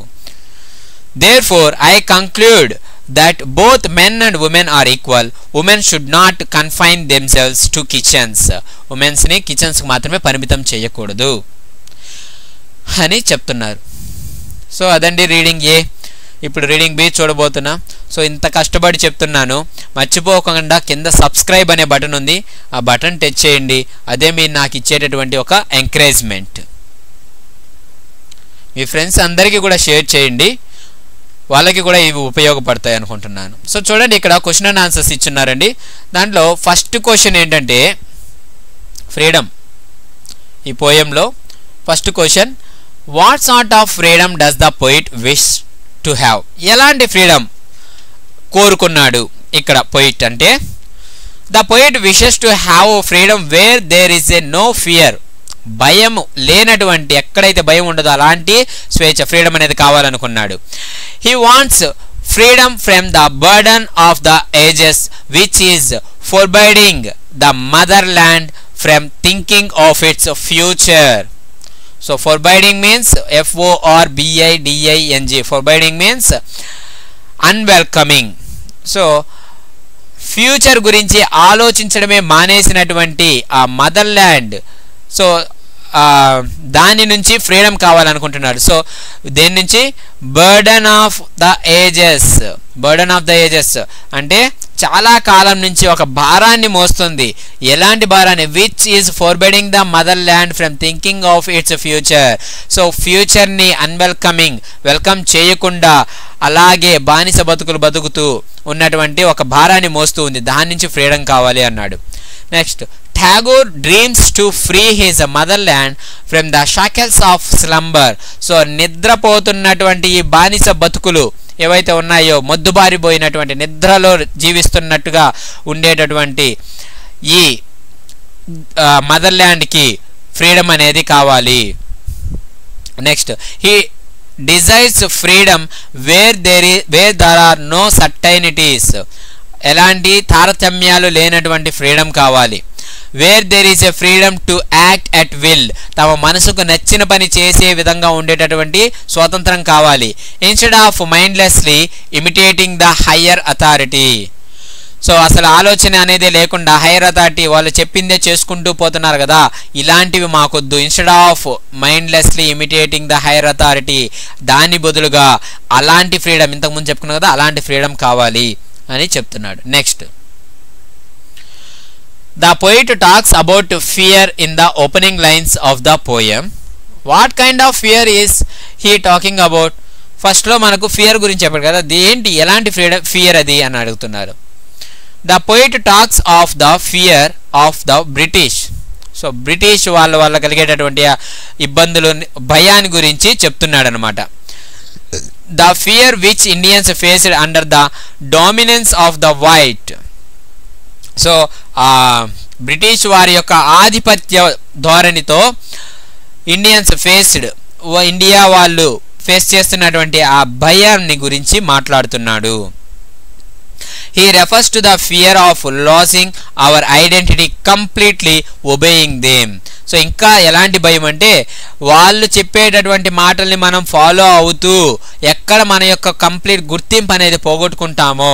[SPEAKER 3] Therefore, I conclude that both men and women are equal. Women should not confine themselves to kitchens. Women's-ని కిచెన్స్కి మాత్రమే పరిమితం చేయకూడదు అని చెప్తున్నారు. సో అదండి రీడింగ్ ఏ. ఇప్పుడు రీడింగ్ బి చూడబోతున్నా. సో ఇంత కష్టపడి చెప్తున్నాను, మర్చిపోకుండా కింద సబ్స్క్రైబ్ అనే బటన్ ఉంది, ఆ బటన్ టచ్ చేయండి. అదే మీరు నాకు ఇచ్చేటటువంటి ఒక ఎంకరేజ్మెంట్. మీ ఫ్రెండ్స్ అందరికీ కూడా షేర్ చేయండి, వాళ్ళకి కూడా ఇవి ఉపయోగపడతాయి అనుకుంటున్నాను. సో చూడండి, ఇక్కడ క్వశ్చన్ అండ్ ఆన్సర్స్ ఇచ్చున్నారండి. దాంట్లో ఫస్ట్ క్వశ్చన్ ఏంటంటే ఫ్రీడమ్. ఈ పోయంలో first question, what sort of freedom does the poet wish to have. ఎలాంటి ఫ్రీడమ్ కోరుకున్నాడు ఇక్కడ పోయిట్ అంటే, the poet wishes to have freedom where there is a no fear. భయం లేనటువంటి, ఎక్కడైతే భయం ఉండదో అలాంటి స్వేచ్ఛ, ఫ్రీడమ్ అనేది కావాలనుకున్నాడు. He wants freedom from the burden of the ages which is forbidding the mother land from thinking of its future. So forbidding means FORBIDING. forbidding means అన్వెల్కమింగ్. So future గురించి ఆలోచించడమే మానేసినటువంటి ఆ మదర్ ల్యాండ్, సో దాని నుంచి ఫ్రీడమ్ కావాలనుకుంటున్నాడు. సో దేని నుంచి? Burden of the ages. Burden of the ages అంటే చాలా కాలం నుంచి ఒక భారాన్ని మోస్తుంది. ఎలాంటి భారాన్ని? Which is forbidding the mother land from thinking of its future. So ఫ్యూచర్ని అన్వెల్కమింగ్, వెల్కమ్ చేయకుండా అలాగే బానిస బతుకులు బతుకుతూ ఉన్నటువంటి ఒక భారాన్ని మోస్తూ ఉంది. దాని నుంచి ఫ్రీడమ్ కావాలి అన్నాడు. Next, Tagore dreams to free his motherland from the shackles of slumber. So నిద్రపోతున్నటువంటి ఈ బానిస బతుకులు ఏవైతే ఉన్నాయో, మొద్దుబారిపోయినటువంటి నిద్రలో జీవిస్తున్నట్టుగా ఉండేటటువంటి ఈ మదర్ల్యాండ్కి ఫ్రీడమ్ అనేది కావాలి. Next, he desires freedom where there are no certainties. ఎలాంటి తారతమ్యాలు లేనటువంటి ఫ్రీడమ్ కావాలి. Where there is a freedom to act at will. తమ మనసుకు నచ్చిన పని చేసే విధంగా ఉండేటటువంటి స్వాతంత్రం కావాలి. Instead of mindlessly imitating the higher authority. So అసలు ఆలోచన అనేది లేకుండా హైయర్ అథారిటీ వాళ్ళు చెప్పిందే చేసుకుంటూ పోతున్నారు కదా, ఇలాంటివి మాకొద్దు. Instead of mindlessly imitating the higher authority, దాని బదులుగా అలాంటి ఫ్రీడమ్, ఇంతకుముందు చెప్పుకున్నాం కదా, అలాంటి ఫ్రీడమ్ కావాలి అని చెప్తున్నాడు. Next, the poet talks about fear in the opening lines of the poem. What kind of fear is he talking about? First లో మనకు ఫియర్ గురించి చెప్పాడు కదా, ఏంటి ఎలాంటి ఫియర్ అది అని అడుగుతున్నారు. The poet talks of the fear of the British. So British వాళ్ళ కలిగేటటువంటి ఇబ్బందులు, భయాన్ని గురించి చెప్తున్నాడు అనమాట. The fear which Indians faced under the dominance of the white. So British వారి యొక్క ఆధిపత్య ధోరణితో ఇండియన్స్ ఫేస్డ్, ఇండియా వాళ్ళు ఫేస్ చేస్తున్నటువంటి ఆ భయాన్ని గురించి మాట్లాడుతున్నాడు. He refers to the fear of losing our identity completely obeying them. So ఇంకా ఎలాంటి భయం అంటే వాళ్ళు చెప్పేటటువంటి మాటల్ని మనం ఫాలో అవుతూ ఎక్కడ మన యొక్క కంప్లీట్ గుర్తింపు అనేది పోగొట్టుకుంటామో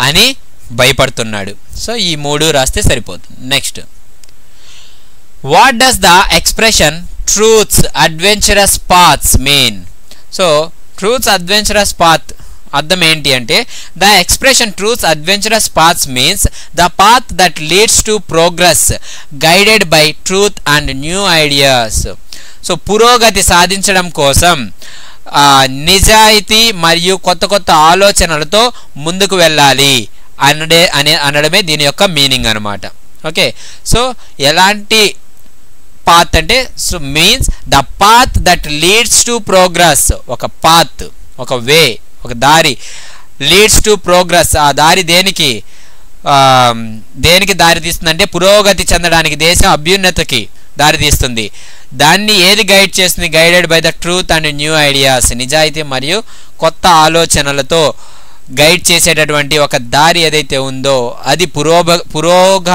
[SPEAKER 3] అని భయపడుతున్నాడు. సో ఈ మూడు రాస్తే సరిపోతుంది. Next, what does the expression truths adventurous paths mean? So truths adventurous path అర్థం ఏంటి అంటే, the expression truths adventurous paths means the path that leads to progress guided by truth and new ideas. So పురోగతి సాధించడం కోసం నిజాయితీ మరియు కొత్త కొత్త ఆలోచనలతో ముందుకు వెళ్ళాలి అనడమే దీని యొక్క మీనింగ్ అనమాట. ఓకే, సో ఎలాంటి పాత్ అంటే, so means the path that leads to progress. ఒక పాత్, ఒక వే, ఒక దారి, లీడ్స్ టు ప్రోగ్రెస్. ఆ దారి దేనికి దారి తీస్తుంది అంటే పురోగతి చెందడానికి, దేశం అభ్యున్నతికి దారి తీస్తుంది. దాన్ని ఏది గైడ్ చేస్తుంది? Guided by the truth and new ideas. నిజాయితీ మరియు కొత్త ఆలోచనలతో గైడ్ చేసేటటువంటి ఒక దారి ఏదైతే ఉందో అది పురోగ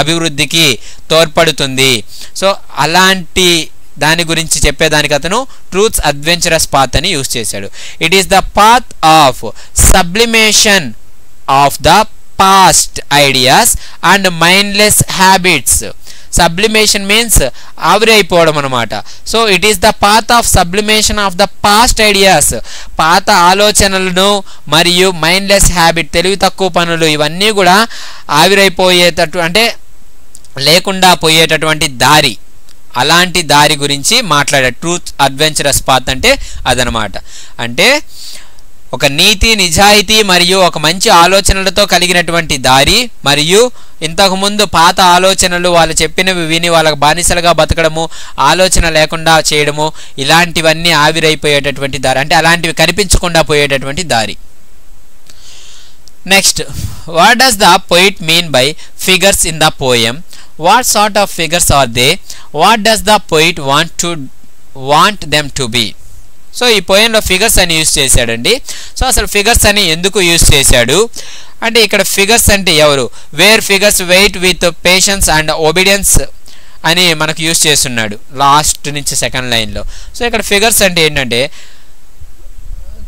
[SPEAKER 3] అభివృద్ధికి తోడ్పడుతుంది. సో అలాంటి దాని గురించి చెప్పేదానికి అతను ట్రూత్స్ అడ్వెంచరస్ పాత్ అని యూజ్ చేశాడు. It is the path of sublimation of the past ideas and mindless habits. Sublimation means ఆవిరైపోవడం అనమాట. So it is the path of sublimation of the past ideas. పాత ఆలోచనలను మరియు మైండ్లెస్ హ్యాబిట్, తెలివి తక్కువ పనులు, ఇవన్నీ కూడా ఆవిరైపోయేటట్టు అంటే లేకుండా పోయేటటువంటి దారి, అలాంటి దారి గురించి మాట్లాడాడు. ట్రూత్ అడ్వెంచరస్ పాత్ అంటే అదనమాట. అంటే ఒక నీతి, నిజాయితీ మరియు ఒక మంచి ఆలోచనలతో కలిగినటువంటి దారి, మరియు ఇంతకుముందు పాత ఆలోచనలు వాళ్ళు చెప్పినవి విని వాళ్ళకి బానిసలుగా బతకడము, ఆలోచన లేకుండా చేయడము, ఇలాంటివన్నీ ఆవిరైపోయేటటువంటి దారి, అంటే అలాంటివి కనిపించకుండా పోయేటటువంటి దారి. Next, what does the poet mean by figures in the poem? What sort of figures are they? What does the poet want them to be? So ఈ పోయంలో ఫిగర్స్ అని యూజ్ చేశాడండి. సో అసలు ఫిగర్స్ అని ఎందుకు యూజ్ చేశాడు అంటే, ఇక్కడ ఫిగర్స్ అంటే ఎవరు? Where figures wait with patience and obedience అని మనకు యూజ్ చేస్తున్నాడు లాస్ట్ నుంచి సెకండ్ లైన్లో. సో ఇక్కడ ఫిగర్స్ అంటే ఏంటంటే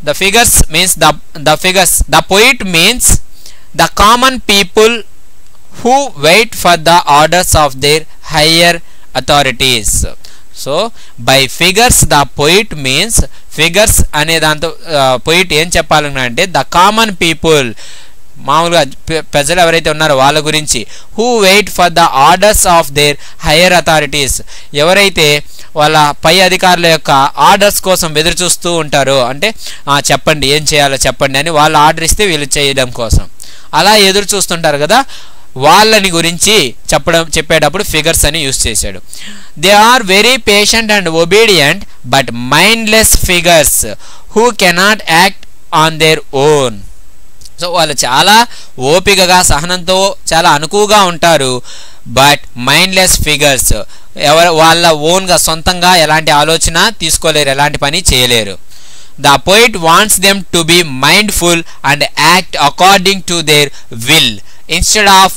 [SPEAKER 3] The figures means the figures. The poet means the common people who wait for the orders of their higher authorities. So by figures the poet means, figures అనే దాంతో poet ఏం చెప్పాలంటే the common people, మామూలుగా ప్రజలు ఎవరైతే ఉన్నారో వాళ్ళ గురించి, who wait for the orders of their higher authorities, ఎవరైతే వాళ్ళ పై అధికారుల యొక్క ఆర్డర్స్ కోసం ఎదురు చూస్తూ ఉంటారో, అంటే చెప్పండి ఏం చేయాలో చెప్పండి అని వాళ్ళు ఆర్డర్ ఇస్తే వీళ్ళు చేయడం కోసం అలా ఎదురు చూస్తుంటారు కదా, వాళ్ళని గురించి చెప్పేటప్పుడు ఫిగర్స్ అని యూజ్ చేశాడు. They are very patient and obedient but mindless figures who cannot act on their own. So వాళ్ళు చాలా ఓపికగా సహనంతో చాలా అనుకువగా ఉంటారు, బట్ మైండ్లెస్ ఫిగర్స్, వాళ్ళ ఓన్గా సొంతంగా ఎలాంటి ఆలోచన తీసుకోలేరు, ఎలాంటి పని చేయలేరు. The poet wants them to be mindful and act according to their will instead of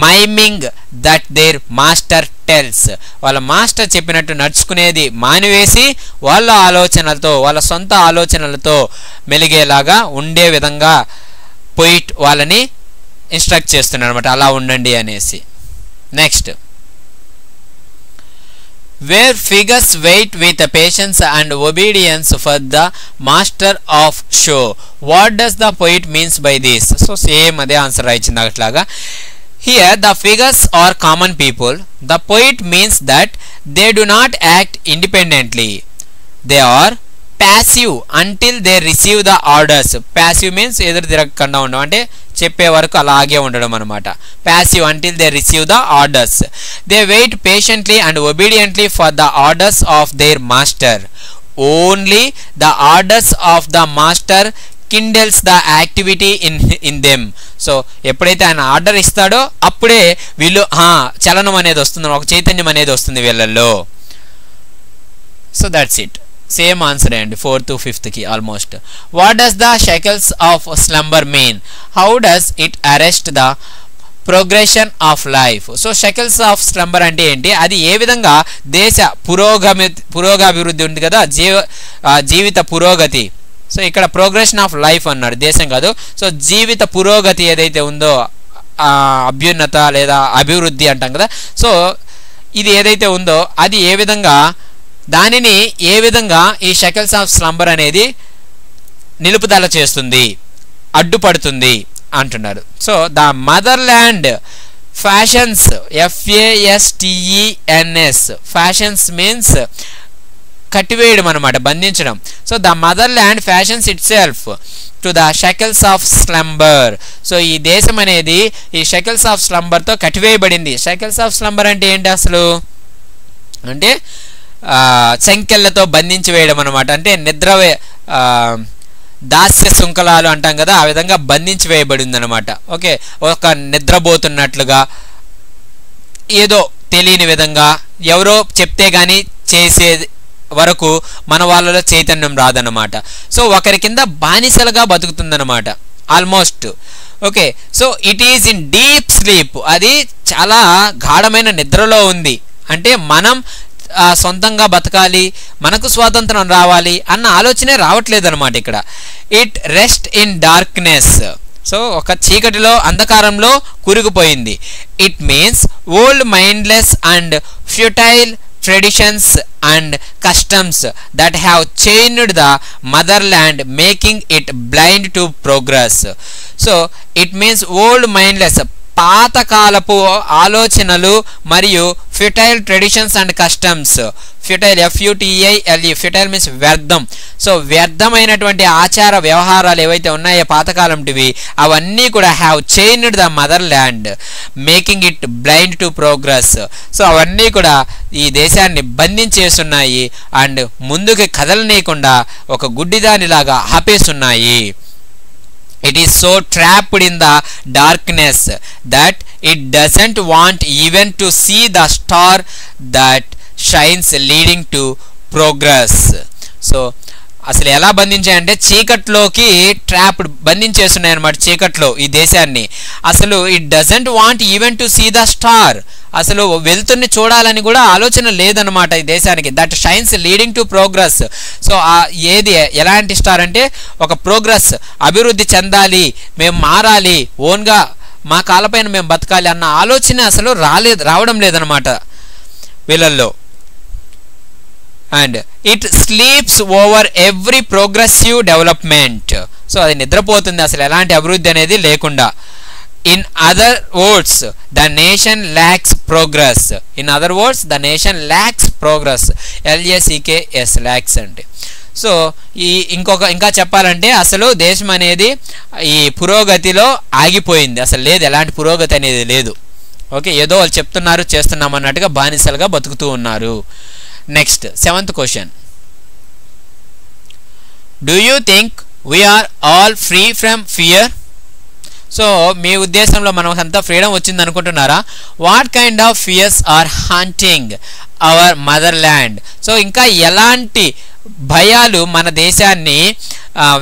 [SPEAKER 3] miming that their master tells. వాళ్ళ మాస్టర్ చెప్పినట్టు నడుచుకునేది మానివేసి వాళ్ళ ఆలోచనలతో, వాళ్ళ సొంత ఆలోచనలతో మెలిగేలాగా ఉండే విధంగా పోయిట్ వాళ్ళని ఇన్స్ట్రక్ట్ చేస్తున్నాడు అనమాట, అలా ఉండండి అనేసి. Next, where figures wait with patience and obedience for the master of show. What does the poet means by this? So same అదే ఆన్సర్ రాయించింది అట్లాగా. Here the figures are common people. The poet means that they do not act independently. They are passive until they receive the orders. Passive means ఎదురు తిరగకుండా ఉండడం, అంటే చెప్పే వరకు అలాగే ఉండడం అనమాట. Passive until they receive the orders. They wait patiently and obediently for the orders of their master. Only the orders of the master kindles the activity in them. So ఎప్పుడైతే ఆయన ఆర్డర్ ఇస్తాడో అప్పుడే వీళ్ళు చలనం అనేది వస్తుంది, ఒక చైతన్యం అనేది వస్తుంది వీళ్ళల్లో. So that's it. Same answer అండి 4th to 5th కి almost. What does the shackles of slumber mean? How does it arrest the progression of life? So shackles of slumber అంటే ఏంటి, అది ఏ విధంగా దేశ పురోగాభివృద్ధి ఉంది కదా, జీవిత పురోగతి. సో ఇక్కడ ప్రోగ్రెషన్ ఆఫ్ లైఫ్ అన్నాడు, దేశం కాదు. సో జీవిత పురోగతి ఏదైతే ఉందో, అభ్యున్నత లేదా అభివృద్ధి అంటాం కదా, సో ఇది ఏదైతే ఉందో అది ఏ విధంగా, దానిని ఏ విధంగా ఈ షెకల్స్ ఆఫ్ స్లంబర్ అనేది నిలుపుదల చేస్తుంది, అడ్డుపడుతుంది అంటున్నారు. So the mother land fastens, FASTENS, fastens means కట్టివేయడం అనమాట, బంధించడం. So the mother land fastens itself to the shackles of slumber. So ఈ దేశం అనేది ఈ షెకల్స్ ఆఫ్ స్లంబర్తో కట్టివేయబడింది. షెకల్స్ ఆఫ్ స్లంబర్ అంటే ఏంటి అసలు అంటే సంఖ్యలతో బంధించి వేయడం అనమాట, అంటే దాస్య శృంఖలాలు అంటాం కదా, ఆ విధంగా బంధించి వేయబడింది అనమాట. ఓకే, ఒక నిద్రపోతున్నట్లుగా ఏదో తెలియని విధంగా ఎవరో చెప్తే కానీ చేసే వరకు మన వాళ్ళలో చైతన్యం రాదన్నమాట. సో ఒకరి కింద బానిసలుగా బతుకుతుందన్నమాట almost. Okay, so it is in deep sleep, అది చాలా గాఢమైన నిద్రలో ఉంది. అంటే మనం సొంతంగా బతకాలి, మనకు స్వాతంత్రం రావాలి అన్న ఆలోచనే రావట్లేదు అనమాట ఇక్కడ. It rest in darkness, so ఒక చీకటిలో, అంధకారంలో కూరుకుపోయింది. It means old mindless and futile traditions and customs that have changed the motherland, making it blind to progress. So it means old mindless, పాతకాలపు ఆలోచనలు మరియు futile traditions and customs. Futile FUTILE, futile means వ్యర్థం. సో వ్యర్థమైనటువంటి ఆచార వ్యవహారాలు ఏవైతే ఉన్నాయో పాతకాలంటివి, అవన్నీ కూడా have changed the mother land, making it blind to progress. So అవన్నీ కూడా ఈ దేశాన్ని బంధించేస్తున్నాయి అండ్ ముందుకు కదలనీయకుండా ఒక గుడ్డిదానిలాగా ఆపేస్తున్నాయి. It is so trapped in the darkness that it doesn't want even to see the star that shines leading to progress. So అసలు ఎలా బంధించాయంటే చీకట్లోకి ట్రాప్డ్ బంధించేస్తున్నాయి అన్నమాట. చీకట్లో ఈ దేశాన్ని అసలు it doesn't want even to see the star. అసలు వెలుతుర్ని చూడాలని కూడా ఆలోచన లేదన్నమాట ఈ దేశానికి. That shines leading to progress. So ఏది ఎలాంటి స్టార్ అంటే ఒక ప్రోగ్రెస్, అభివృద్ధి చెందాలి, మేము మారాలి, ఓన్గా మా కాళ్ళపైన మేము బతకాలి అన్న ఆలోచన అసలు రావడం లేదనమాట వీళ్ళల్లో. And it sleeps over every progressive development. So అది నిద్రపోతుంది అసలు ఎలాంటి అభివృద్ధి అనేది లేకుండా. In other words the nation lakhs progress. In other words the nation lakhs progress. LACKS lakhs అంటే. సో ఇంకా చెప్పాలంటే అసలు దేశం అనేది ఈ పురోగతిలో ఆగిపోయింది, అసలు లేదు, ఎలాంటి పురోగతి అనేది లేదు. ఓకే, ఏదో వాళ్ళు చెప్తున్నారు చేస్తున్నాం అన్నట్టుగా బానిసలుగా బతుకుతూ ఉన్నారు. Next 7th question. Do you think we are all free from fear? So మీ ఉద్దేశంలో మనకంతా ఫ్రీడమ్ వచ్చింది అనుకుంటున్నారా? What kind of fears are haunting our mother land? So ఇంకా ఎలాంటి భయాలు మన దేశాన్ని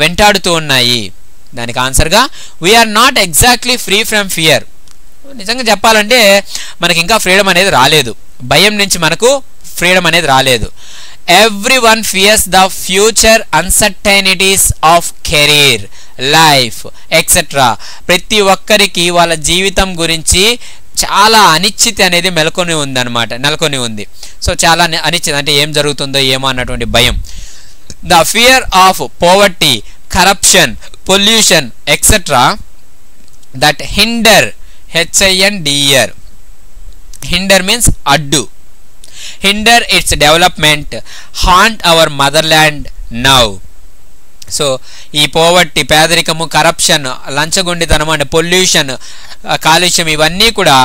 [SPEAKER 3] వెంటాడుతూ ఉన్నాయి? దానికి ఆన్సర్గా we are not exactly free from fear. నిజంగా చెప్పాలంటే మనకి ఇంకా ఫ్రీడమ్ అనేది రాలేదు, భయం నుంచి మనకు ఫ్రీడమ్ అనేది రాలేదు. Everyone fears the future uncertainties of career, life etcetera. ప్రతి ఒక్కరికి వాళ్ళ జీవితం గురించి చాలా అనిశ్చితి అనేది నెలకొని ఉంది. సో చాలా అనిశ్చితి అంటే ఏం జరుగుతుందో ఏమో అన్నటువంటి భయం. The fear of poverty, corruption, pollution etcetera that hinder, HINDER, hinder means అడ్డు, hinder its development, haunt our motherland now. So ఈ పోవర్టీ, పేదరికము, కరప్షన్, లంచగొండితనం అంటే పొల్యూషన్, కాలుష్యం ఇవన్నీ కూడా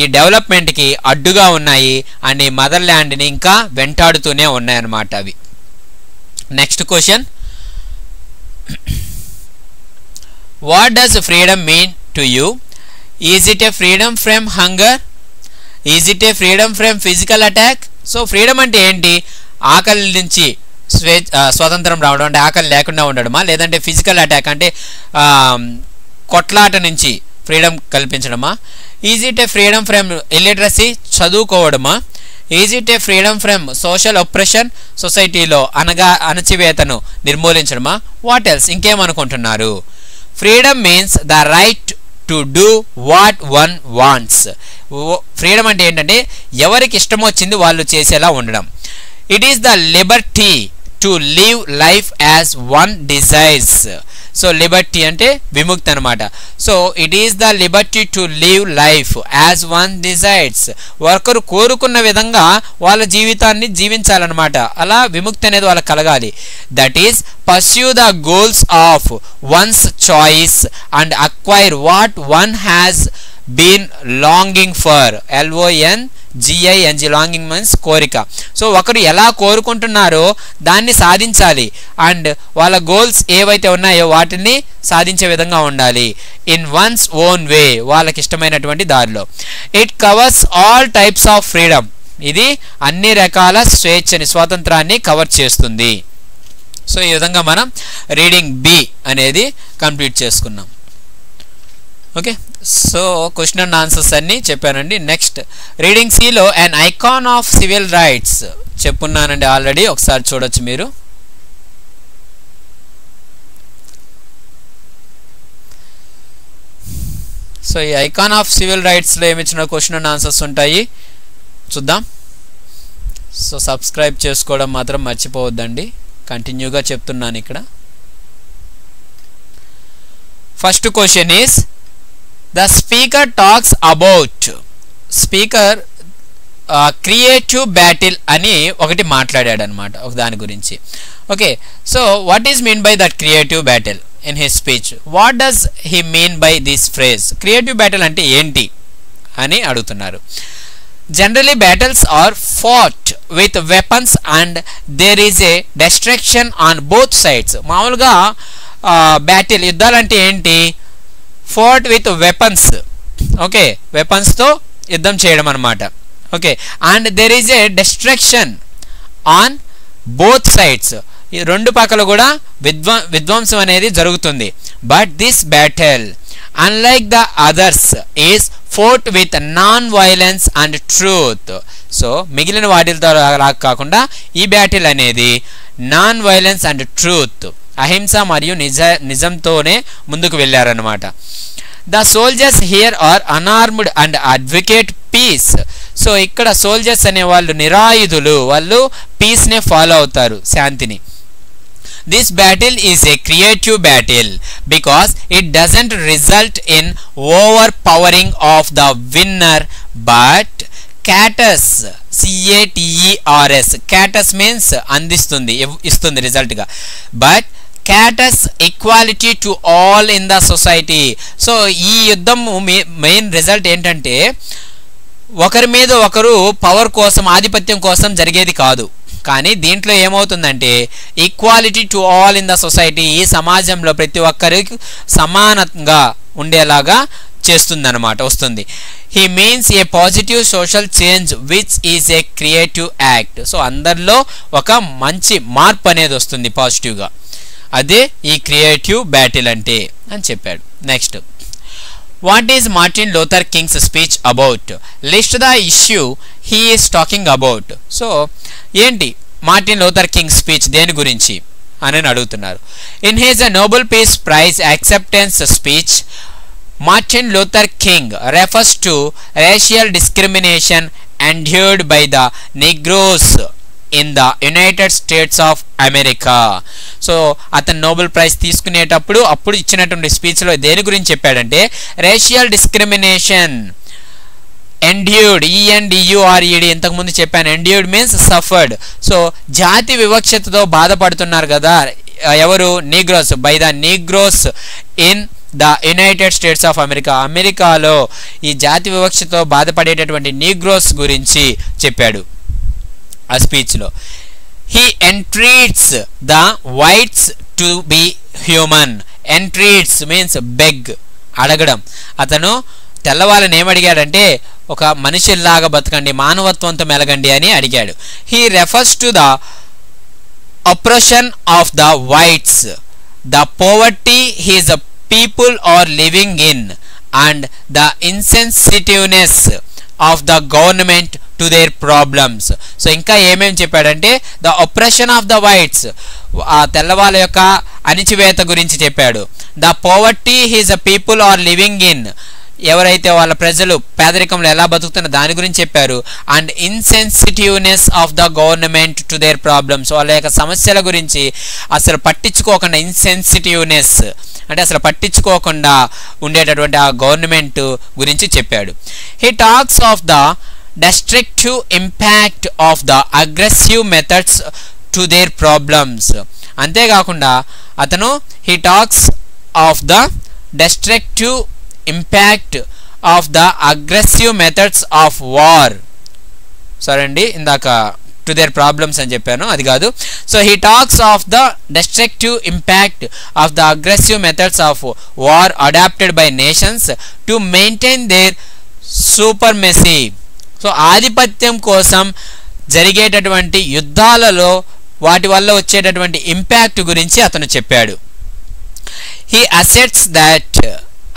[SPEAKER 3] ఈ డెవలప్మెంట్కి అడ్డుగా ఉన్నాయి అండ్ ఈ మదర్ల్యాండ్ని ఇంకా వెంటాడుతూనే ఉన్నాయన్నమాట అవి. Next question. What does freedom mean to you? Is it a freedom from hunger? Is it a freedom from physical attack? So freedom అంటే ఏంటి? ఆకలి నుంచి స్వతంత్రం రావడం అంటే ఆకలి లేకుండా ఉండడమా, లేదంటే ఫిజికల్ అటాక్ అంటే కొట్లాట నుంచి ఫ్రీడమ్ కల్పించడమా? Is it a freedom from illiteracy, చదువుకోవడమా? Is it a freedom from social oppression, సొసైటీలో అణచివేతను నిర్మూలించడమా? వాట్ ఎల్స్, ఇంకేమనుకుంటున్నారు? Freedom means the right to do what one wants. Freedom అంటే ఏంటంటే ఎవరికి ఇష్టం వచ్చింది వాళ్ళు చేసేలా ఉండడం. It is the liberty to live life as one desires. So liberty అంటే విముక్తి అనమాట. So it is the liberty to live life as one desires. ఒకరు కోరుకున్న విధంగా వాళ్ళ జీవితాన్ని జీవించాలన్నమాట. అలా విముక్తి అనేది వాళ్ళకి కలగాలి. That is pursue the goals of one's choice and acquire what one has been longing for. LONGING, longing means కోరిక. సో ఒకరు ఎలా కోరుకుంటున్నారో దాన్ని సాధించాలి అండ్ వాళ్ళ గోల్స్ ఏవైతే ఉన్నాయో వాటిని సాధించే విధంగా ఉండాలి. ఇన్ వన్స్ ఓన్ వే, వాళ్ళకి ఇష్టమైనటువంటి దారిలో. It covers all types of freedom. ఇది అన్ని రకాల స్వేచ్ఛని, స్వాతంత్రాన్ని కవర్ చేస్తుంది. సో ఈ విధంగా మనం రీడింగ్ B అనేది కంప్లీట్ చేసుకున్నాం. Okay, so question and answers అన్నీ చెప్పానండి. నెక్స్ట్ రీడింగ్ Cలో an icon of civil rights చెప్పున్నానండి ఆల్రెడీ, ఒకసారి చూడొచ్చు మీరు. సో ఈ ఐకాన్ ఆఫ్ సివిల్ రైట్స్లో ఏమిచ్చిన క్వశ్చన్ అండ్ ఆన్సర్స్ ఉంటాయి చూద్దాం. సో సబ్స్క్రైబ్ చేసుకోవడం మాత్రం మర్చిపోవద్దండి, కంటిన్యూగా చెప్తున్నాను ఇక్కడ. First question is the speaker talks about creative battle అని ఒకటి మాట్లాడాడు అనమాట ఒక దాని గురించి. Okay, so what is mean by that creative battle in his speech? What does he mean by this phrase? Creative battle అంటే ఏంటి అని అడుగుతున్నారు. Generally battles are fought with weapons and there is a destruction on both sides. మామూలుగా బ్యాటిల్, యుద్ధాలంటే ఏంటి? Fought with weapons. ఓకే, వెపన్స్తో యుద్ధం చేయడం అనమాట. Okay, and there is a destruction on both sides. ఈ రెండు పక్కల కూడా విధ్వంసం అనేది జరుగుతుంది. But this battle unlike the others is fought with non-violence and truth. So మిగిలిన వాటితో కాకుండా ఈ బ్యాటిల్ అనేది నాన్ వైలెన్స్ అండ్ ట్రూత్, అహింస మరియు నిజంతోనే ముందుకు వెళ్ళారన్నమాట. The soldiers here are unarmed and advocate peace. So ఇక్కడ సోల్జర్స్ అనే వాళ్ళు నిరాయుధులు, వాళ్ళు పీస్నే ఫాలో అవుతారు, శాంతిని. This battle is a creative battle because it doesn't result in overpowering of the winner but caters, caters, caters means అందిస్తుంది, ఇస్తుంది రిజల్ట్ గా, but caters equality to all in the society. So ఈ యుద్ధం మెయిన్ రిజల్ట్ ఏంటంటే ఒకరి మీద ఒకరు పవర్ కోసం, ఆధిపత్యం కోసం జరిగేది కాదు. కానీ దీంట్లో ఏమవుతుందంటే equality to all in the society, ఈ సమాజంలో ప్రతి ఒక్కరికి సమానంగా ఉండేలాగా చేస్తుందన్నమాట, వస్తుంది. He means A positive social change which is a creative act. So అందరిలో ఒక మంచి మార్పు అనేది వస్తుంది పాజిటివ్గా, అదే ఈ క్రియేటివ్ బ్యాటిల్ అంటే అని చెప్పాడు. Next, what is Martin Luther Kings speech about? List the issue he is talking about. So ఏంటి మార్టిన్ లూథర్ కింగ్ స్పీచ్ దేని గురించి అని అడుగుతున్నారు. In his Nobel peace prize acceptance speech, Martin Luther king refers to racial discrimination endured by the Negroes in the United States of America. So అతను నోబెల్ ప్రైజ్ తీసుకునేటప్పుడు అప్పుడు ఇచ్చినటువంటి స్పీచ్లో దేని గురించి చెప్పాడంటే రేషియల్ డిస్క్రిమినేషన్, ఎండ్యూర్డ్, ENDURED ఇంతకుముందు చెప్పాను. Endured means suffered. సో జాతి వివక్షతతో బాధపడుతున్నారు కదా ఎవరు? Negroes, by the negroes in the United States of America. అమెరికాలో ఈ జాతి వివక్షతో బాధపడేటటువంటి నీగ్రోస్ గురించి చెప్పాడు ఆ స్పీచ్లో. He entreats the whites to be human. Entreats means beg, అడగడం. అతను తెల్లవాళ్ళని ఏమడిగాడంటే ఒక మనిషిలాగా బతకండి, మానవత్వంతో మెలగండి అని అడిగాడు. He refers to the oppression of the whites, the poverty his people are living in, and the insensitiveness of the government to their problems. So ఇంకా ఏమేమి చెప్పాడంటే the oppression of the whites, ఆ తెల్లవాళ్ళ యొక్క అణిచివేత గురించి చెప్పాడు. The poverty his people are living in, ఎవరైతే వాళ్ళ ప్రజలు పేదరికంలో ఎలా బతుకుతున్న దాని గురించి చెప్పారు. And insensitiveness of the government to their problems, వాళ్ళ యొక్క సమస్యల గురించి అసలు పట్టించుకోకుండా, ఇన్సెన్సిటివ్నెస్ అంటే అసలు పట్టించుకోకుండా ఉండేటటువంటి ఆ గవర్నమెంట్ గురించి చెప్పాడు. He talks of the destructive impact of the aggressive methods to their problems. అంతేకాకుండా అతను he talks of the destructive impact of the aggressive methods of war. సరే అండి, ఇందాక టు దేర్ ప్రాబ్లమ్స్ అని చెప్పాను, అది కాదు. So he talks of the destructive impact of the aggressive methods of war adopted by nations to maintain their supremacy. So ఆధిపత్యం కోసం జరిగేటటువంటి యుద్ధాలలో వాటి వల్ల వచ్చేటటువంటి ఇంపాక్ట్ గురించి అతను చెప్పాడు. He asserts that,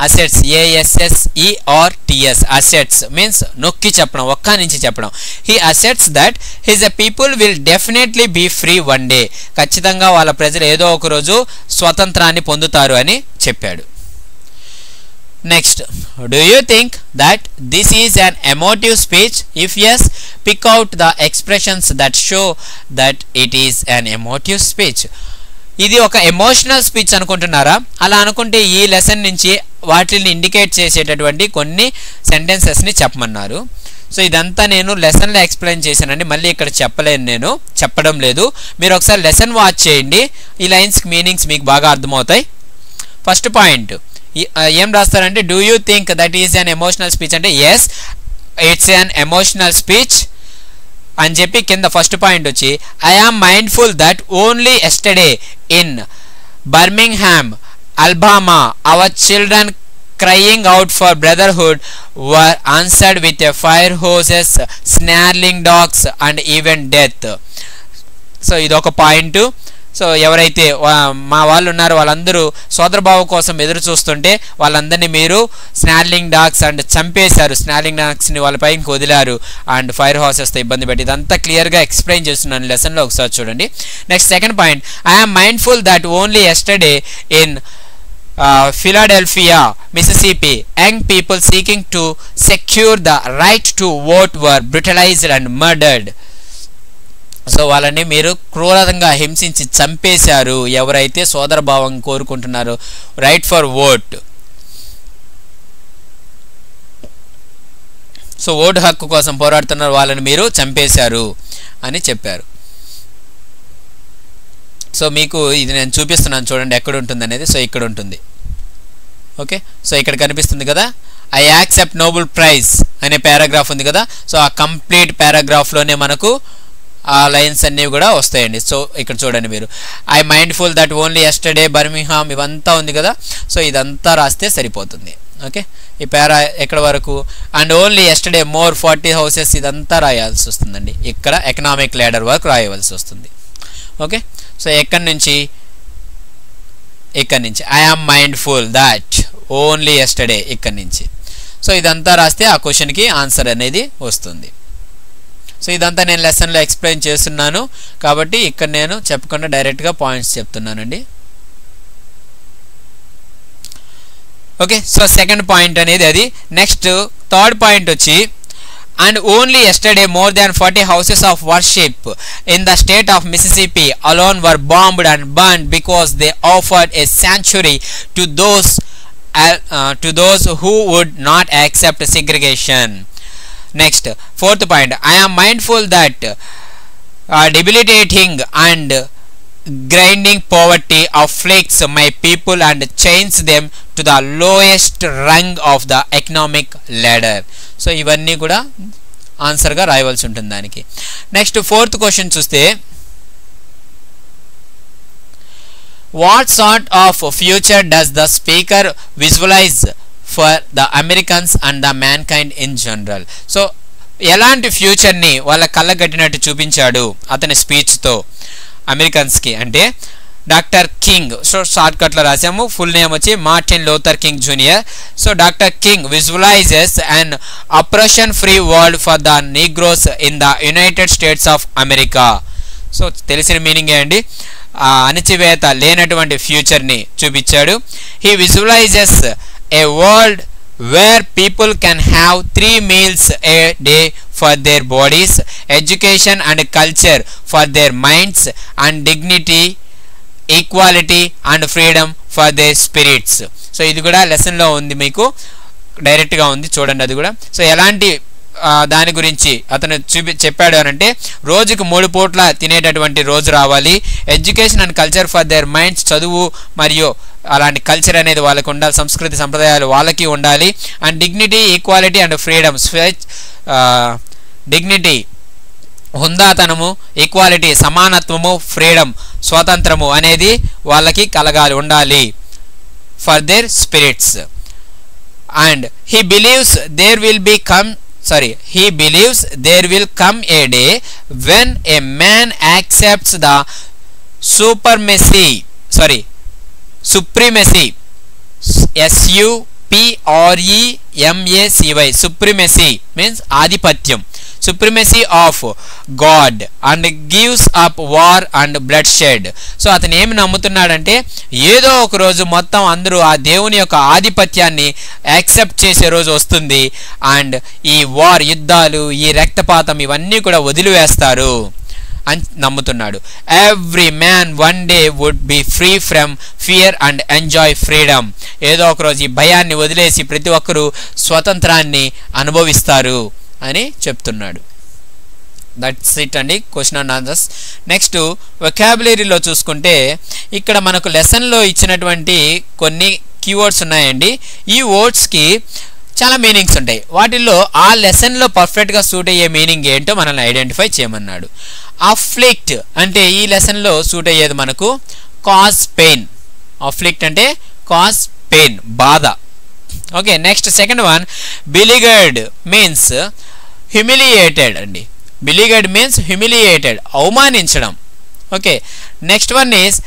[SPEAKER 3] asserts ASSERTS, asserts means నొక్కి చెప్పడం, ఒక్క నుంచి చెప్పడం. He asserts that his people will definitely be free one day, ఖచ్చితంగా వాళ్ళ ప్రజలు ఏదో ఒక రోజు స్వతంత్రాన్ని పొందుతారు అని చెప్పాడు. Next, do you think that this is an emotive speech? If yes, pick out the expressions that show that it is an emotive speech. ఇది ఒక ఎమోషనల్ స్పీచ్ అనుకుంటున్నారా? అలా అనుకుంటే ఈ లెసన్ నుంచి వాటిని ఇండికేట్ చేసేటటువంటి కొన్ని సెంటెన్సెస్ని చెప్పమన్నారు. సో ఇదంతా నేను లెసన్లో ఎక్స్ప్లెయిన్ చేశానండి, మళ్ళీ ఇక్కడ చెప్పలేను, నేను చెప్పడం లేదు. మీరు ఒకసారి లెసన్ వాచ్ చేయండి, ఈ లైన్స్కి మీనింగ్స్ మీకు బాగా అర్థమవుతాయి. ఫస్ట్ పాయింట్ ఏం రాస్తారంటే do you think that is an emotional speech అంటే yes it's an emotional speech అని చెప్పి కింద ఫస్ట్ పాయింట్ వచ్చి I am mindful that only yesterday in Birmingham Alabama our children crying out for brotherhood were answered with a fire hoses, snarling dogs and even death. So ఇదొక పాయింట్. సో ఎవరైతే మా వాళ్ళు ఉన్నారో వాళ్ళందరూ సోదరభావం కోసం ఎదురు చూస్తుంటే వాళ్ళందరినీ మీరు స్నార్లింగ్ డాగ్స్ అండ్ చంపేశారు, స్నార్లింగ్ డాగ్స్ని వాళ్ళపై ఇంక వదిలారు అండ్ ఫైర్ హౌసెస్తో ఇబ్బంది పెట్టి, ఇదంతా క్లియర్గా ఎక్స్ప్లెయిన్ చేస్తున్నాను లెసన్లో, ఒకసారి చూడండి. Next second point, I'm mindful that only yesterday in Philadelphia, Mississippi, young people seeking to secure the right to vote were brutalized and murdered. So వాళ్ళని మీరు క్రూరంగా హింసించి చంపేశారు ఎవరైతే సోదరభావం కోరుకుంటున్నారో, right for vote, so vote హక్కు కోసం పోరాడుతున్నారు వాళ్ళని మీరు చంపేశారు అని చెప్పారు. సో మీకు ఇది నేను చూపిస్తున్నాను చూడండి ఎక్కడ ఉంటుంది అనేది. సో ఇక్కడ ఉంటుంది, ఓకే. సో ఇక్కడ కనిపిస్తుంది కదా, ఐ యాక్సెప్ట్ నోబెల్ ప్రైజ్ అనే పారాగ్రాఫ్ ఉంది కదా. సో ఆ కంప్లీట్ పారాగ్రాఫ్లోనే మనకు ఆ లైన్స్ అన్నీ కూడా వస్తాయండి. సో ఇక్కడ చూడండి మీరు, I mindful that only yesterday Birmingham ఇవంతా ఉంది కదా. సో ఇదంతా రాస్తే సరిపోతుంది, ఓకే. ఈ పారా ఎక్కడ వరకు, and only yesterday more 40 houses ఇదంతా రాయాల్సి వస్తుందండి. ఇక్కడ ఎకనామిక్ లీడర్ వరకు రాయవలసి వస్తుంది, ఓకే. సో ఎక్కడి నుంచి I am mindful that only yesterday ఇక్కడి నుంచి. సో ఇదంతా రాస్తే ఆ క్వశ్చన్కి ఆన్సర్ అనేది వస్తుంది. సో ఇదంతా నేను లెసన్లో ఎక్స్ప్లెయిన్ చేస్తున్నాను కాబట్టి ఇక్కడ నేను చెప్పకుండా డైరెక్ట్గా పాయింట్స్ చెప్తున్నానండి, ఓకే. సో సెకండ్ పాయింట్ అనేది అది. నెక్స్ట్ థర్డ్ పాయింట్ వచ్చి, and only yesterday more than 40 houses of worship in the state of Mississippi alone were bombed and burned because they offered a sanctuary to those who would not accept segregation. Next, fourth point, I am mindful that debilitating and grinding poverty afflicts my people and chains them to the lowest rung of the economic ladder. So ఇవన్నీ కూడా ఆన్సర్గా రాయవలసి ఉంటుంది దానికి. నెక్స్ట్ ఫోర్త్ క్వశ్చన్ చూస్తే, what sort of future does the speaker visualise for the Americans and the mankind in general. So ఎలాంటి ఫ్యూచర్ని వాళ్ళ కళ్ళగట్టినట్టు చూపించాడు అతని స్పీచ్తో అమెరికన్స్కి అంటే, డాక్టర్ కింగ్, సో షార్ట్కట్లో రాసాము, ఫుల్ నేమ్ వచ్చి Martin Luther King junior. So doctor King visualises an oppression free world for the negroes in the United States of America. So తెలిసిన మీనింగే అండి, అణచివేత లేనటువంటి ఫ్యూచర్ని చూపించాడు. He visualises A world where people can have 3 meals a day for their bodies, education and culture for their minds, and dignity, equality and freedom for their spirits. So ఇది కూడా లెసన్లో ఉంది, మీకు డైరెక్ట్గా ఉంది చూడండి అది కూడా. సో ఎలాంటి దాని గురించి అతను చెప్పాడు అని అంటే, రోజుకు 3 పూట్ల తినేటటువంటి రోజు రావాలి, education and culture for their minds, చదువు మరియు అలాంటి కల్చర్ అనేది వాళ్ళకి ఉండాలి, సంస్కృతి సంప్రదాయాలు వాళ్ళకి ఉండాలి, and dignity, equality and freedom, dignity హుందాతనము, ఈక్వాలిటీ సమానత్వము, ఫ్రీడమ్ స్వాతంత్రము అనేది వాళ్ళకి కలగాలి ఉండాలి for their spirits. And he believes there will come a day when a man accepts the supremacy, supremacy means ఆధిపత్యం, supremacy of God and gives up war and bloodshed. So అతను ఏమి నమ్ముతున్నాడంటే, ఏదో ఒక రోజు మొత్తం అందరూ ఆ దేవుని యొక్క ఆధిపత్యాన్ని యాక్సెప్ట్ చేసే రోజు వస్తుంది, అండ్ ఈ వార్, యుద్ధాలు, ఈ రక్తపాతం ఇవన్నీ కూడా వదిలివేస్తారు అని నమ్ముతున్నాడు. Every man one day would be free from fear and enjoy freedom. ఏదో ఒక రోజు ఈ భయాన్ని వదిలేసి ప్రతి ఒక్కరూ స్వతంత్రాన్ని అనుభవిస్తారు అని చెప్తున్నాడు. దట్స్ ఇట్ అండి క్వశ్చన్ అండ్ ఆన్సర్స్. నెక్స్ట్ వొకాబులరీలో చూసుకుంటే, ఇక్కడ మనకు లెసన్లో ఇచ్చినటువంటి కొన్ని కీవర్డ్స్ ఉన్నాయండి. ఈ వర్డ్స్కి చాలా మీనింగ్స్ ఉంటాయి. వాటిల్లో ఆ లెసన్లో పర్ఫెక్ట్గా సూట్ అయ్యే మీనింగ్ ఏంటో మనల్ని ఐడెంటిఫై చేయమన్నాడు. అఫ్లిక్ట్ అంటే ఈ లెసన్లో సూట్ అయ్యేది మనకు కాజ్ పెయిన్. అఫ్లిక్ట్ అంటే కాజ్ పెయిన్, బాధ. Okay, next second one, beleaguered means humiliated అండి. బిలిగర్డ్ మీన్స్ హ్యూమిలియేటెడ్, అవమానించడం. Okay, next one is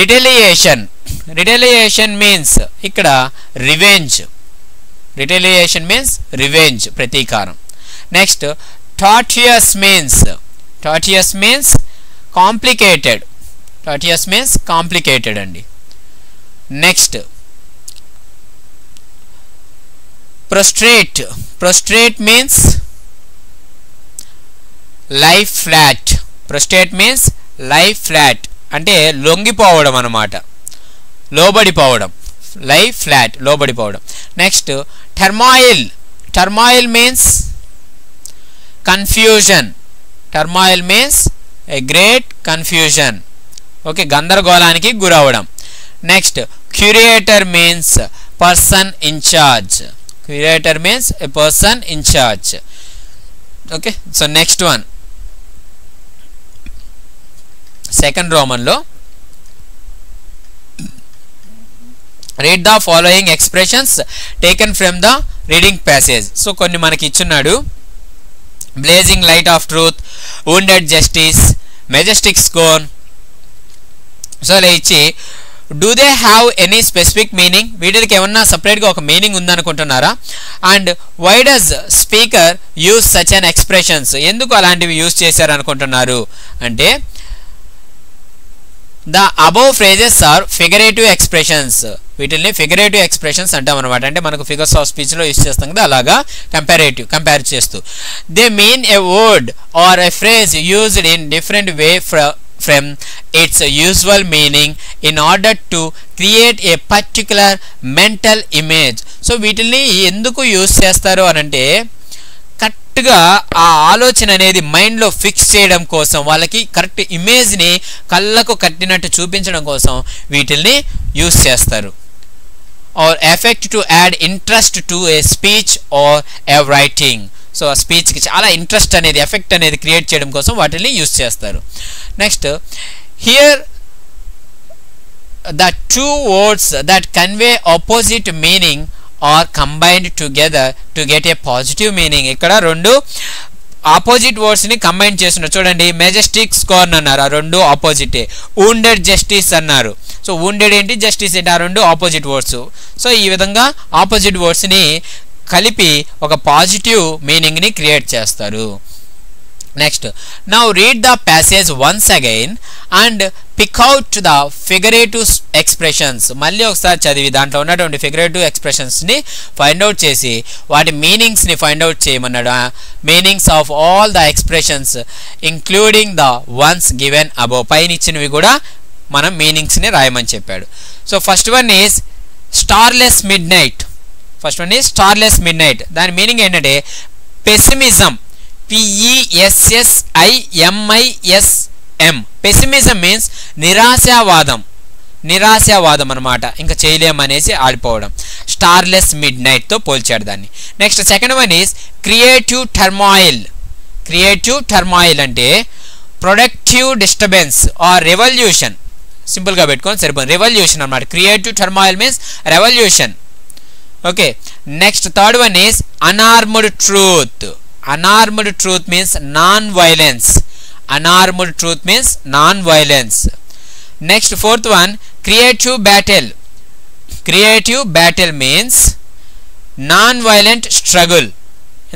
[SPEAKER 3] retaliation. Retaliation means ఇక్కడ రివెంజ్. రిటెలియేషన్ మీన్స్ రివెంజ్, ప్రతీకారం. Next tortuous means, tortuous means complicated. Tortuous means complicated అండి. Next prostrate. Prostrate means lie flat. Prostrate means lie flat అంటే లొంగిపోవడం అన్నమాట, లోబడిపోవడం. లై ఫ్లాట్, లోబడిపోవడం. Next turmoil. Turmoil means confusion. Turmoil means a great confusion. Okay, గందరగోళానికి గురవడం. Next curator means person in charge. Curator means a person in charge. Okay, so next one, second Roman lo, read the following expressions taken from the reading passage. So konni manaki ichunnadu, blazing light of truth, wounded justice, majestic scorn. So la ichi do they have any specific meaning? వీటికి ఏమన్నా సపరేట్గా ఒక మీనింగ్ ఉందనుకుంటున్నారా? And why does speaker use such an expressions? ఎందుకు అలాంటివి యూజ్ చేశారు అనుకుంటున్నారు అంటే, the above phrases are figurative expressions. వీటిని ఫిగరేటివ్ ఎక్స్ప్రెషన్స్ అంటాం అనమాట. అంటే మనకు ఫిగర్స్ ఆఫ్ స్పీచ్లో యూజ్ చేస్తాం కదా, అలాగా కంపేర్ చేస్తూ. They mean a word or a phrase used in different way from its usual meaning in order to create a particular mental image. So వీటిని ఎందుకు యూజ్ చేస్తారు అని అంటే, కరెక్ట్గా ఆ ఆలోచన అనేది మైండ్లో ఫిక్స్ చేయడం కోసం, వాళ్ళకి కరెక్ట్ ఇమేజ్ని కళ్ళకు కట్టినట్టు చూపించడం కోసం వీటిని యూజ్ చేస్తారు. or effect to add interest to a speech or a writing. So ఆ స్పీచ్కి చాలా ఇంట్రెస్ట్ అనేది, ఎఫెక్ట్ అనేది క్రియేట్ చేయడం కోసం వాటిని యూజ్ చేస్తారు. Next here the two words that convey opposite meaning are combined together to get a positive meaning. ఇక్కడ రెండు ఆపోజిట్ వర్డ్స్ని కంబైన్ చేస్తున్నారు. చూడండి, మెజెస్టిక్ స్కార్న్ అన్నారు, ఆ రెండు ఆపోజిటే. వూండెడ్ జస్టిస్ అన్నారు. సో వూండెడ్ ఏంటి, జస్టిస్ ఏంటి, ఆ రెండు ఆపోజిట్ వర్డ్స్. సో ఈ విధంగా ఆపోజిట్ వర్డ్స్ని కలిపి ఒక పాజిటివ్ మీనింగ్ని క్రియేట్ చేస్తారు. Next, now read the passage once again and pick out the figurative expressions. మళ్ళీ ఒకసారి చదివి దాంట్లో ఉన్నటువంటి ఫిగరేటివ్ ఎక్స్ప్రెషన్స్ని ఫైండ్ అవుట్ చేసి వాటి మీనింగ్స్ని ఫైండ్ అవుట్ చేయమన్నాడు. Meanings of all the expressions including the ones given above. పైన ఇచ్చినవి కూడా మనం మీనింగ్స్ని రాయమని చెప్పాడు. So first one is starless midnight. First one is starless midnight. దాని మీనింగ్ ఏంటంటే పెసిమిజం. PESSIMISM. పెసిమిజం మీన్స్ నిరాశావాదం. నిరాశావాదం అనమాట, ఇంకా చేయలేమనేసి ఆడిపోవడం. స్టార్లెస్ మిడ్ నైట్తో పోల్చాడు దాన్ని. Next second one is creative turmoil. Creative turmoil అంటే ప్రొడక్టివ్ డిస్టర్బెన్స్ ఆర్ రెవల్యూషన్. సింపుల్గా పెట్టుకొని సరిపోయింది, రెవల్యూషన్ అనమాట. Creative turmoil means revolution. Okay, next third one is unarmed truth. Unarmed truth means non violence. Unarmed truth means non violence. Next fourth one creative battle. Creative battle means non violent struggle.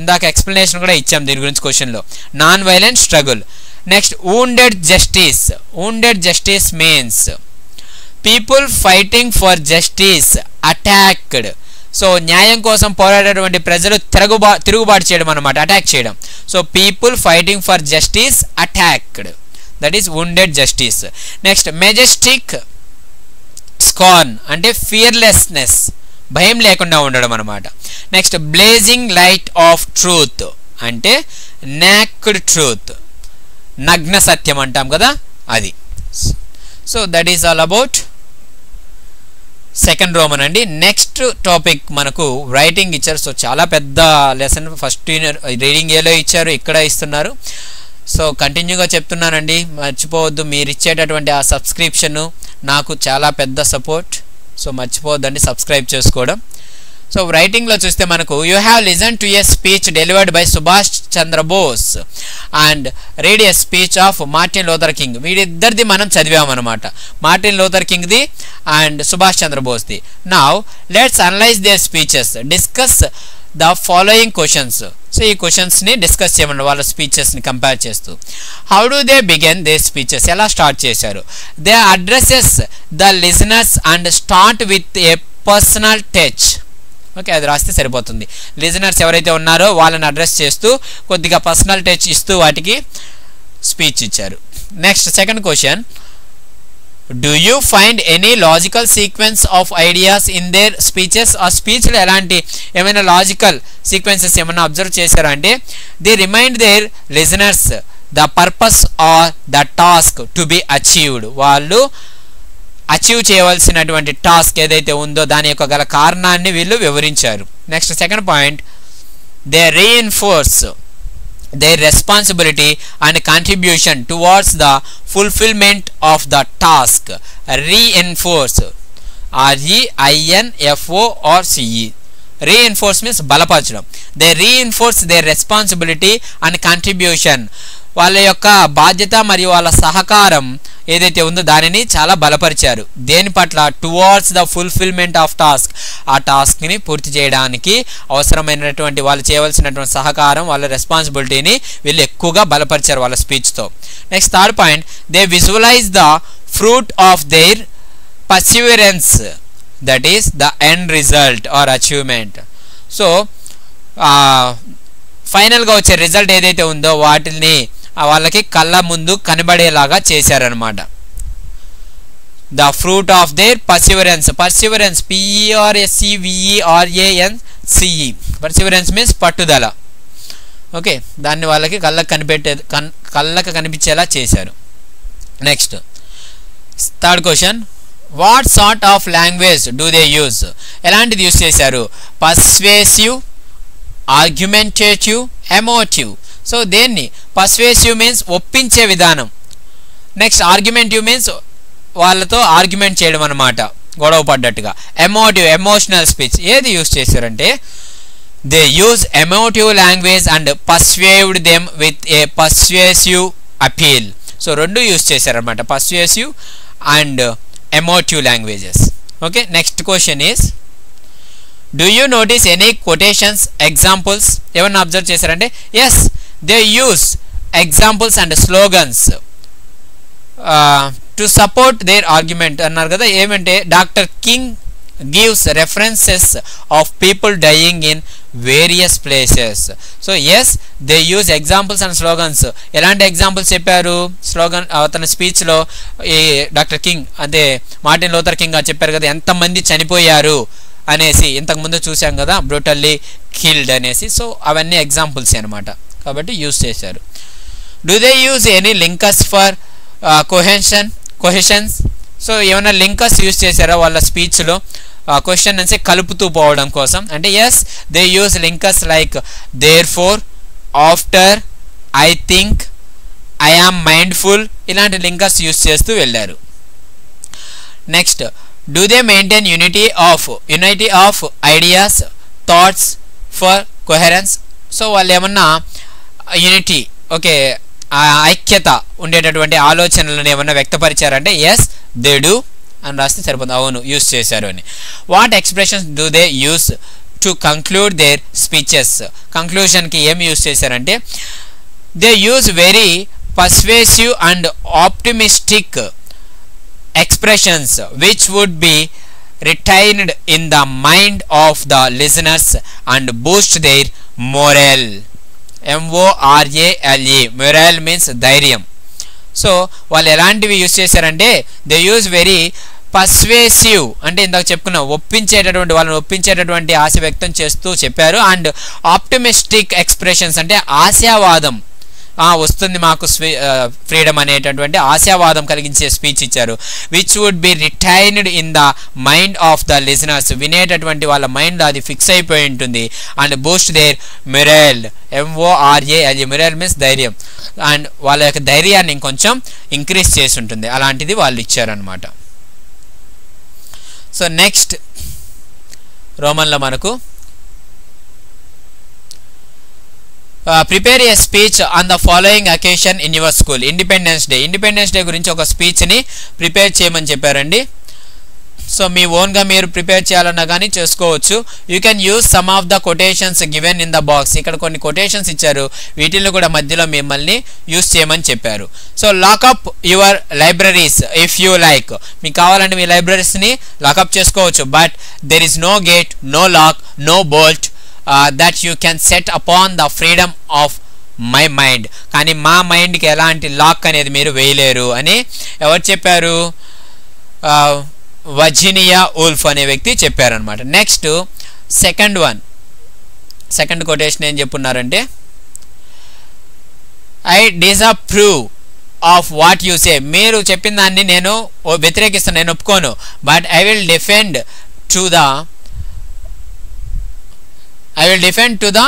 [SPEAKER 3] ఇందాక ఎక్స్ప్లెనేషన్ కూడా ఇచ్చాం దీని గురించి క్వశ్చన్లో, non violent struggle. Next wounded justice. Wounded justice means people fighting for justice attacked. So న్యాయం కోసం పోరాడేటువంటి ప్రజలు తిరుగుబాటు చేయడం అనమాట, అటాక్ చేయడం. So people fighting for justice attacked, that is wounded justice. Next majestic scorn అంటే ఫియర్లెస్నెస్, భయం లేకుండా ఉండడం అనమాట. Next blazing light of truth అంటే నాక్డ్ ట్రూత్, నగ్న సత్యం అంటాం కదా అది. So that is all about second Roman అండి. నెక్స్ట్ టాపిక్ మనకు రైటింగ్ ఇచ్చారు. సో చాలా పెద్ద లెసన్, ఫస్ట్ రీడింగ్ ఏలో ఇచ్చారు, ఇక్కడ ఇస్తున్నారు. సో కంటిన్యూగా చెప్తున్నానండి, మర్చిపోవద్దు. మీరు ఇచ్చేటటువంటి ఆ సబ్స్క్రిప్షన్ నాకు చాలా పెద్ద సపోర్ట్. సో మర్చిపోవద్దండి సబ్స్క్రైబ్ చేసుకోవడం. సో రైటింగ్లో చూస్తే మనకు you have listen to a speech delivered by Subhash Chandra Bose and read a speech of Martin Luther King. వీడిద్దరిది మనం చదివామన్నమాట, మార్టిన్ లూథర్ కింగ్ది అండ్ సుభాష్ చంద్ర బోస్ది. Now let's analyse their speeches, discuss the following questions. So ఈ క్వశ్చన్స్ని డిస్కస్ చేయమని వాళ్ళ స్పీచెస్ని కంపేర్ చేస్తూ. How do they begin they speeches, ఎలా స్టార్ట్ చేశారు? They addresses the listeners and start with a personal touch. Okay, అది రాస్తే సరిపోతుంది. లిజనర్స్ ఎవరైతే ఉన్నారో వాళ్ళని అడ్రస్ చేస్తూ కొద్దిగా పర్సనల్ టచ్ ఇస్తూ వాటికి స్పీచ్ ఇచ్చారు. Next second question, do you find any logical sequence of ideas in there speeches? ఆ స్పీచ్లో ఎలాంటి ఏమైనా లాజికల్ సీక్వెన్సెస్ ఏమైనా అబ్జర్వ్ చేశారా అంటే, they remind their listeners the purpose or the task to be achieved. వాళ్ళు అచీవ్ చేయవలసినటువంటి టాస్క్ ఏదైతే ఉందో దాని యొక్క గల కారణాన్ని వీళ్ళు వివరించారు. Next second point, they reinforce their responsibility and contribution towards the fulfillment of the task. Reinforce, R-E-I-N-F-O-R-C-E. Reinforce means బలపరచడం. They reinforce their responsibility and contribution. వాళ్ళ యొక్క బాధ్యత మరియు వాళ్ళ సహకారం ఏదైతే ఉందో దానిని చాలా బలపరిచారు. దేని పట్ల? Towards the fulfilment of task. ఆ టాస్క్ని పూర్తి చేయడానికి అవసరమైనటువంటి వాళ్ళు చేయవలసినటువంటి సహకారం, వాళ్ళ రెస్పాన్సిబిలిటీని వీళ్ళు ఎక్కువగా బలపరిచారు వాళ్ళ స్పీచ్తో. Next third point, they visualise the fruit of their perseverance, that is the end result or achievement. So ఫైనల్గా వచ్చే రిజల్ట్ ఏదైతే ఉందో వాటిని వాళ్ళకి కళ్ళ ముందు కనబడేలాగా చేశారనమాట. The fruit of their Perseverance. Perseverance PERSEVERANCE. Perseverance means పట్టుదల. ఓకే, దాన్ని వాళ్ళకి కళ్ళకు కనిపించేలా చేశారు. Next third question, what sort of language do they use? ఎలాంటిది యూజ్ చేశారు? పర్స్వేసివ్, ఆర్గ్యుమెంటేటివ్, ఎమోటివ్. సో దేన్ని? పర్స్వేసివ్ మీన్స్ ఒప్పించే విధానం. నెక్స్ట్ ఆర్గ్యుమెంటివ్ మీన్స్ వాళ్ళతో ఆర్గ్యుమెంట్ చేయడం అనమాట, గొడవ పడ్డట్టుగా. Emotive, emotional speech. ఏది యూజ్ చేశారంటే, they use emotive language and persuaded them with a persuasive appeal. So రెండు యూజ్ చేశారనమాట, persuasive and emotive languages. Okay, next question is, do you notice any quotations, examples? ఏమన్నా అబ్జర్వ్ చేశారంటే, yes, they use examples and slogans to support their argument అన్నారు కదా. ఏమంటే, doctor King gives references of people dying in various places. So yes, they use examples and slogans. ఎలాంటి ఎగ్జాంపుల్స్ చెప్పారు? స్లోగన్ అతని స్పీచ్లో ఈ డాక్టర్ కింగ్ అంటే మార్టిన్ లూథర్ కింగ్ చెప్పారు కదా, ఎంతమంది చనిపోయారు అనేసి. ఇంతకుముందు చూసాం కదా, బ్రూటల్లీ కిల్డ్ అనేసి. సో అవన్నీ ఎగ్జాంపుల్స్ అనమాట, కాబట్టి యూజ్ చేశారు. Do they use any linkers for cohesions? So ఏమైనా లింకర్స్ యూజ్ చేశారా వాళ్ళ స్పీచ్లో? క్వశ్చన్ అంటే కలుపుతూ పోవడం కోసం. అంటే yes, they use linkers like therefore, after, I think, I am mindful, ఇలాంటి లింకర్స్ యూజ్ చేస్తూ వెళ్ళారు. Next, do they maintain unity of ideas, thoughts for coherence? So వాళ్ళు ఏమన్నా యూనిటీ, ఓకే, ఐక్యత ఉండేటటువంటి ఆలోచనలను ఏమన్నా వ్యక్తపరిచారంటే ఎస్, దే డూ అని రాస్తే సరిపోతుంది. అవును, యూస్ చేశారు అని. What expressions do they use to conclude their speeches? కంక్లూషన్కి ఏం యూస్ చేశారంటే, they use very persuasive and optimistic expressions which would be retained in the mind of the listeners and boost their morale. morale. morale means ధైర్యం. సో వాళ్ళు ఎలాంటివి యూజ్ చేశారంటే, దే యూజ్ వెరీ పర్స్వేసివ్ అంటే ఇందాక చెప్పుకున్న ఒప్పించేటటువంటి, వాళ్ళని ఒప్పించేటటువంటి ఆశ వ్యక్తం చేస్తూ చెప్పారు. అండ్ ఆప్టిమిస్టిక్ ఎక్స్ప్రెషన్స్ అంటే ఆశావాదం, వస్తుంది మాకు ఫ్రీడమ్ అనేటటువంటి ఆశావాదం కలిగించే స్పీచ్ ఇచ్చారు. Which would be retained in the mind of the listeners, వినేటటువంటి వాళ్ళ మైండ్లో అది ఫిక్స్ అయిపోయి ఉంటుంది. And boost their morale, MORAL. Morale means ధైర్యం, అండ్ వాళ్ళ యొక్క ధైర్యాన్ని ఇంకొంచెం ఇంక్రీజ్ చేసి ఉంటుంది. అలాంటిది వాళ్ళు ఇచ్చారనమాట. సో నెక్స్ట్ రోమన్లో మనకు prepare A speech on the following occasion in your school. Independence day గురించి ఒక స్పీచ్ని ప్రిపేర్ చేయమని చెప్పారండి. సో మీ ఓన్గా మీరు ప్రిపేర్ చేయాలన్నా కానీ చేసుకోవచ్చు. You can use some of the quotations given in the box. ఇక్కడ కొన్ని కొటేషన్స్ ఇచ్చారు, వీటిల్లో కూడా మధ్యలో మిమ్మల్ని యూజ్ చేయమని చెప్పారు. So lock up your libraries if you like. మీకు కావాలంటే మీ లైబ్రరీస్ని లాకప్ చేసుకోవచ్చు. But there is no gate, no lock, no bolt that you can set upon the freedom of my mind. కానీ మా మైండ్కి ఎలాంటి లాక్ అనేది మీరు వేయలేరు అని ఎవరు చెప్పారు? వర్జీనియా ఉల్ఫ్ అనే వ్యక్తి చెప్పారనమాట. నెక్స్ట్ సెకండ్ కొటేషన్ ఏం చెప్పున్నారంటే, I disapprove of what you say. మీరు చెప్పిన దాన్ని నేను వ్యతిరేకిస్తాను, నేను ఒప్పుకోను. But I will defend to the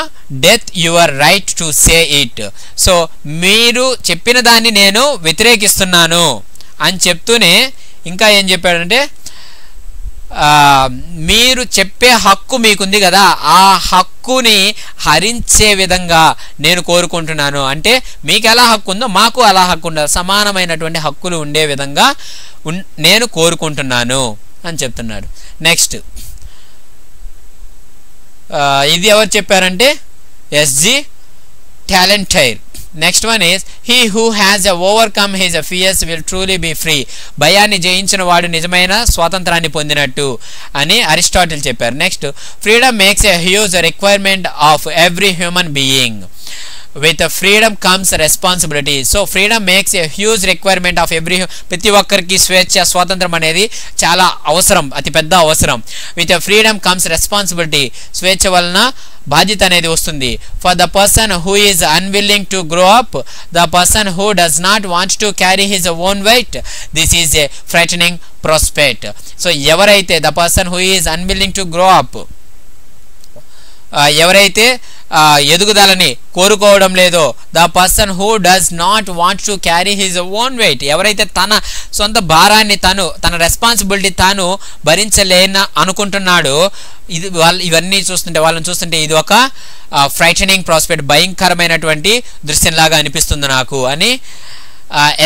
[SPEAKER 3] death your right to say it. So మీరు చెప్పిన దాన్ని నేను వ్యతిరేకిస్తున్నాను అని చెప్తూనే ఇంకా ఏం చెప్పాడంటే, మీరు చెప్పే హక్కు మీకుంది కదా, ఆ హక్కుని హరించే విధంగా నేను కోరుకుంటున్నాను. అంటే మీకు ఎలా హక్కు ఉందో మాకు అలా హక్కు ఉండాలి, సమానమైనటువంటి హక్కులు ఉండే విధంగా నేను కోరుకుంటున్నాను అని చెప్తున్నాడు. నెక్స్ట్ ఇది ఎవరు చెప్పారంటే S G Tallentyre. Next one is he who has overcome his fears will truly be free. భయాన్ని జయించిన వాడు నిజమైన స్వాతంత్రాన్ని పొందినట్టు అని అరిస్టాటిల్ చెప్పారు. Next freedom makes a huge requirement of every human being. With freedom comes responsibility. So freedom makes a huge requirement of every, ప్రతి ఒక్కరికి స్వాతంత్రం అనేది చాలా అవసరం, అతి పెద్ద అవసరం. With freedom comes responsibility. స్వేచ్ఛ వలన బాధ్యత అనేది వస్తుంది. For the person who is unwilling to grow up, the person who does not want to carry his own weight, this is a frightening prospect. So ఎవరైతే the person who is unwilling to grow up, ఎవరైతే ఎదుగుదలని కోరుకోవడం లేదో, the person who does not want to carry his own weight, ఎవరైతే తన సొంత భారాన్ని తన రెస్పాన్సిబిలిటీ తాను భరించలేన అనుకుంటున్నాడో, ఇవన్నీ చూస్తుంటే వాళ్ళని చూస్తుంటే ఇది ఒక ఫ్రైటనింగ్ ప్రాస్పెక్ట్, భయంకరమైనటువంటి దృశ్యంలాగా అనిపిస్తుంది నాకు అని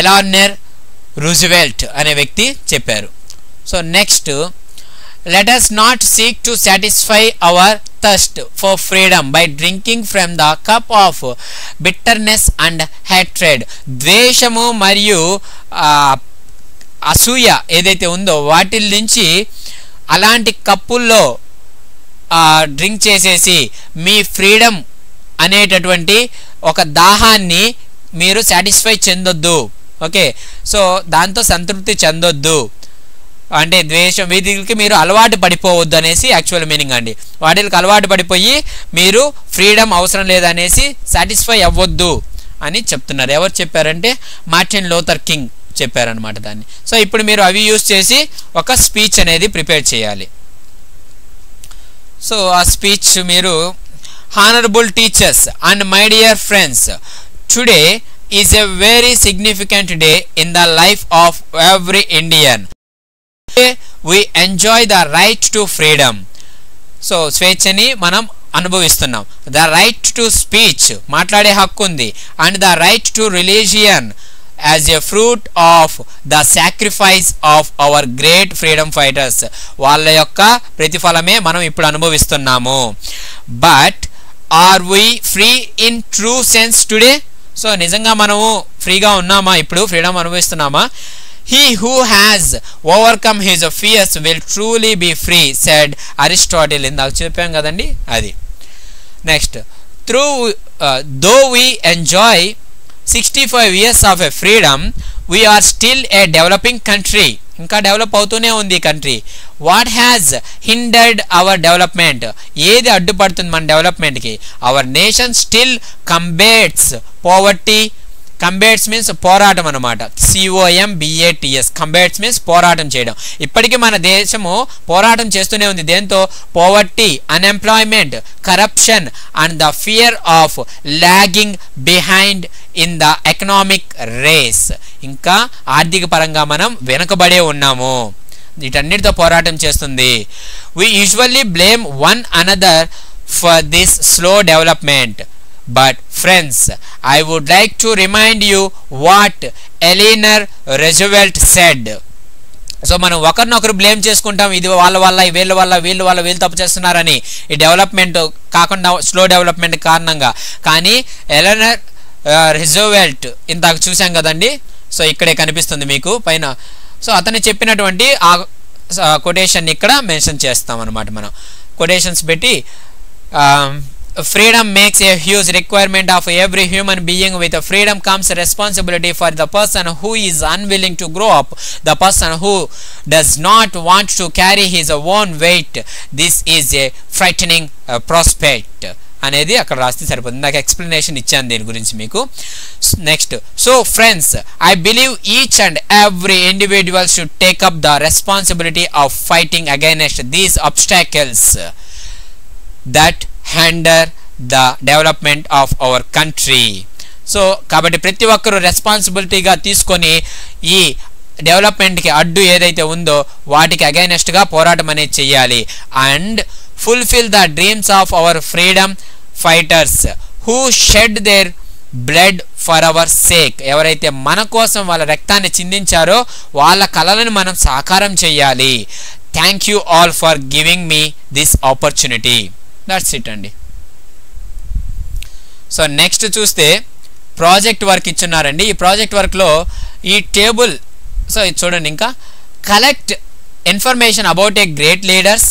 [SPEAKER 3] ఎలానర్ రూజ్వెల్ట్ అనే వ్యక్తి చెప్పారు. So next, let us not seek to satisfy our thirst for freedom by drinking from the cup of bitterness and hatred. ద్వేషము మరియు అసూయ ఏదైతే ఉందో వాటి నుంచి అలాంటి కప్పుల్లో డ్రింక్ చేసేసి మీ ఫ్రీడమ్ అనేటటువంటి ఒక దాహాన్ని మీరు సాటిస్ఫై చెందొద్దు. ఓకే, సో దాంతో సంతృప్తి చెందొద్దు అంటే ద్వేషం, వీటికి మీరు అలవాటు పడిపోవద్దు అనేసి యాక్చువల్ మీనింగ్ అండి. వాటికి అలవాటు పడిపోయి మీరు ఫ్రీడమ్ అవసరం లేదనేసి సాటిస్ఫై అవ్వద్దు అని చెప్తున్నారు. ఎవరు చెప్పారంటే మార్టిన్ లూథర్ కింగ్ చెప్పారనమాట దాన్ని. సో ఇప్పుడు మీరు అవి యూజ్ చేసి ఒక స్పీచ్ అనేది ప్రిపేర్ చేయాలి. సో ఆ స్పీచ్ మీరు, honourable teachers and my dear friends, today is a very significant day in the life of every Indian. We enjoy the right to freedom. So స్వేచ్ఛని మనం అనుభవిస్తున్నాం. ద రైట్ టు స్పీచ్, మాట్లాడే హక్కు ఉంది. And the right to religion as a fruit of the sacrifice of our great freedom fighters. వాళ్ళ యొక్క ప్రతిఫలమే మనం ఇప్పుడు అనుభవిస్తున్నాము. But are we free in true sense today? So నిజంగా మనము ఫ్రీగా ఉన్నామా? ఇప్పుడు freedom అనుభవిస్తున్నామా? He who has overcome his fears will truly be free, said Aristotle. ఇందాక చెప్పాం కదండి అది. Next, though we enjoy 65 years of a freedom, we are still a developing country. ఇంకా డెవలప్ అవుతూనే ఉంది ఈ country. What has hindered our development? ఏది అడ్డుపడుతుంది మన డెవలప్మెంట్కి? Our nation still combats poverty. Combats means పోరాటం అనమాట. COMBATS, కంబేట్స్ మీన్స్ పోరాటం చేయడం. ఇప్పటికీ మన దేశము పోరాటం చేస్తూనే ఉంది. దేంతో? Poverty, unemployment, corruption and the fear of lagging behind in the economic race. ఇంకా ఆర్థిక పరంగా మనం వెనుకబడే ఉన్నాము. వీటన్నిటితో పోరాటం చేస్తుంది. We usually blame one another for this slow development, But friends, I would like to remind you what Eleanor Roosevelt said. So మనం ఒకరినొకరు బ్లేమ్ చేసుకుంటాం, ఇది వాళ్ళ వల్ల వీళ్ళు తప్పు చేస్తున్నారని, ఈ డెవలప్మెంట్ కాకుండా స్లో డెవలప్మెంట్ కారణంగా. కానీ ఎలెనర్ రూజ్వెల్ట్ ఇందాక చూసాం కదండి, సో ఇక్కడే కనిపిస్తుంది మీకు పైన. సో అతను చెప్పినటువంటి ఆ కొటేషన్ ఇక్కడ మెన్షన్ చేస్తాం అన్నమాట. మనం కొటేషన్స్ పెట్టి freedom makes a huge requirement of every human being. With freedom comes responsibility for the person who is unwilling to grow up, the person who does not want to carry his own weight. This is a frightening prospect అనేది అక్కడ రాస్తే సరిపోతుంది. నాకు ఎక్స్ప్లెనేషన్ ఇచ్చాను దీని గురించి మీకు. Next, so friends, I believe each and every individual should take up the responsibility of fighting against these obstacles that hander the development of our country. So కాబట్టి ప్రతి ఒక్కరూ రెస్పాన్సిబిలిటీగా తీసుకొని ఈ డెవలప్మెంట్కి అడ్డు ఏదైతే ఉందో వాటికి అగైనెస్ట్గా పోరాటం అనేది చెయ్యాలి. And fulfil the dreams of our freedom fighters who shed their blood for our sake. ఎవరైతే మన కోసం వాళ్ళ రక్తాన్ని చిందించారో వాళ్ళ కలలను మనం సాకారం చెయ్యాలి. Thank you all for giving me this opportunity. That's it అండి. సో నెక్స్ట్ చూస్తే ప్రాజెక్ట్ వర్క్ ఇచ్చున్నారండి. ఈ ప్రాజెక్ట్ వర్క్లో ఈ టేబుల్, సో ఇది చూడండి, ఇంకా collect information about a great leaders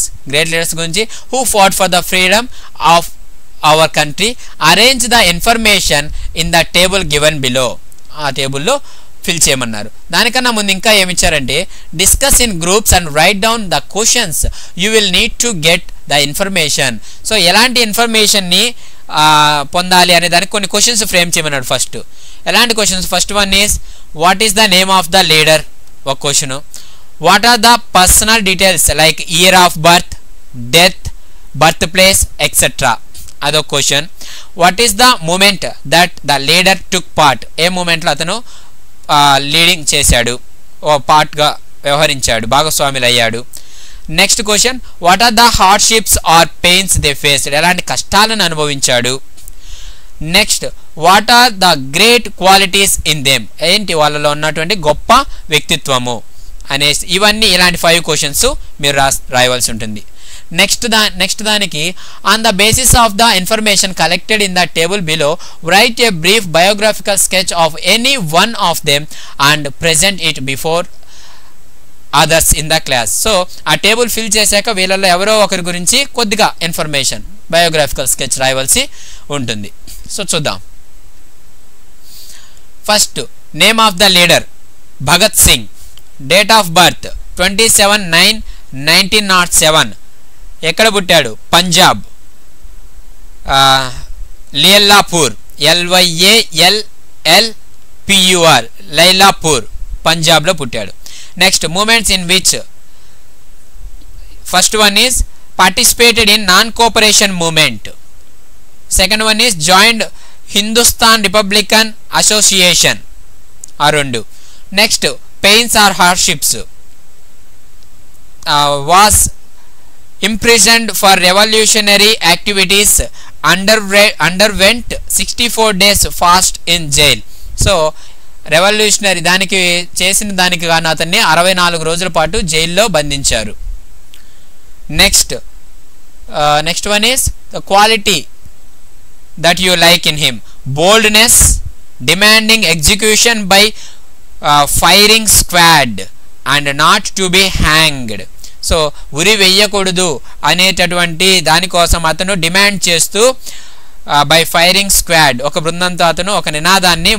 [SPEAKER 3] గురించి who fought for the freedom of our country. Arrange the information in the table given below. ఆ టేబుల్లో ఫిల్ చేయమన్నారు. దానికన్నా ముందు ఇంకా ఏమిచ్చారంటే discuss in groups and write down the questions you will need to get the information. So ఎలాంటి ఇన్ఫర్మేషన్ని పొందాలి అనే దానికి కొన్ని క్వశ్చన్స్ ఫ్రేమ్ చేయమన్నాడు. ఫస్ట్ ఎలాంటి questions? First one is what is the name of the leader, ఒక question. What are the personal details like year of birth, death, birth place etcetera, అదొక question. What is the movement that the leader took part, ఏ మూమెంట్లో అతను లీడింగ్ చేశాడు, ఓ పార్ట్గా వ్యవహరించాడు, భాగస్వాములు అయ్యాడు. Next question, what are the hardships or pains they faced, ఎలాంటి కష్టాలను అనుభవించాడు. Next, what are the great qualities in them, ఏంటి వాళ్ళలో ఉన్నటువంటి గొప్ప వ్యక్తిత్వము అనేసి. ఇవన్నీ ఇలాంటి 5 క్వశ్చన్స్ మీరు రాయవలసి ఉంటుంది. నెక్స్ట్ దానికి on the basis of the information collected in the table below right a brief biographical sketch of any one of them and present it before others in the class. So ఆ టేబుల్ ఫిల్ చేశాక వీళ్ళల్లో ఎవరో ఒకరి గురించి కొద్దిగా ఇన్ఫర్మేషన్ బయోగ్రాఫికల్ స్కెచ్ రాయవలసి ఉంటుంది. సో చూద్దాం. First, name of the leader Bhagat Singh. Date of birth 27/9/1907. ఎక్కడ పుట్టాడు? పంజాబ్, లైలాపూర్, LYALLPUR, లైలాపూర్, పంజాబ్లో పుట్టాడు. Next, movements in which, first one is participated in non cooperation movement. Second one is joined Hindustan Republican Association, ఆ రెండు. Next, pains or hardships, was imprisoned for revolutionary activities, underwent 64 days fast in jail. So revolutionary దానికి చేసిన దానికి గాను అతన్ని 64 రోజుల పాటు జైల్లో బంధించారు. Next one is the quality that you like in him. Boldness, demanding execution by firing squad and not to be hanged. So ఉరి వెయ్యకూడదు అనేటటువంటి దానికోసం అతను డిమాండ్ చేస్తూ బై ఫైరింగ్ స్క్వాడ్, ఒక బృందంతో అతను ఒక నినాదాన్ని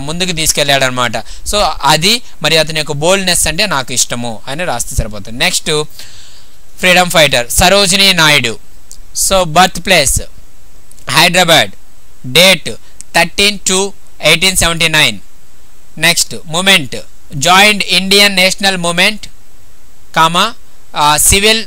[SPEAKER 3] ముందుకు తీసుకెళ్ళాడు అనమాట. సో అది మరి అతని యొక్క బోల్డ్నెస్ అంటే నాకు ఇష్టము అని రాస్తే సరిపోతుంది. Next, freedom fighter Sarojini Naidu. So birth place Hyderabad, date 13/2/1879. Next, movement joined Indian national movement, civil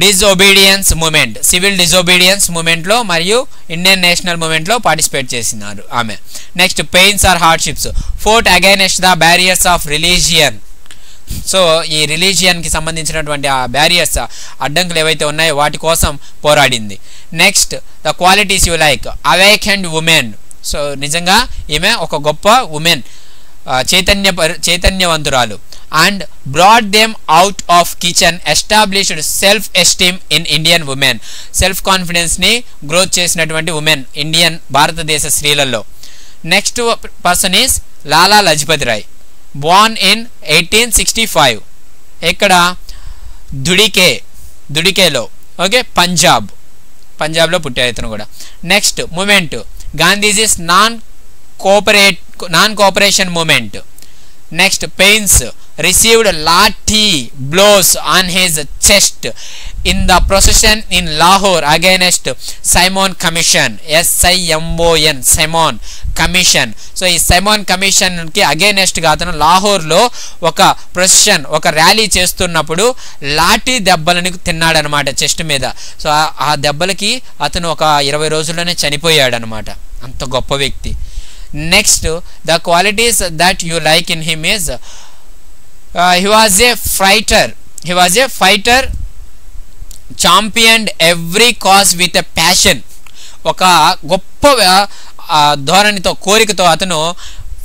[SPEAKER 3] disobedience movement, civil disobedience మూమెంట్లో మరియు ఇండియన్ నేషనల్ మూమెంట్లో పార్టిసిపేట్ చేసినారు ఆమె. Next, pains or hardships, fought against the barriers of religion. So ఈ రిలీజియన్కి సంబంధించినటువంటి ఆ బ్యారియర్స్ అడ్డంకులు ఏవైతే ఉన్నాయో వాటి కోసం పోరాడింది. Next the qualities you like awakened women. So నిజంగా ఈమె ఒక గొప్ప ఉమెన్, చైతన్యవంతురాలు. And brought them out of kitchen established self esteem in Indian women. Self కాన్ఫిడెన్స్ని గ్రోత్ చేసినటువంటి ఉమెన్ భారతదేశ స్త్రీలలో. Next person is Lala Lajpat Rai, born in 1865. ఇక్కడ దుడికేలో, ఓకే, పంజాబ్లో పుట్టారు ఇతను కూడా. Next movement Gandhiji's non cooperation movement. Next pains received lathi blows on his chest in the procession in Lahore against Simon Commission. SIMON Simon Commission. So ఈ సైమన్ కమిషన్కి అగైనెస్ట్గా అతను లాహోర్లో ఒక ప్రొసెషన్, ఒక ర్యాలీ చేస్తున్నప్పుడు లాఠీ దెబ్బలని తిన్నాడనమాట చెస్ట్ మీద. సో ఆ దెబ్బలకి అతను ఒక 20 రోజుల్లోనే చనిపోయాడనమాట. అంత గొప్ప వ్యక్తి. Next the qualities that you like in him is he was a fighter championed every cause with a passion. ఒక గొప్ప ధోరణితో, కోరికతో అతను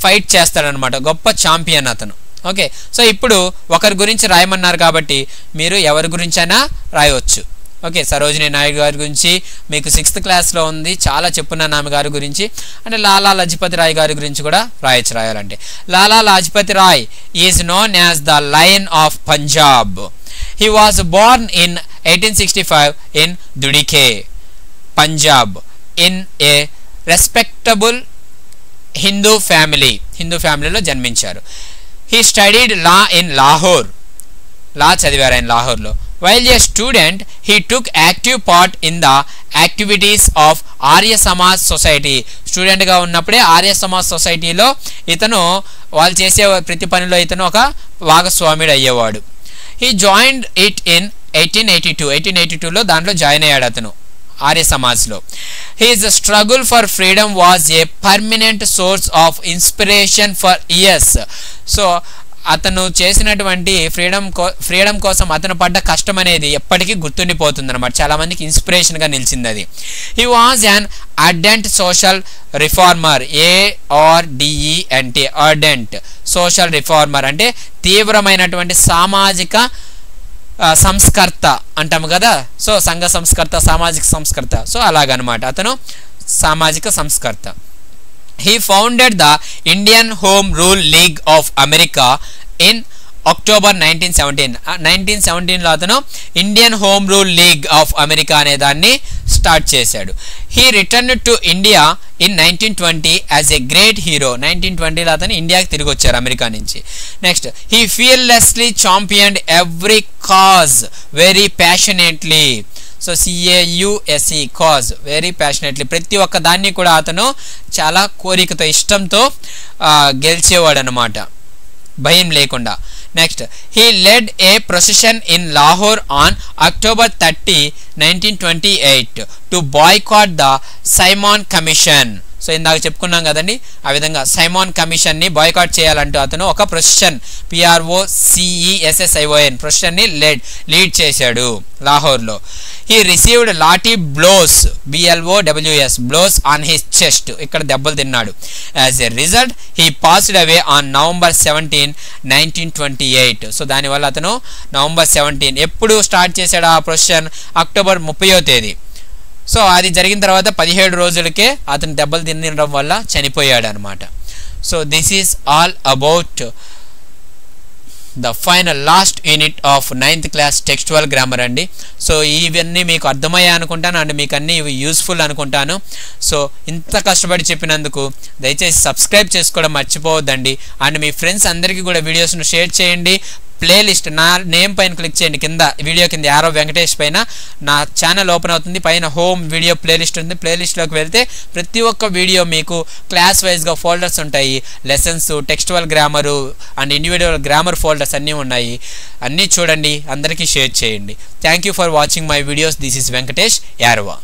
[SPEAKER 3] ఫైట్ చేస్తాడనమాట. గొప్ప ఛాంపియన్ అతను. ఓకే, సో ఇప్పుడు ఒకరి గురించి రాయమన్నారు కాబట్టి మీరు ఎవరి గురించైనా రాయవచ్చు. ఓకే, సరోజినీ నాయుడు గారి గురించి మీకు 6th క్లాస్లో ఉంది, చాలా చెప్పున్నాను ఆమె గారి గురించి. అంటే లాలా లజపతి రాయ్ గారి గురించి కూడా రాయాలంటే. Lala Lajpat Rai is known as the lion of Punjab. He was born in 1865 in Dudike, Punjab, in a respectable Hindu ఫ్యామిలీలో జన్మించారు. He studied law in Lahore, law చదివారు ఆయన లాహోర్లో. While a student, he took active part in the activities of Arya Samaj Society. స్టూడెంట్గా ఉన్నప్పుడే ఆర్య సమాజ్ సొసైటీలో ఇతను వాళ్ళు చేసే ప్రతి పనిలో ఇతను ఒక భాగస్వాముడు అయ్యేవాడు. He joined it in 1882లో దాంట్లో జాయిన్ అయ్యాడు అతను Arya సమాజ్లో. His struggle for freedom was a permanent source of inspiration for years. So అతను చేసినటువంటి ఫ్రీడమ్ కోసం అతను పడ్డ కష్టం అనేది ఎప్పటికీ గుర్తుండిపోతుంది అనమాట. చాలామందికి ఇన్స్పిరేషన్గా నిలిచింది అది. He was an ardent social reformer, ARDENT, ardent social reformer అంటే తీవ్రమైనటువంటి సామాజిక సంస్కర్త అంటాము కదా. సో సంఘ సంస్కర్త, సామాజిక సంస్కర్త, సో అలాగనమాట అతను సామాజిక సంస్కర్త. He founded the Indian Home Rule League of America in October 1917. 1917లో అతను Indian home rule league of America అనే దాన్ని స్టార్ట్ చేశాడు. He returned to India in 1920 as a great hero. 1920లో అతను ఇండియాకి తిరిగి వచ్చారు అమెరికా నుంచి. Next he fearlessly championed every cause very passionately. So CAUSE cause, very passionately, ప్రతి ఒక్క దాన్ని కూడా అతను చాలా కోరికతో, ఇష్టంతో గెలిచేవాడు అనమాట, భయం లేకుండా. Next he lead A procession in Lahore on October 30, 1928 to boycott the Simon commission. So ఇందాక చెప్పుకున్నాం కదండి, ఆ విధంగా సైమాన్ కమిషన్ని బాయ్కాట్ చేయాలంటూ అతను ఒక ప్రొసెషన్, PROCESSION ప్రొసెషన్ని లీడ్ చేశాడు లాహోర్లో. He received lathi blows, BLOWS blows on his chest, ఇక్కడ దెబ్బలు తిన్నాడు. As a result he passed away on November 17, 1928. So దానివల్ల అతను November 17, ఎప్పుడు స్టార్ట్ చేశాడు ఆ ప్రొసెషన్? October 30వ తేదీ. సో అది జరిగిన తర్వాత 17 రోజులకే అతను దెబ్బలు తినడం వల్ల చనిపోయాడు అనమాట. So this is all about the final last unit of 9th class textual grammar అండి. సో ఇవన్నీ మీకు అర్థమయ్యాయి అనుకుంటాను అండ్ మీకు అన్నీ ఇవి యూస్ఫుల్ అనుకుంటాను. సో ఇంత కష్టపడి చెప్పినందుకు దయచేసి సబ్స్క్రైబ్ చేసుకోవడం మర్చిపోవద్దండి. అండ్ మీ ఫ్రెండ్స్ అందరికీ కూడా వీడియోస్ను షేర్ చేయండి. ప్లేలిస్ట్ నా నేమ్ పైన క్లిక్ చేయండి, కింద వీడియో కింద యారో వెంకటేష్ పైన నా ఛానల్ ఓపెన్ అవుతుంది, పైన హోమ్ వీడియో ప్లేలిస్ట్ ఉంది. ప్లేలిస్ట్లోకి వెళ్తే ప్రతి ఒక్క వీడియో మీకు క్లాస్ వైజ్గా ఫోల్డర్స్ ఉంటాయి, lessons, textual grammar and individual grammar folders అన్నీ ఉన్నాయి. అన్నీ చూడండి, అందరికీ షేర్ చేయండి. Thank you for watching my videos. This is Venkatesh యారవా.